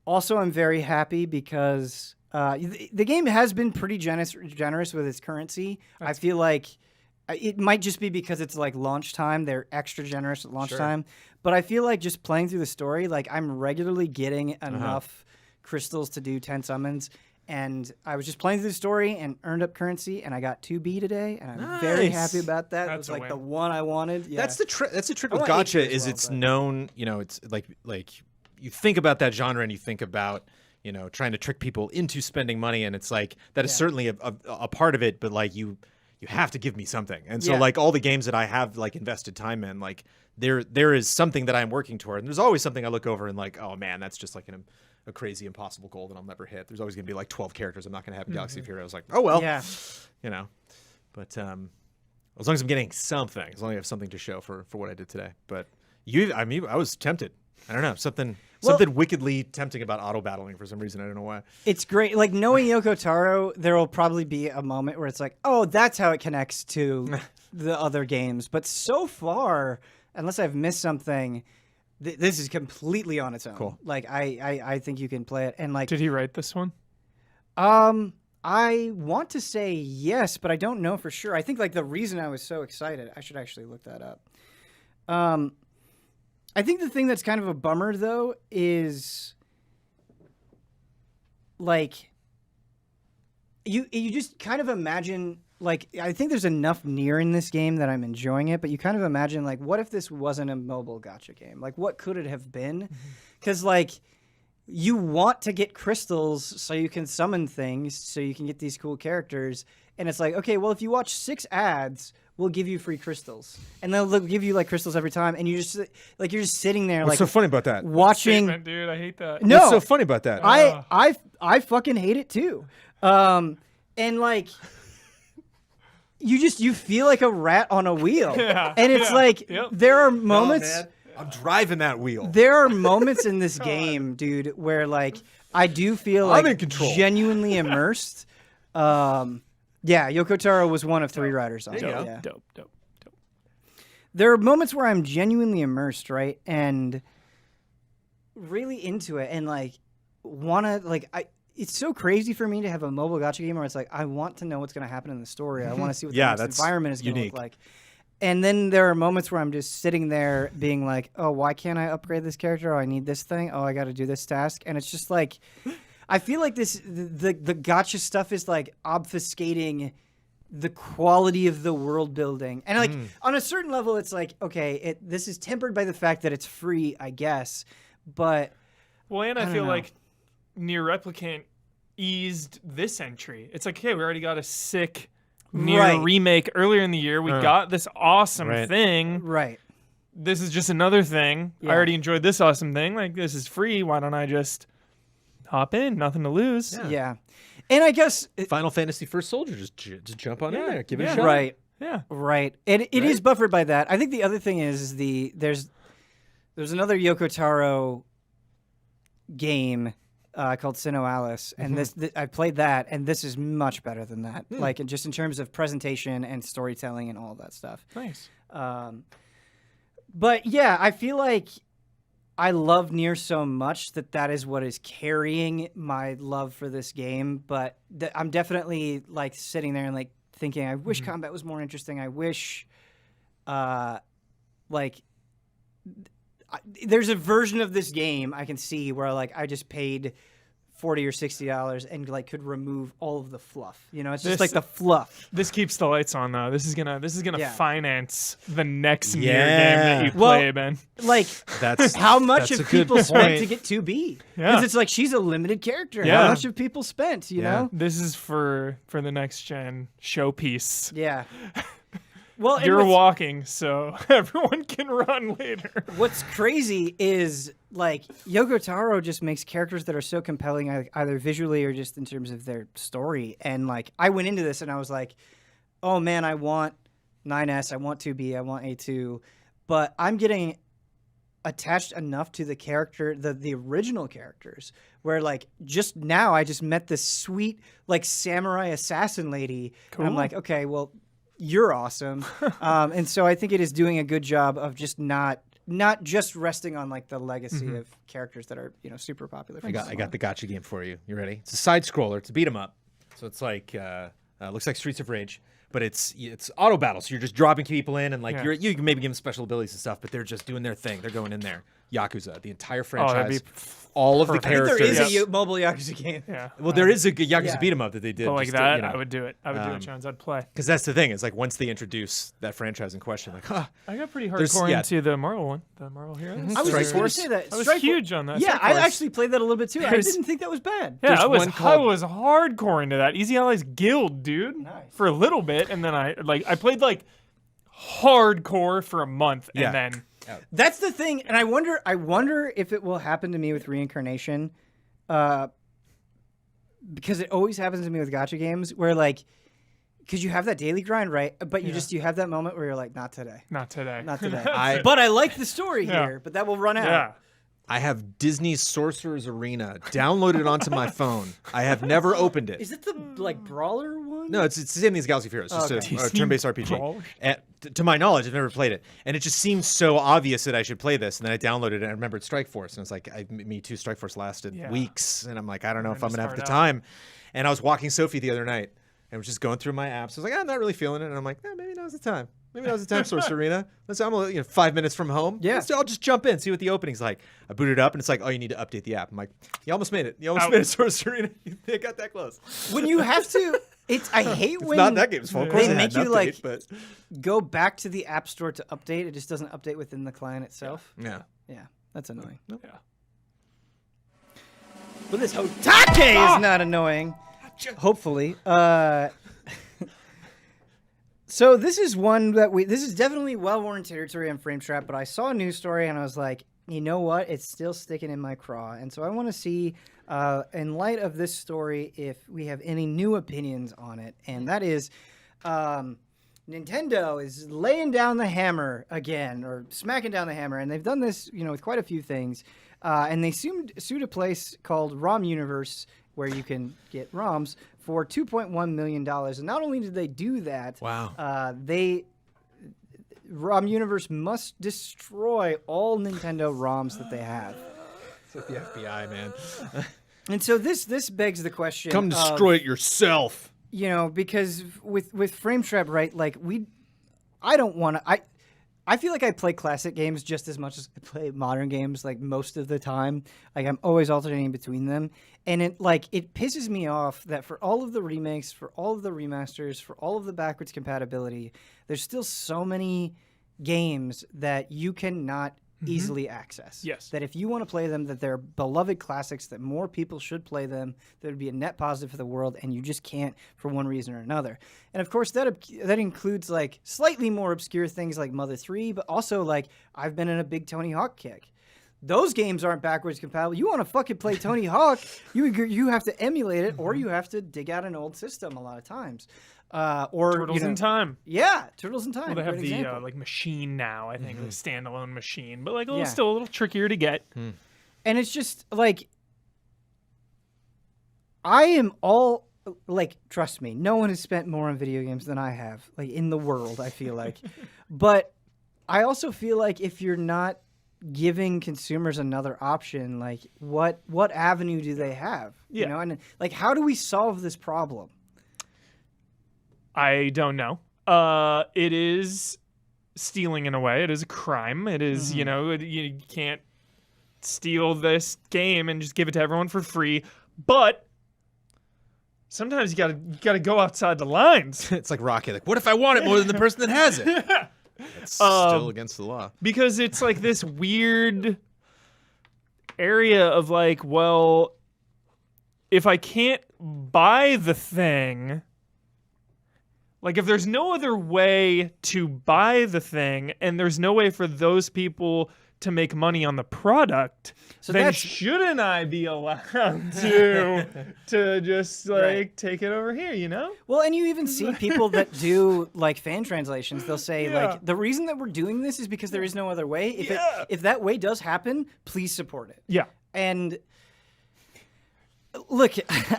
also, I'm very happy because the game has been pretty generous with its currency. I feel like it might just be because it's like launch time. They're extra generous at launch time. But I feel like just playing through the story, like I'm regularly getting enough crystals to do 10 summons. And I was just playing through the story and earned up currency, and I got 2B today, and I'm very happy about that. It was like the one I wanted. Yeah. That's the trick with want gacha HP as is well, it's but- known, it's like you think about that genre and you think about, trying to trick people into spending money, and it's like that is certainly a part of it, but like you have to give me something. And so like all the games that I have like invested time in, like there is something that I'm working toward. And there's always something I look over and like, oh man, that's just like a crazy impossible goal that I'll never hit. There's always going to be like 12 characters I'm not going to have in Galaxy of Heroes. Like, oh well. Yeah. But as long as I'm getting something, as long as I have something to show for what I did today. But I was tempted. I don't know, something wickedly tempting about auto battling for some reason. I don't know why. It's great. Like knowing Yoko Taro, there will probably be a moment where it's like, oh, that's how it connects to the other games. But so far, unless I've missed something, this is completely on its own. Cool. Like I think you can play it. And like, Did he write this one? I want to say yes, but I don't know for sure. I think like the reason I was so excited, I should actually look that up. I think the thing that's kind of a bummer though is like you just kind of imagine, like, I think there's enough near in this game that I'm enjoying it, but you kind of imagine, like, what if this wasn't a mobile gacha game? Like, what could it have been? Because, like, you want to get crystals so you can summon things, so you can get these cool characters, and it's like, okay, well, if you watch 6 ads, we'll give you free crystals. And they'll give you, like, crystals every time, and you just, like, you're just sitting there, What's like, so funny about that? watching... Statement, dude, I hate that. No. What's so funny about that? I fucking hate it too. And like you feel like a rat on a wheel. Yeah, And it's like there are moments I'm driving that wheel. there are moments in this game, dude, where like I do feel like I'm in control. genuinely immersed. Yeah, Yoko Taro was one of 3 riders on it. There you go. Yeah. Dope. There are moments where I'm genuinely immersed, right? And really into it and like wanna like it's so crazy for me to have a mobile gacha game where it's like I want to know what's gonna happen in the story. I want to see what the next that's environment is gonna unique. look like. And then there are moments where I'm just sitting there being like, oh, why can't I upgrade this character? Oh, I need this thing. Oh, I gotta do this task. And it's just like I feel like the gacha stuff is like obfuscating the quality of the world building. And like on a certain level it's like, okay, this is tempered by the fact that it's free, I guess. But Well, and I don't feel know. like Near Replicant eased this entry. It's like, hey, we already got a sick Near Right. remake earlier in the year. We got this awesome Right. thing. right. This is just another thing. Yeah. I already enjoyed this awesome thing. Like, this is free. Why don't I just hop in? Nothing to lose. Yeah. And I guess Final Fantasy First Soldier, just jump on in Yeah, there, give it yeah. a shot. right. Yeah. Right. And it is buffered by that. I think the other thing is there's another Yoko Taro game called Sinnoh Alice, and I played that, and this is much better than that. Like just in terms of presentation and storytelling and all that stuff. Nice. But yeah, I feel like I love Nier so much that is what is carrying my love for this game. But I'm definitely like sitting there and like thinking, I wish combat was more interesting. I wish, there's a version of this game I can see where like I just paid $40 or $60 and like could remove all of the fluff. You know, it's just like the fluff. This keeps the lights on, though. This is gonna Yeah. finance the next Nier Yeah. game that you Well, play, Ben. Like That's how much that's a have good people spent point. to get 2B? Yeah. Because it's like she's a limited character. Yeah. How much have people spent? You Yeah. know? This is for the next gen showpiece. Yeah. Well, and You're walking, so everyone can run later. what's crazy is like Yoko Taro just makes characters that are so compelling, either visually or just in terms of their story. And like I went into this and I was like, oh man, I want 9S, I want 2B, I want A2, but I'm getting attached enough to the character, the original characters, where like just now I just met this sweet like samurai assassin lady, and I'm Cool. like, okay, well, you're awesome. And so I think it is doing a good job of just not just resting on like the legacy of characters that are, you know, super popular. I got the gotcha game for you. You ready? It's a side scroller. It's a beat 'em up. So it's like looks like Streets of Rage, but it's auto battle. So you're just dropping people in, and like Yeah. you can maybe give them special abilities and stuff, but they're just doing their thing. They're going in there. Yakuza, the entire Oh, that'd franchise, be all of the perfect. I think characters. there is a mobile Yakuza game. Yeah. Well, there is a good Yakuza Yeah. beat 'em up that they did. But like just to, that, you know, I would do it. I would do it, Jones. I'd play. because that's the thing. It's like once they introduce that franchise in question, like, I got pretty There's- hardcore yeah. into the Marvel one, the Marvel Heroes. I was Strike just going to Force? say that. I was Strike huge on that. Yeah, Strike I Force. actually played that a little bit too. I There's- didn't think that was bad. Yeah, There's I was one called- hardcore into that. Easy Allies Guild, dude. Nice. For a little bit, and then I played like hardcore for a month, Yeah. and then That's the thing, and I wonder if it will happen to me with Reincarnation, because it always happens to me with gacha games where like, because you have that daily grind, right? But you have that moment where you're like, not today, not today. not today. I- But I like the story Yeah. here, but that will run out. Yeah. I have Disney's Sorcerer's Arena downloaded onto my phone. I have never opened it. Is it the like brawler one? No, it's the same as Galaxy of Heroes. It's just Okay. a turn-based RPG. Brawler? And to my knowledge, I've never played it, and it just seems so obvious that I should play this. And then I downloaded it, and I remembered Strike Force, and it's like, me too. Strike Force lasted Yeah. weeks, and I'm like, I don't know if Time I'm to gonna have the start out. time. And I was walking Sophie the other night, and was just going through my apps. I was like, I'm not really feeling it, and I'm like, maybe now's the time. Maybe that was a time source arena. I'm 5 minutes from home. Yeah. I'll just jump in, see what the opening's like. I boot it up, and it's like, oh, you need to update the app. I'm like, you almost made it. You almost made a source arena. You got that close. When you have to, I hate It's when not that game's fault. Of course they it make had an you update, but go back to the app store to update. It just doesn't update within the client itself. yeah. Yeah, that's annoying. Yeah. But this Hotake is not annoying. Hopefully. So this is one that this is definitely well-worn territory on Frame Trap, but I saw a news story and I was like, you know what? It's still sticking in my craw. And so I want to see, in light of this story, if we have any new opinions on it. And that is, Nintendo is laying down the hammer again, or smacking down the hammer. And they've done this, with quite a few things. And they sued a place called ROM Universe, where you can get ROMs for $2.1 million. And not only did they do that, Wow. ROM Universe must destroy all Nintendo ROMs that they have. It's like the FBI, man. And so this begs the question. Come destroy it yourself. Because with Frame Trap, right? Like I don't want to. I feel like I play classic games just as much as I play modern games, like most of the time. Like I'm always alternating between them, and it pisses me off that for all of the remakes, for all of the remasters, for all of the backwards compatibility, there's still so many games that you cannot easily access. Yes. That if you want to play them, that they're beloved classics, that more people should play them, that would be a net positive for the world, and you just can't for one reason or another. And of course, that includes like slightly more obscure things like Mother 3, but also like I've been in a big Tony Hawk kick. Those games aren't backwards compatible. You want to fucking play Tony Hawk, you have to emulate it, or you have to dig out an old system a lot of times. Or Turtles in Time. Yeah, Turtles in Time. Well, they have great the example. machine now. I think the standalone machine, but Yeah. still a little trickier to get. And it's just like I am all like, trust me, no one has spent more on video games than I have, like in the world, I feel like. But I also feel like if you're not giving consumers another option, like what avenue do they have? Yeah. And like how do we solve this problem? I don't know. It is stealing in a way. It is a crime. It is, you can't steal this game and just give it to everyone for free. But sometimes you gotta go outside the lines. It's like Rocky. Like, what if I want it more than the person that has it? It's still against the law. Because it's like this weird area of like, well, if I can't buy the thing, like if there's no other way to buy the thing and there's no way for those people to make money on the product, So then that's- shouldn't I be allowed to just like Right. take it over here, Well, and you even see people that do like fan translations. They'll say Yeah. like the reason that we're doing this is because there is no other way. Yeah. If that way does happen, please support it. Yeah. And look,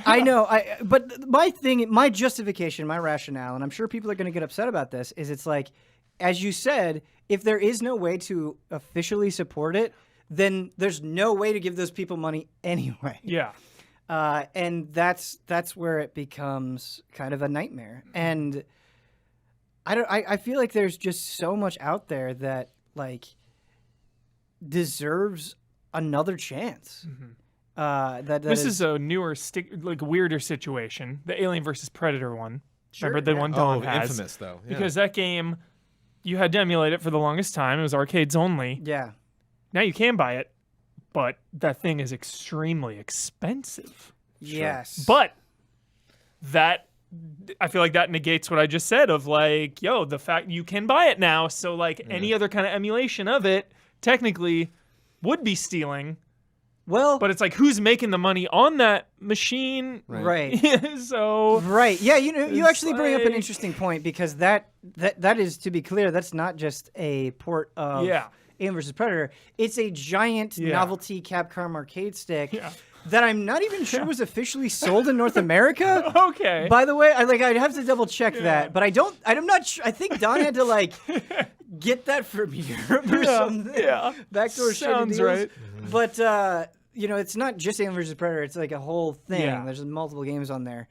I know, but my justification, my rationale, and I'm sure people are going to get upset about this, is it's like, as you said, if there is no way to officially support it, then there's no way to give those people money anyway. Yeah. And that's where it becomes kind of a nightmare. And I feel like there's just so much out there that like deserves another chance. This is a newer, weirder situation. The Alien versus Predator one. Remember the one Dawn has? Infamous though. Yeah. Because that game, you had to emulate it for the longest time. It was arcades only. Yeah. Now you can buy it, but that thing is extremely expensive. Yes. But I feel like that negates what I just said of like, the fact you can buy it now. So like any other kind of emulation of it technically would be stealing. Well, But it's like, who's making the money on that machine? right. So Right. Yeah, you actually bring up an like- interesting point, because that is, to be clear, that's not just a port of Alien vs. Predator. It's a giant novelty Capcom arcade stick that I'm not even sure was officially sold in North America. Okay. By the way, I'd have to double check that, but I'm not sure. I think Don had to like get that from Europe or something. Yeah. Backdoor Sounds deals. right. But it's not just Alien vs. Predator. It's like a whole thing. Yeah. There's multiple games on there.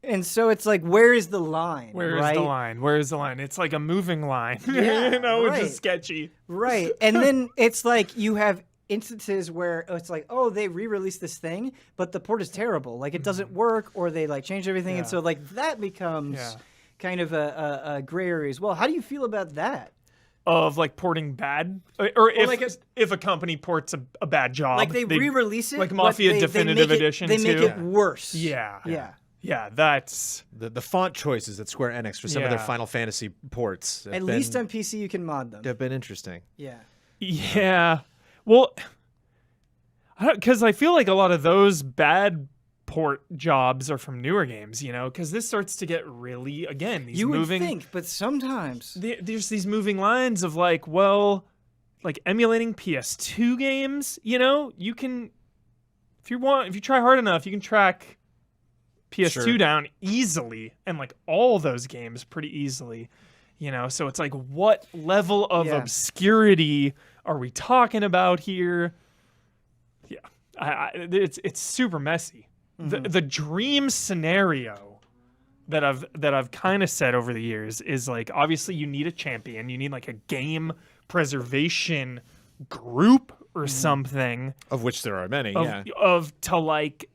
And so it's like, where is the line? Where is right? the line? Where is the line? It's like a moving line, Yeah, you know, which right. is sketchy. Right. And then it's like you have instances where it's like, oh, they re-released this thing, but the port is terrible. Like it doesn't work, or they like change everything. And Yeah. so like that becomes Yeah. kind of a gray area as well. How do you feel about that? Of like porting bad, or if like if a company ports a bad job, Like they re-release it, like but Mafia they Definitive make it- Edition They make too. it worse. Yeah. Yeah. That's The font choices at Square Enix for some of their Yeah. Final Fantasy ports At least on PC you can mod them. have been interesting. Yeah. yeah. Well, because I feel like a lot of those bad port jobs are from newer games, you know, because this starts to get really, again, these You would moving. think, but sometimes. There's these moving lines of like, well, like emulating PS2 games, you know, you can, if you try hard enough, you can track PS2 Sure. down easily, and like all those games pretty easily, you know. So it's like, what level of Yeah. obscurity are we talking about here? Yeah, it's super messy. The dream scenario that I've kind of said over the years is like, obviously you need a champion, you need like a game preservation group or something Of which there are many, of, yeah. to like,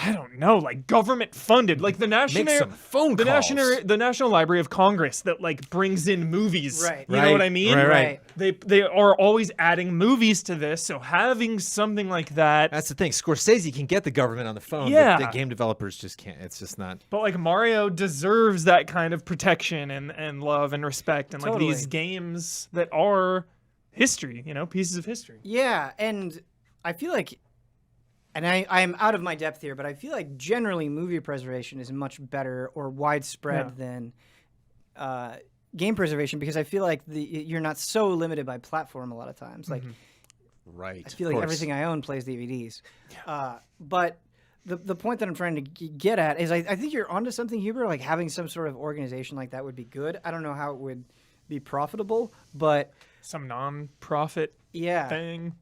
I don't know, like government funded, like the national Make some phone the calls. National Library of Congress that like brings in movies. Right. You know Right, what I mean? right. They are always adding movies to this, so having something like that. That's the thing. Scorsese can get the government on the phone, Yeah. but the game developers just can't. It's just not. But like Mario deserves that kind of protection and love and respect, and like these Totally. games that are history, you know, pieces of history. Yeah, and I feel like, and I am out of my depth here, but I feel like generally movie preservation is much better or widespread than game preservation, because I feel like you're not so limited by platform a lot of times. Like Right. I feel like everything I own plays DVDs. But the point that I'm trying to get at is I think you're onto something, Huber. Like having some sort of organization like that would be good. I don't know how it would be profitable, but Some non-profit yeah. thing.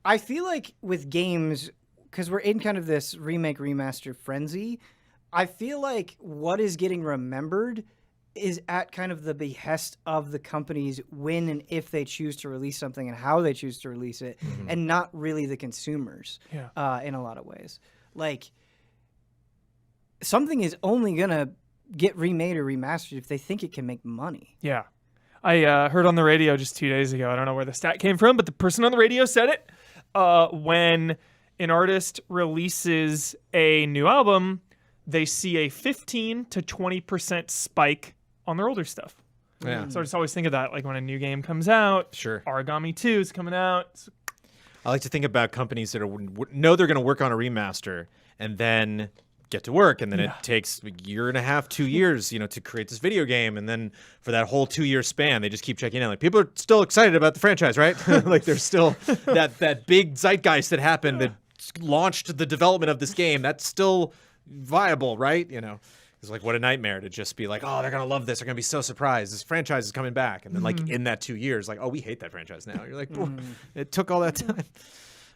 I feel like with games, because we're in kind of this remake remaster frenzy, I feel like what is getting remembered is at kind of the behest of the companies when and if they choose to release something and how they choose to release it, and not really the consumers. Yeah. In a lot of ways, like something is only gonna get remade or remastered if they think it can make money. Yeah. I heard on the radio just 2 days ago. I don't know where the stat came from, but the person on the radio said it. When an artist releases a new album, they see a 15 to 20% spike on their older stuff. Yeah. So I just always think of that, like when a new game comes out. Sure. Origami 2 is coming out. I like to think about companies that know they're going to work on a remaster and then get to work, and then it takes a year and a half, 2 years, to create this video game, and then for that whole 2-year span, they just keep checking in. Like, people are still excited about the franchise, right? Like, there's still that big zeitgeist that happened that launched the development of this game. That's still viable, right? It's like, what a nightmare to just be like, oh, they're gonna love this. They're gonna be so surprised. This franchise is coming back, and then like in that 2 years, like, oh, we hate that franchise now. You're like, it took all that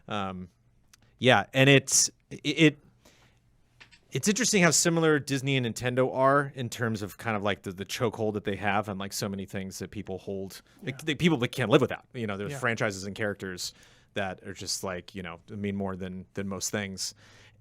time. Yeah, and it's interesting how similar Disney and Nintendo are in terms of kind of like the chokehold that they have on like so many things that people hold, like, people that can't live without. There's franchises and characters that are just like, mean more than most things.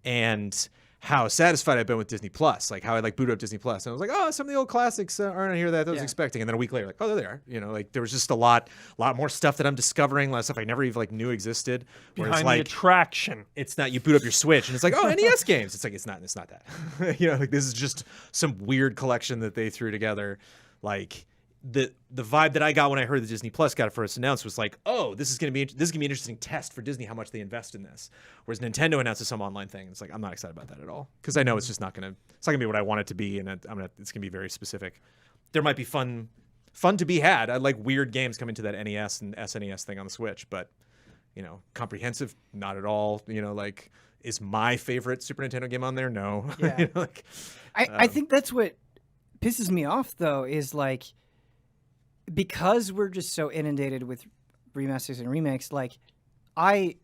And how satisfied I've been with Disney Plus, like how I booted up Disney Plus, and I was like, oh, some of the old classics aren't here that I was expecting, and then a week later, like, oh, there they are. Like there was just a lot more stuff that I'm discovering, a lot of stuff I never even knew existed. Where Behind it's like, the attraction. it's not, you boot up your Switch and it's like, oh, NES games. It's like, it's not that. Like this is just some weird collection that they threw together. Like the vibe that I got when I heard the Disney Plus got first announced was like, oh, this is gonna be an interesting test for Disney, how much they invest in this. Whereas Nintendo announces some online thing, it's like, I'm not excited about that at all, because I know it's not gonna be what I want it to be, and it's gonna be very specific. There might be fun to be had. I like weird games coming to that NES and SNES thing on the Switch, but comprehensive, not at all. Like, is my favorite Super Nintendo game on there? No. Yeah. I think that's what pisses me off, though, is like, because we're just so inundated with remasters and remakes, like I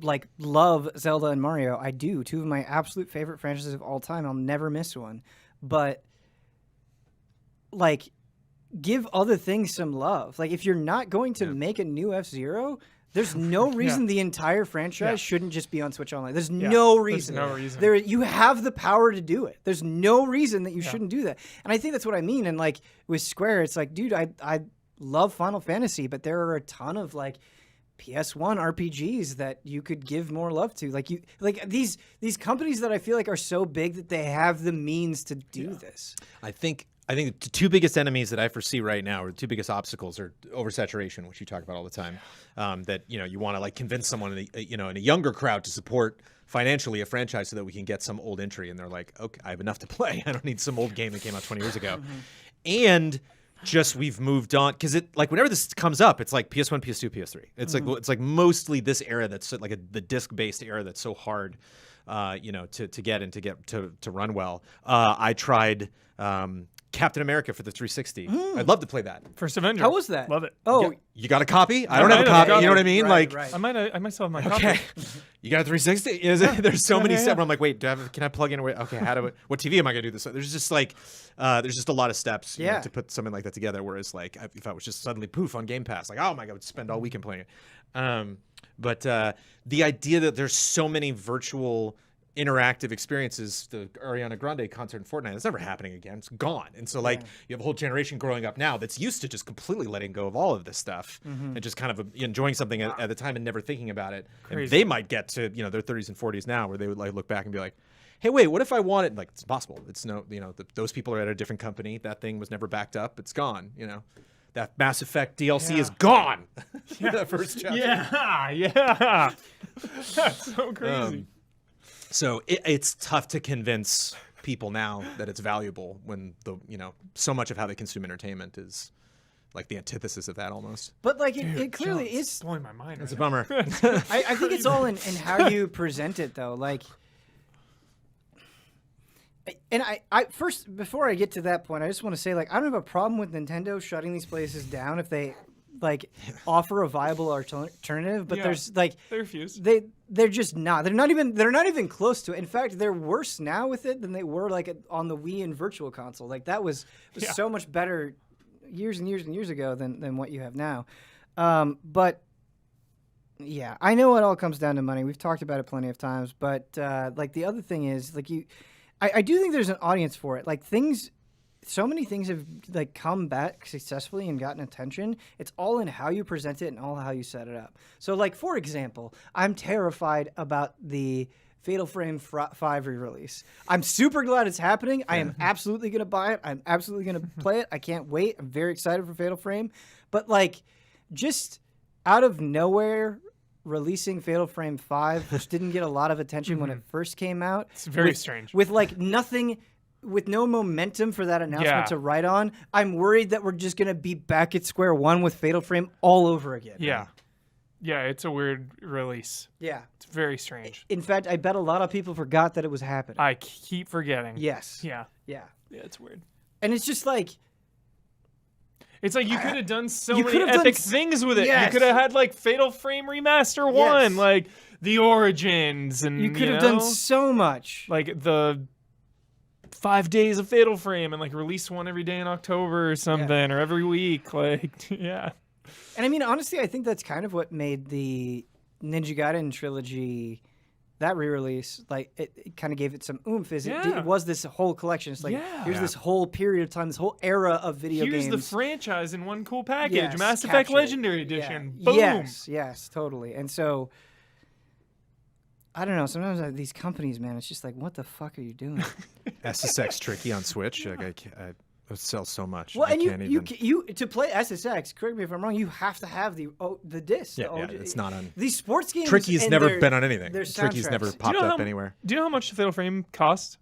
like love Zelda and Mario. I do. Two of my absolute favorite franchises of all time. I'll never miss one. But like, give other things some love. Like, if you're not going to make a new F-Zero, there's no reason the entire franchise shouldn't just be on Switch Online. There's no reason. There's no reason. You have the power to do it. There's no reason that you shouldn't do that. And I think that's what I mean. And like with Square, it's like, dude, I love Final Fantasy, but there are a ton of like PS1 RPGs that you could give more love to. Like these companies that I feel like are so big that they have the means to do this. I think the two biggest enemies that I foresee right now, or the two biggest obstacles, are oversaturation, which you talk about all the time. That you want to like convince someone in a younger crowd to support financially a franchise so that we can get some old entry, and they're like, okay, I have enough to play. I don't need some old game that came out 20 years ago. And just we've moved on, because it like whenever this comes up, it's like PS1, PS2, PS3. It's like mostly this era that's like the disc-based era that's so hard, to get and to run well. I tried. Captain America for the 360. I'd love to play that. First Avenger. How was that? Love it. Oh, You got a copy? I don't have a copy. You know what I mean? Right, like, right. I might still have my okay, copy. you got a 360? There's so many steps. I'm like, wait, can I plug in? Okay, what TV am I gonna do this? There's just like, there's just a lot of steps to put something like that together. Whereas like, if I was just suddenly poof on Game Pass, like, oh my god, I would spend all weekend playing it. But the idea that there's so many virtual interactive experiences, the Ariana Grande concert in Fortnite, that's never happening again. It's gone. And so like you have a whole generation growing up now that's used to just completely letting go of all of this stuff and just kind of enjoying something at the time and never thinking about it. Crazy. And they might get to their 30s and 40s now where they would like look back and be like, hey, wait, what if I wanted, like, it's impossible. It's those people are at a different company. That thing was never backed up. It's gone. That Mass Effect DLC is gone. That first chapter. Yeah. That's so crazy. So it's tough to convince people now that it's valuable when so much of how they consume entertainment is like the antithesis of that almost. But like it clearly John's is. blowing my mind. It's a Right bummer. I think it's all in how you present it, though. Like, and I first, before I get to that point, I just want to say, like, I don't have a problem with Nintendo shutting these places down if they like offer a viable alternative. But there's like they refuse. They're just not. They're not even close to it. In fact, they're worse now with it than they were like on the Wii and Virtual Console. Like that was so much better years and years and years ago than what you have now. But yeah, I know it all comes down to money. We've talked about it plenty of times. But like the other thing is like I do think there's an audience for it. Like so many things have like come back successfully and gotten attention. It's all in how you present it and all how you set it up. So like, for example, I'm terrified about the Fatal Frame 5 re-release. I'm super glad it's happening. I am absolutely going to buy it. I'm absolutely going to play it. I can't wait. I'm very excited for Fatal Frame. But like, just out of nowhere, releasing Fatal Frame 5, which didn't get a lot of attention when it first came out. It's very strange. With like nothing... With no momentum for that announcement to write on, I'm worried that we're just going to be back at square one with Fatal Frame all over again. Yeah. Yeah, it's a weird release. Yeah. It's very strange. In fact, I bet a lot of people forgot that it was happening. I keep forgetting. Yes. Yeah. Yeah. Yeah, it's weird. And it's just like... It's like you could have done so many epic things with it. Yes. You could have had like Fatal Frame Remaster 1, like the Origins, and you could have done so much. Like the 5 days of Fatal Frame and like release one every day in October or something, or every week. Like, yeah. And I mean, honestly, I think that's kind of what made the Ninja Gaiden trilogy, that re-release, like it kind of gave it some oomph. It was this whole collection. It's like, here's this whole period of time, this whole era of video games. Here's the franchise in one cool package. Yes, Mass Effect Legendary Edition. Boom. Yes, totally. And so... I don't know. Sometimes these companies, man, it's just like, what the fuck are you doing? SSX tricky on Switch. Like, it sells so much. Well, and you to play SSX, correct me if I'm wrong, you have to have the disc. Yeah, it's not on. These sports games. Tricky's never been on anything. Tricky's never popped up anywhere. Do you know how much the Fatal Frame cost?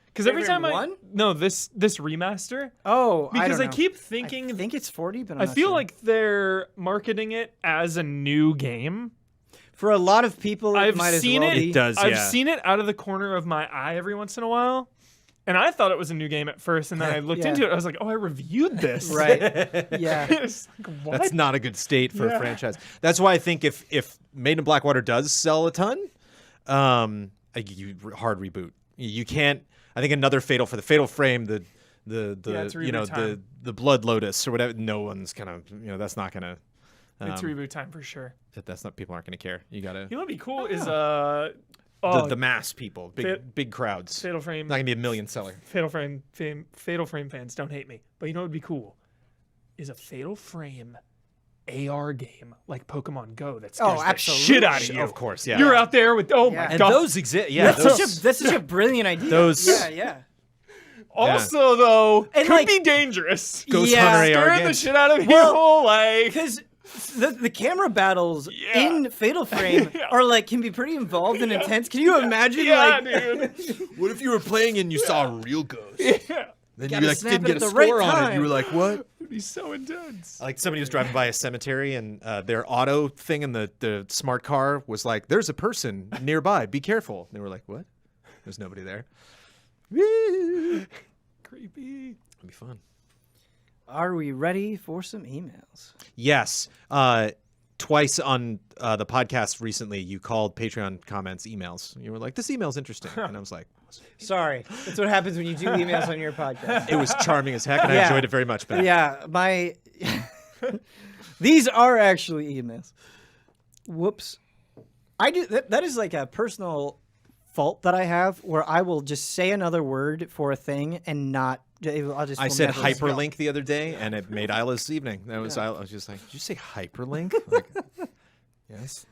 Because every time this remaster. Oh, because I don't know. keep thinking. I think it's 40, but I feel like they're marketing it as a new game. For a lot of people, I've might seen as well it. be. It does. I've seen it out of the corner of my eye every once in a while, And I thought it was a new game at first, and then I looked Yeah. into it. I was like, oh, I reviewed this. Right. Yeah. It's like, what? That's not a good state for Yeah. a franchise. That's why I think if Made in Blackwater does sell a ton, you hard reboot. You can't. I think another Fatal for the Fatal Frame, it's reboot time. the Blood Lotus or whatever. No one's gonna. That's not gonna. It's reboot time for sure. That's not. People aren't gonna care. You gotta. You know what'd be cool is The mass people, big crowds. Fatal Frame. Not gonna be a million seller. Fatal Frame fans don't hate me, but you know what would be cool is a Fatal Frame AR game like Pokemon Go that scares the absolutely. shit out of you. Of course, yeah. You're out there with Yeah. my And god. those exist. Yeah, That's such a brilliant idea. Those- Yeah. Also, though, And, could like- be dangerous. Ghost Yeah. Hunter AR Scaring the games. shit out of Well, people. Like, Because the camera battles Yeah. in Fatal Frame Yeah. are like can be pretty involved and intense. Can you imagine? yeah, like, dude. What if you were playing and you saw a real ghost? Yeah. Then Gotta you like snap didn't it get at a the right score on it. time. You were like, what? It'd be so intense. Like somebody was driving by a cemetery and their auto thing in the smart car was like, "There's a person nearby. Be careful." And they were like, "What?" There's nobody there. It'd Creepy. be fun. Are we ready for some emails? Yes. Twice on the podcast recently, you called Patreon comments emails. You were like, "This email's interesting," and I was like, Sorry, that's what happens when you do emails on your podcast. "It was charming as heck, and I Yeah. enjoyed it very much." Ben. Yeah, these are actually emails. Whoops. I do that is like a personal fault that I have where I will just say another word for a thing and not I said hyperlink the other day, and it made Isla's evening. That was I was just like, "Did you say hyperlink?" Like, yes.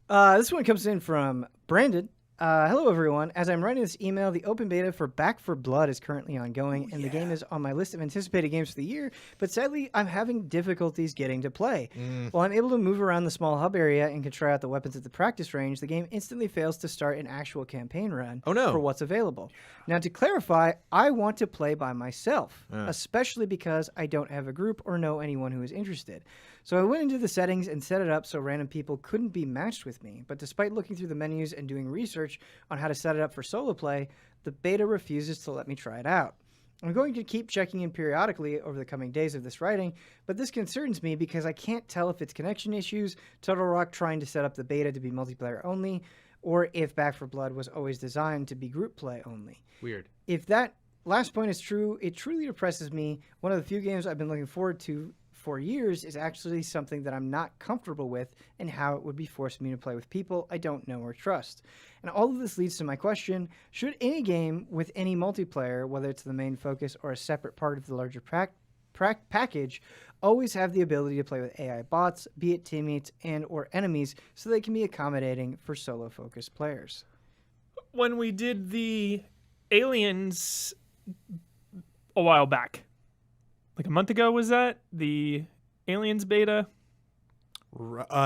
This one comes in from Brandon. Hello, everyone. As I'm writing this email, the open beta for Back 4 Blood is currently ongoing, and the game is on my list of anticipated games for the year, but sadly, I'm having difficulties getting to play. While I'm able to move around the small hub area and can try out the weapons at the practice range, the game instantly fails to start an actual campaign run Oh, no. for what's available. Now, to clarify, I want to play by myself, especially because I don't have a group or know anyone who is interested. So I went into the settings and set it up so random people couldn't be matched with me. But despite looking through the menus and doing research on how to set it up for solo play, the beta refuses to let me try it out. I'm going to keep checking in periodically over the coming days of this writing, but this concerns me because I can't tell if it's connection issues, Turtle Rock trying to set up the beta to be multiplayer only, or if Back 4 Blood was always designed to be group play only. Weird. If that last point is true, it truly depresses me. One of the few games I've been looking forward to for years is actually something that I'm not comfortable with, and how it would be forcing me to play with people I don't know or trust. And all of this leads to my question, should any game with any multiplayer, whether it's the main focus or a separate part of the larger package, always have the ability to play with AI bots, be it teammates and or enemies, so they can be accommodating for solo-focused players? When we did the Aliens a while back, like a month ago, was that the Aliens beta?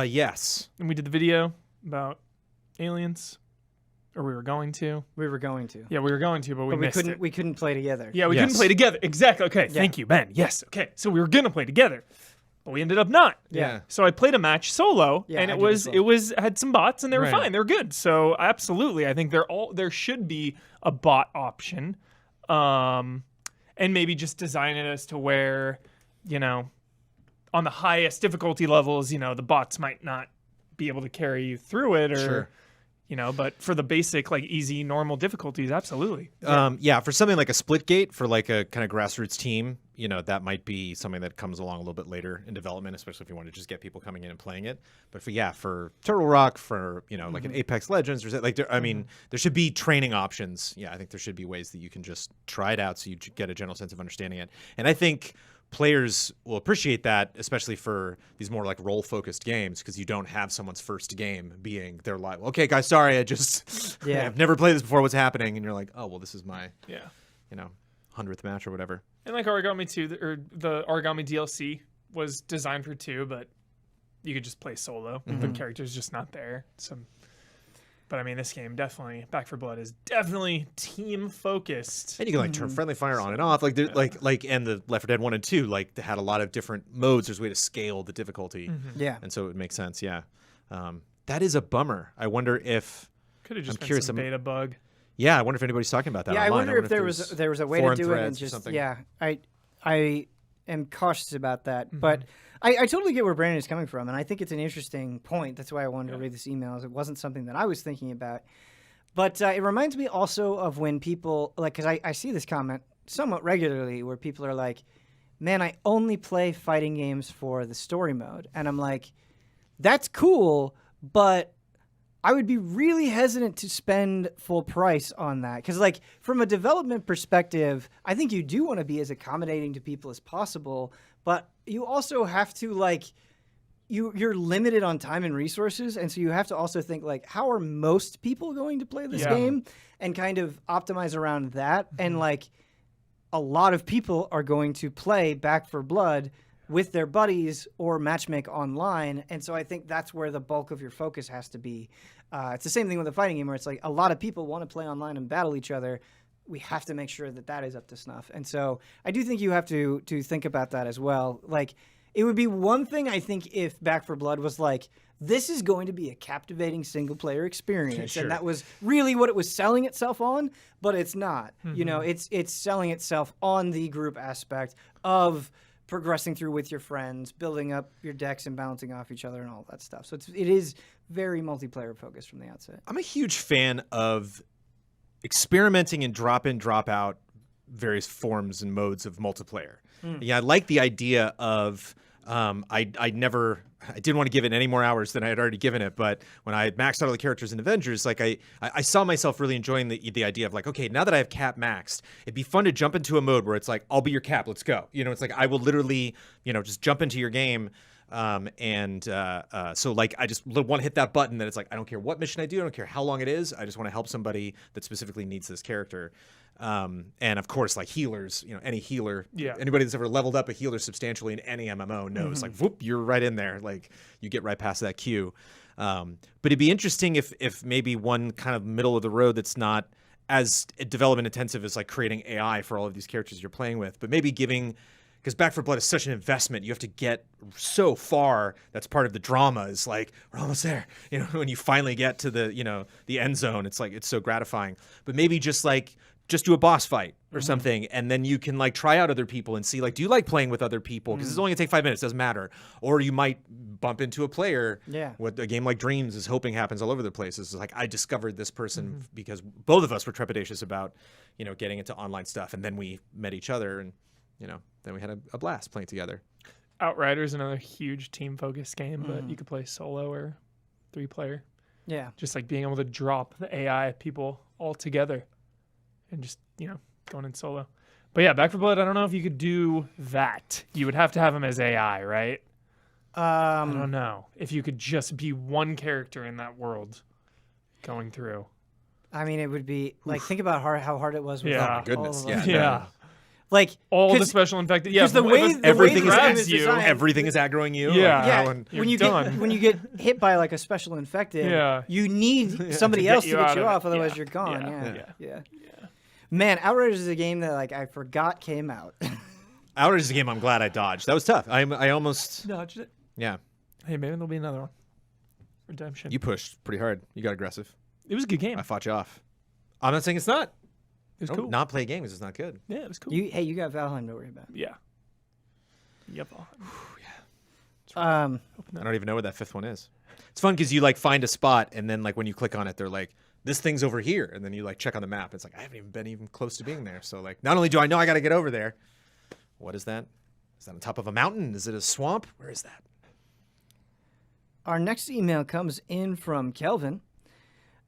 Yes. And we did the video about aliens, or we were going to. We were going to. Yeah, we were going to, but we missed it. We couldn't play together. Yeah, we Yes. couldn't play together. Exactly. Okay, thank you, Ben. Yes. Okay, so we were gonna play together, but we ended up not. Yeah. So I played a match solo, Yeah, and I it did as was well. had some bots, and they were Right. fine. They were good. So absolutely, I think there should be a bot option, and maybe just design it as to where, on the highest difficulty levels, the bots might not be able to carry you through it, or Sure. but for the basic like easy normal difficulties, absolutely. For something like a Splitgate, for like a kind of grassroots team, that might be something that comes along a little bit later in development, especially if you want to just get people coming in and playing it. But for Turtle Rock, for like an Apex Legends, or like there should be training options. Yeah, I think there should be ways that you can just try it out so you get a general sense of understanding it. And I think players will appreciate that, especially for these more like role-focused games, because you don't have someone's first game being they're like, "Okay, guys, sorry, I've never played this before. What's happening?" And you're like, "Oh, well, this is my 100th match or whatever." And like Origami 2, or the Origami DLC was designed for 2, but you could just play solo. The character's just not there. But I mean, this game definitely, Back 4 Blood is definitely team focused. And you can like turn friendly fire on and off, and the Left 4 Dead 1 and 2 like they had a lot of different modes. There's a way to scale the difficulty, Yeah. and so it would make sense. Yeah, that is a bummer. I wonder if Could have just I'm been curious, some beta bug. Yeah, I wonder if anybody's talking about that. Yeah, I online. wonder if there was a way to forum do it and threads or just something. yeah. I am cautious about that, but I totally get where Brandon is coming from, and I think it's an interesting point. That's why I wanted to read this email. It wasn't something that I was thinking about, but it reminds me also of when people because I see this comment somewhat regularly where people are like, "Man, I only play fighting games for the story mode," and I'm like, "That's cool, but." I would be really hesitant to spend full price on that because, like, from a development perspective, I think you do want to be as accommodating to people as possible, but you also have to, like, you're limited on time and resources, and so you have to also think, like, how are most people going to play this game and kind of optimize around that, and, like, a lot of people are going to play Back 4 Blood with their buddies or matchmake online. And so I think that's where the bulk of your focus has to be. It's the same thing with a fighting game where it's like a lot of people want to play online and battle each other. We have to make sure that that is up to snuff. And so I do think you have to think about that as well. Like, it would be one thing, I think, if Back 4 Blood was like, this is going to be a captivating single-player experience. Sure. And that was really what it was selling itself on, but it's not. You know, it's selling itself on the group aspect of progressing through with your friends, building up your decks and bouncing off each other and all that stuff. So it is very multiplayer focused from the outset. I'm a huge fan of experimenting and drop in, drop out various forms and modes of multiplayer. Yeah, I like the idea of I didn't want to give it any more hours than I had already given it, but when I had maxed out all the characters in Avengers, like I saw myself really enjoying the idea of like, okay, now that I have Cap maxed, it'd be fun to jump into a mode where it's like, I'll be your Cap, let's go. You know, it's like I will literally, you know, just jump into your game. So like I just want to hit that button that it's like, I don't care what mission I do, I don't care how long it is, I just want to help somebody that specifically needs this character. And of course, like healers, you know, any healer, anybody that's ever leveled up a healer substantially in any MMO knows, like, whoop, you're right in there. Like, you get right past that queue. But it'd be interesting if maybe one kind of middle of the road that's not as development intensive as like creating AI for all of these characters you're playing with, but maybe giving, because Back 4 Blood is such an investment, you have to get so far. That's part of the drama. Is like, we're almost there. You know, when you finally get to the, you know, the end zone, it's like, it's so gratifying. But maybe just do a boss fight or something, and then you can like try out other people and see like, do you like playing with other people? Because it's only gonna take 5 minutes, doesn't matter. Or you might bump into a player. Yeah. What a game like Dreams is hoping happens all over the place. It's like, I discovered this person because both of us were trepidatious about, you know, getting into online stuff, and then we met each other, and you know, then we had a blast playing together. Outriders, another huge team-focused game, but you could play solo or 3-player. Yeah. Just like being able to drop the AI people all together and just, you know, going in solo. But yeah, Back 4 Blood, I don't know if you could do that. You would have to have him as AI, right? I don't know. If you could just be one character in that world going through. I mean, it would be, like, think about how hard it was with Yeah. Oh my goodness. all of Yeah. us. Like, all the special infected. Yeah, 'cause the way Everything the is game is you. designed- Everything is aggroing you. Yeah. Like, Yeah, oh, and when you done. get hit by like a special infected, you need somebody else to get you off, otherwise you're gone. Yeah. Man, Outriders is a game that like I forgot came out. Outriders is a game I'm glad I dodged. That was tough. I almost dodged it. Yeah. Hey, maybe there'll be another one. Redemption. You pushed pretty hard. You got aggressive. It was a good game. I fought you off. I'm not saying it's not. It was Don't cool. not play games. It's not good. Yeah, it was cool. You got Valheim to worry about. Yeah. Yep. I don't even know where that fifth one is. It's fun because you like find a spot, and then like when you click on it, they're like, this thing's over here, and then you like check on the map. It's like, I haven't even been close to being there. So like, not only do I know I got to get over there, what is that? Is that on top of a mountain? Is it a swamp? Where is that? Our next email comes in from Kelvin.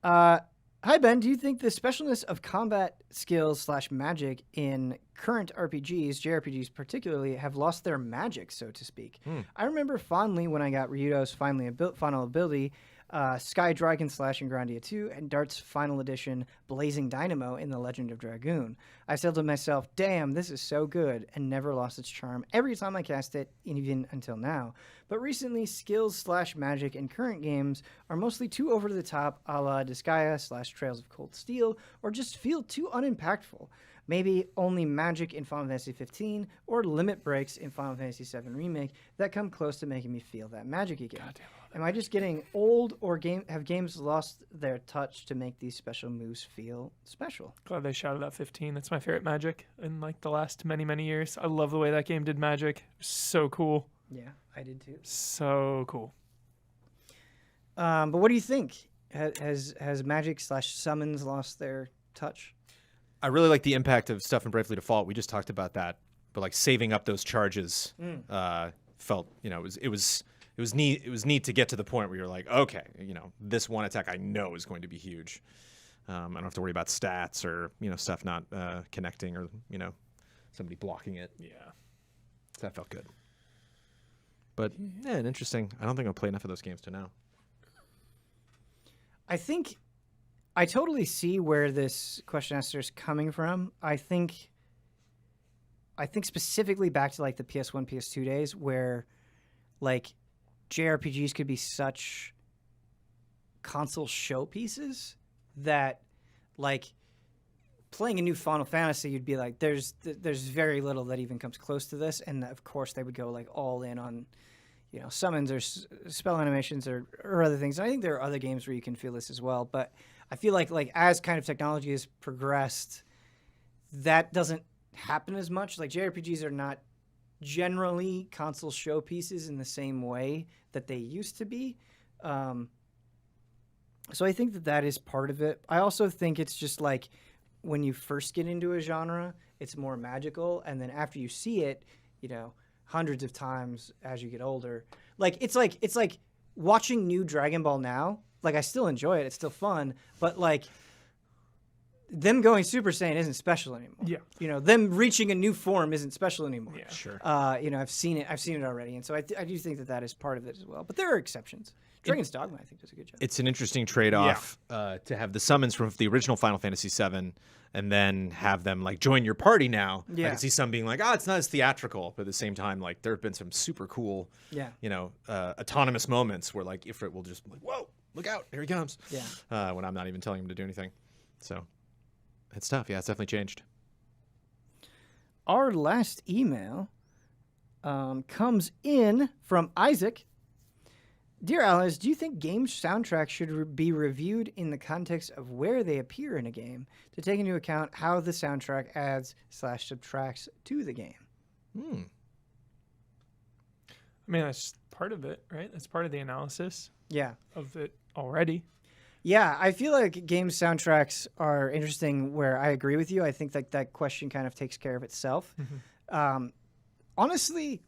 Hi, Ben. Do you think the specialness of combat skills / magic in current RPGs, JRPGs particularly, have lost their magic, so to speak? I remember fondly when I got Ryudo's final ability, Sky Dragon / Ingrandia 2, and Dart's final edition, Blazing Dynamo in The Legend of Dragoon. I said to myself, damn, this is so good, and never lost its charm every time I cast it, even until now. But recently, skills / magic in current games are mostly too over the top, a la Disgaea / Trails of Cold Steel, or just feel too unimpactful. Maybe only magic in Final Fantasy 15 or limit breaks in Final Fantasy 7 Remake that come close to making me feel that magic again. Am I just getting old, or have games lost their touch to make these special moves feel special? Glad they shouted out 15. That's my favorite Magic in like the last many, many years. I love the way that game did Magic. It was so cool. Yeah, I did too. So cool. But what do you think? Has Magic / Summons lost their touch? I really like the impact of stuff in Bravely Default. We just talked about that, but like saving up those charges felt, it was neat. It was neat to get to the point where you're like, okay, this one attack I know is going to be huge. I don't have to worry about stats or stuff not connecting or somebody blocking it. Yeah. So that felt good. But yeah, interesting. I don't think I'll play enough of those games to know. I think I totally see where this question asker is coming from. I think specifically back to like the PS1, PS2 days where like JRPGs could be such console showpieces that like playing a new Final Fantasy, you'd be like, there's very little that even comes close to this, and of course they would go like all in on summons or spell animations or other things. And I think there are other games where you can feel this as well, but I feel like as kind of technology has progressed, that doesn't happen as much. Like JRPGs are not generally console showpieces in the same way that they used to be. So I think that is part of it. I also think it's just like when you first get into a genre, it's more magical, and then after you see it, hundreds of times as you get older, like it's like watching new Dragon Ball now. Like I still enjoy it; it's still fun, but like them going Super Saiyan isn't special anymore. Yeah. Them reaching a new form isn't special anymore. Yeah. Sure. I've seen it already, and so I do think that is part of it as well. But there are exceptions. Dragon's Dogma, I think, does a good job. It's an interesting trade-off to have the summons from the original Final Fantasy VII and then have them like join your party now. I Yeah. can see some being like, it's not as theatrical, but at the same time, like there have been some super cool, autonomous moments where like Ifrit will just be like, whoa, look out, here he comes. Yeah. When I'm not even telling him to do anything. So it's tough. Yeah, it's definitely changed. Our last email comes in from Isaac. Dear Alice, do you think game soundtracks should be reviewed in the context of where they appear in a game to take into account how the soundtrack adds / subtracts to the game? I mean, that's part of it, right? That's part of the analysis Yeah. of it already. Yeah, I feel like game soundtracks are interesting where I agree with you. I think that question kind of takes care of itself. Honestly,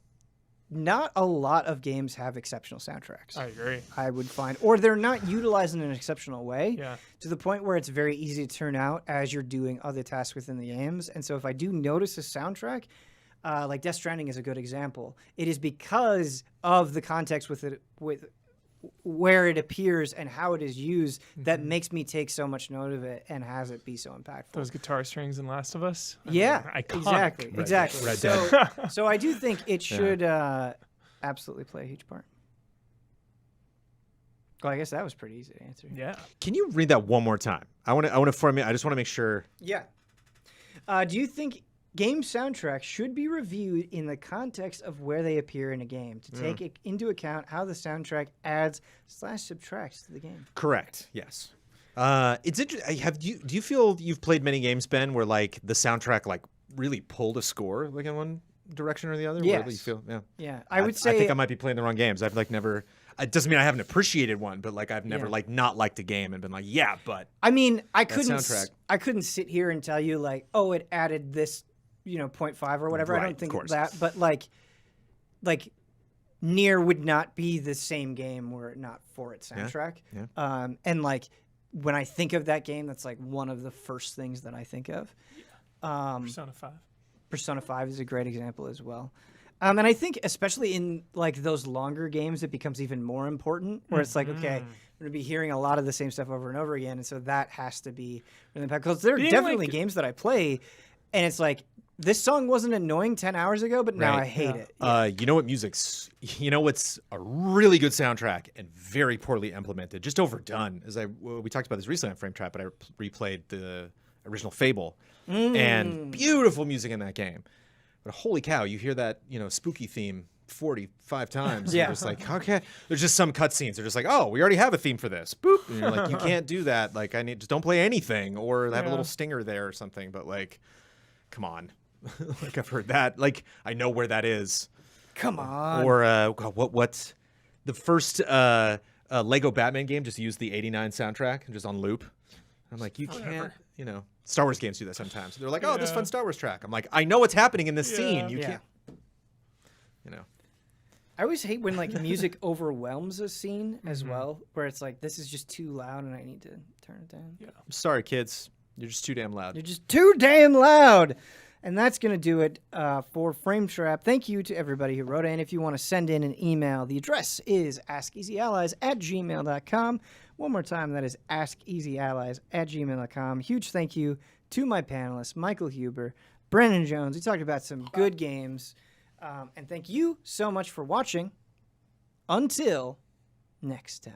not a lot of games have exceptional soundtracks. I agree. I would find, or they're not utilized in an exceptional way Yeah. to the point where it's very easy to turn out as you're doing other tasks within the games. And so if I do notice a soundtrack, like Death Stranding is a good example, it is because of the context with where it appears and how it is used that makes me take so much note of it and has it be so impactful. Those guitar strings in Last of Us. Yeah, Iconic. exactly. Red Dead. So I do think it should absolutely play a huge part. Well, I guess that was pretty easy to answer. Yeah. Can you read that one more time? I just want to make sure. Yeah. Do you think game soundtracks should be reviewed in the context of where they appear in a game to take into account how the soundtrack adds / subtracts to the game? Correct. Yes. It's interesting. Do you feel you've played many games, Ben, where like the soundtrack like really pulled a score like in one direction or the other? Yes. Where you feel, yeah. Yeah, I would say. I think I might be playing the wrong games. I've like never. It doesn't mean I haven't appreciated one, but like I've never like not liked a game and been like, yeah, but. I mean, I soundtrack. couldn't sit here and tell you like, oh, it added this, 0.5 or whatever. Right, I don't think of course. that, but like Nier would not be the same game were it not for its soundtrack. Yeah. And like when I think of that game, that's like one of the first things that I think of. Persona 5. Persona 5 is a great example as well. And I think especially in like those longer games, it becomes even more important where it's like, okay, I'm going to be hearing a lot of the same stuff over and over again. And so that has to be really impactful. Because there are definitely games that I play and it's like, this song wasn't annoying 10 hours ago, but now I hate it. Yeah. You know what's a really good soundtrack and very poorly implemented, just overdone. We talked about this recently on Frame Trap, but I replayed the original Fable and beautiful music in that game. But holy cow, you hear that spooky theme 45 times. Yeah. You're just like, okay. There's just some cutscenes. They're just like, oh, we already have a theme for this. Boop. And you're like, you can't do that. Like, just don't play anything, or have a little stinger there or something. But like, come on. Like, I've heard that. Like, I know where that is. Come on. Or what? The first Lego Batman game just used the '89 soundtrack and just on loop. I'm like, you can't. Star Wars games do that sometimes. They're like, oh, this fun Star Wars track. I'm like, I know what's happening in this scene. You can't. I always hate when like music overwhelms a scene as well, where it's like, this is just too loud and I need to turn it down. Yeah. I'm sorry, kids. You're just too damn loud. You're just too damn loud. And that's going to do it for Frame Trap. Thank you to everybody who wrote in. If you want to send in an email, the address is askeasyallies@gmail.com. One more time, that is askeasyallies@gmail.com. Huge thank you to my panelists, Michael Huber, Brennan Jones. We talked about some good games. And thank you so much for watching. Until next time.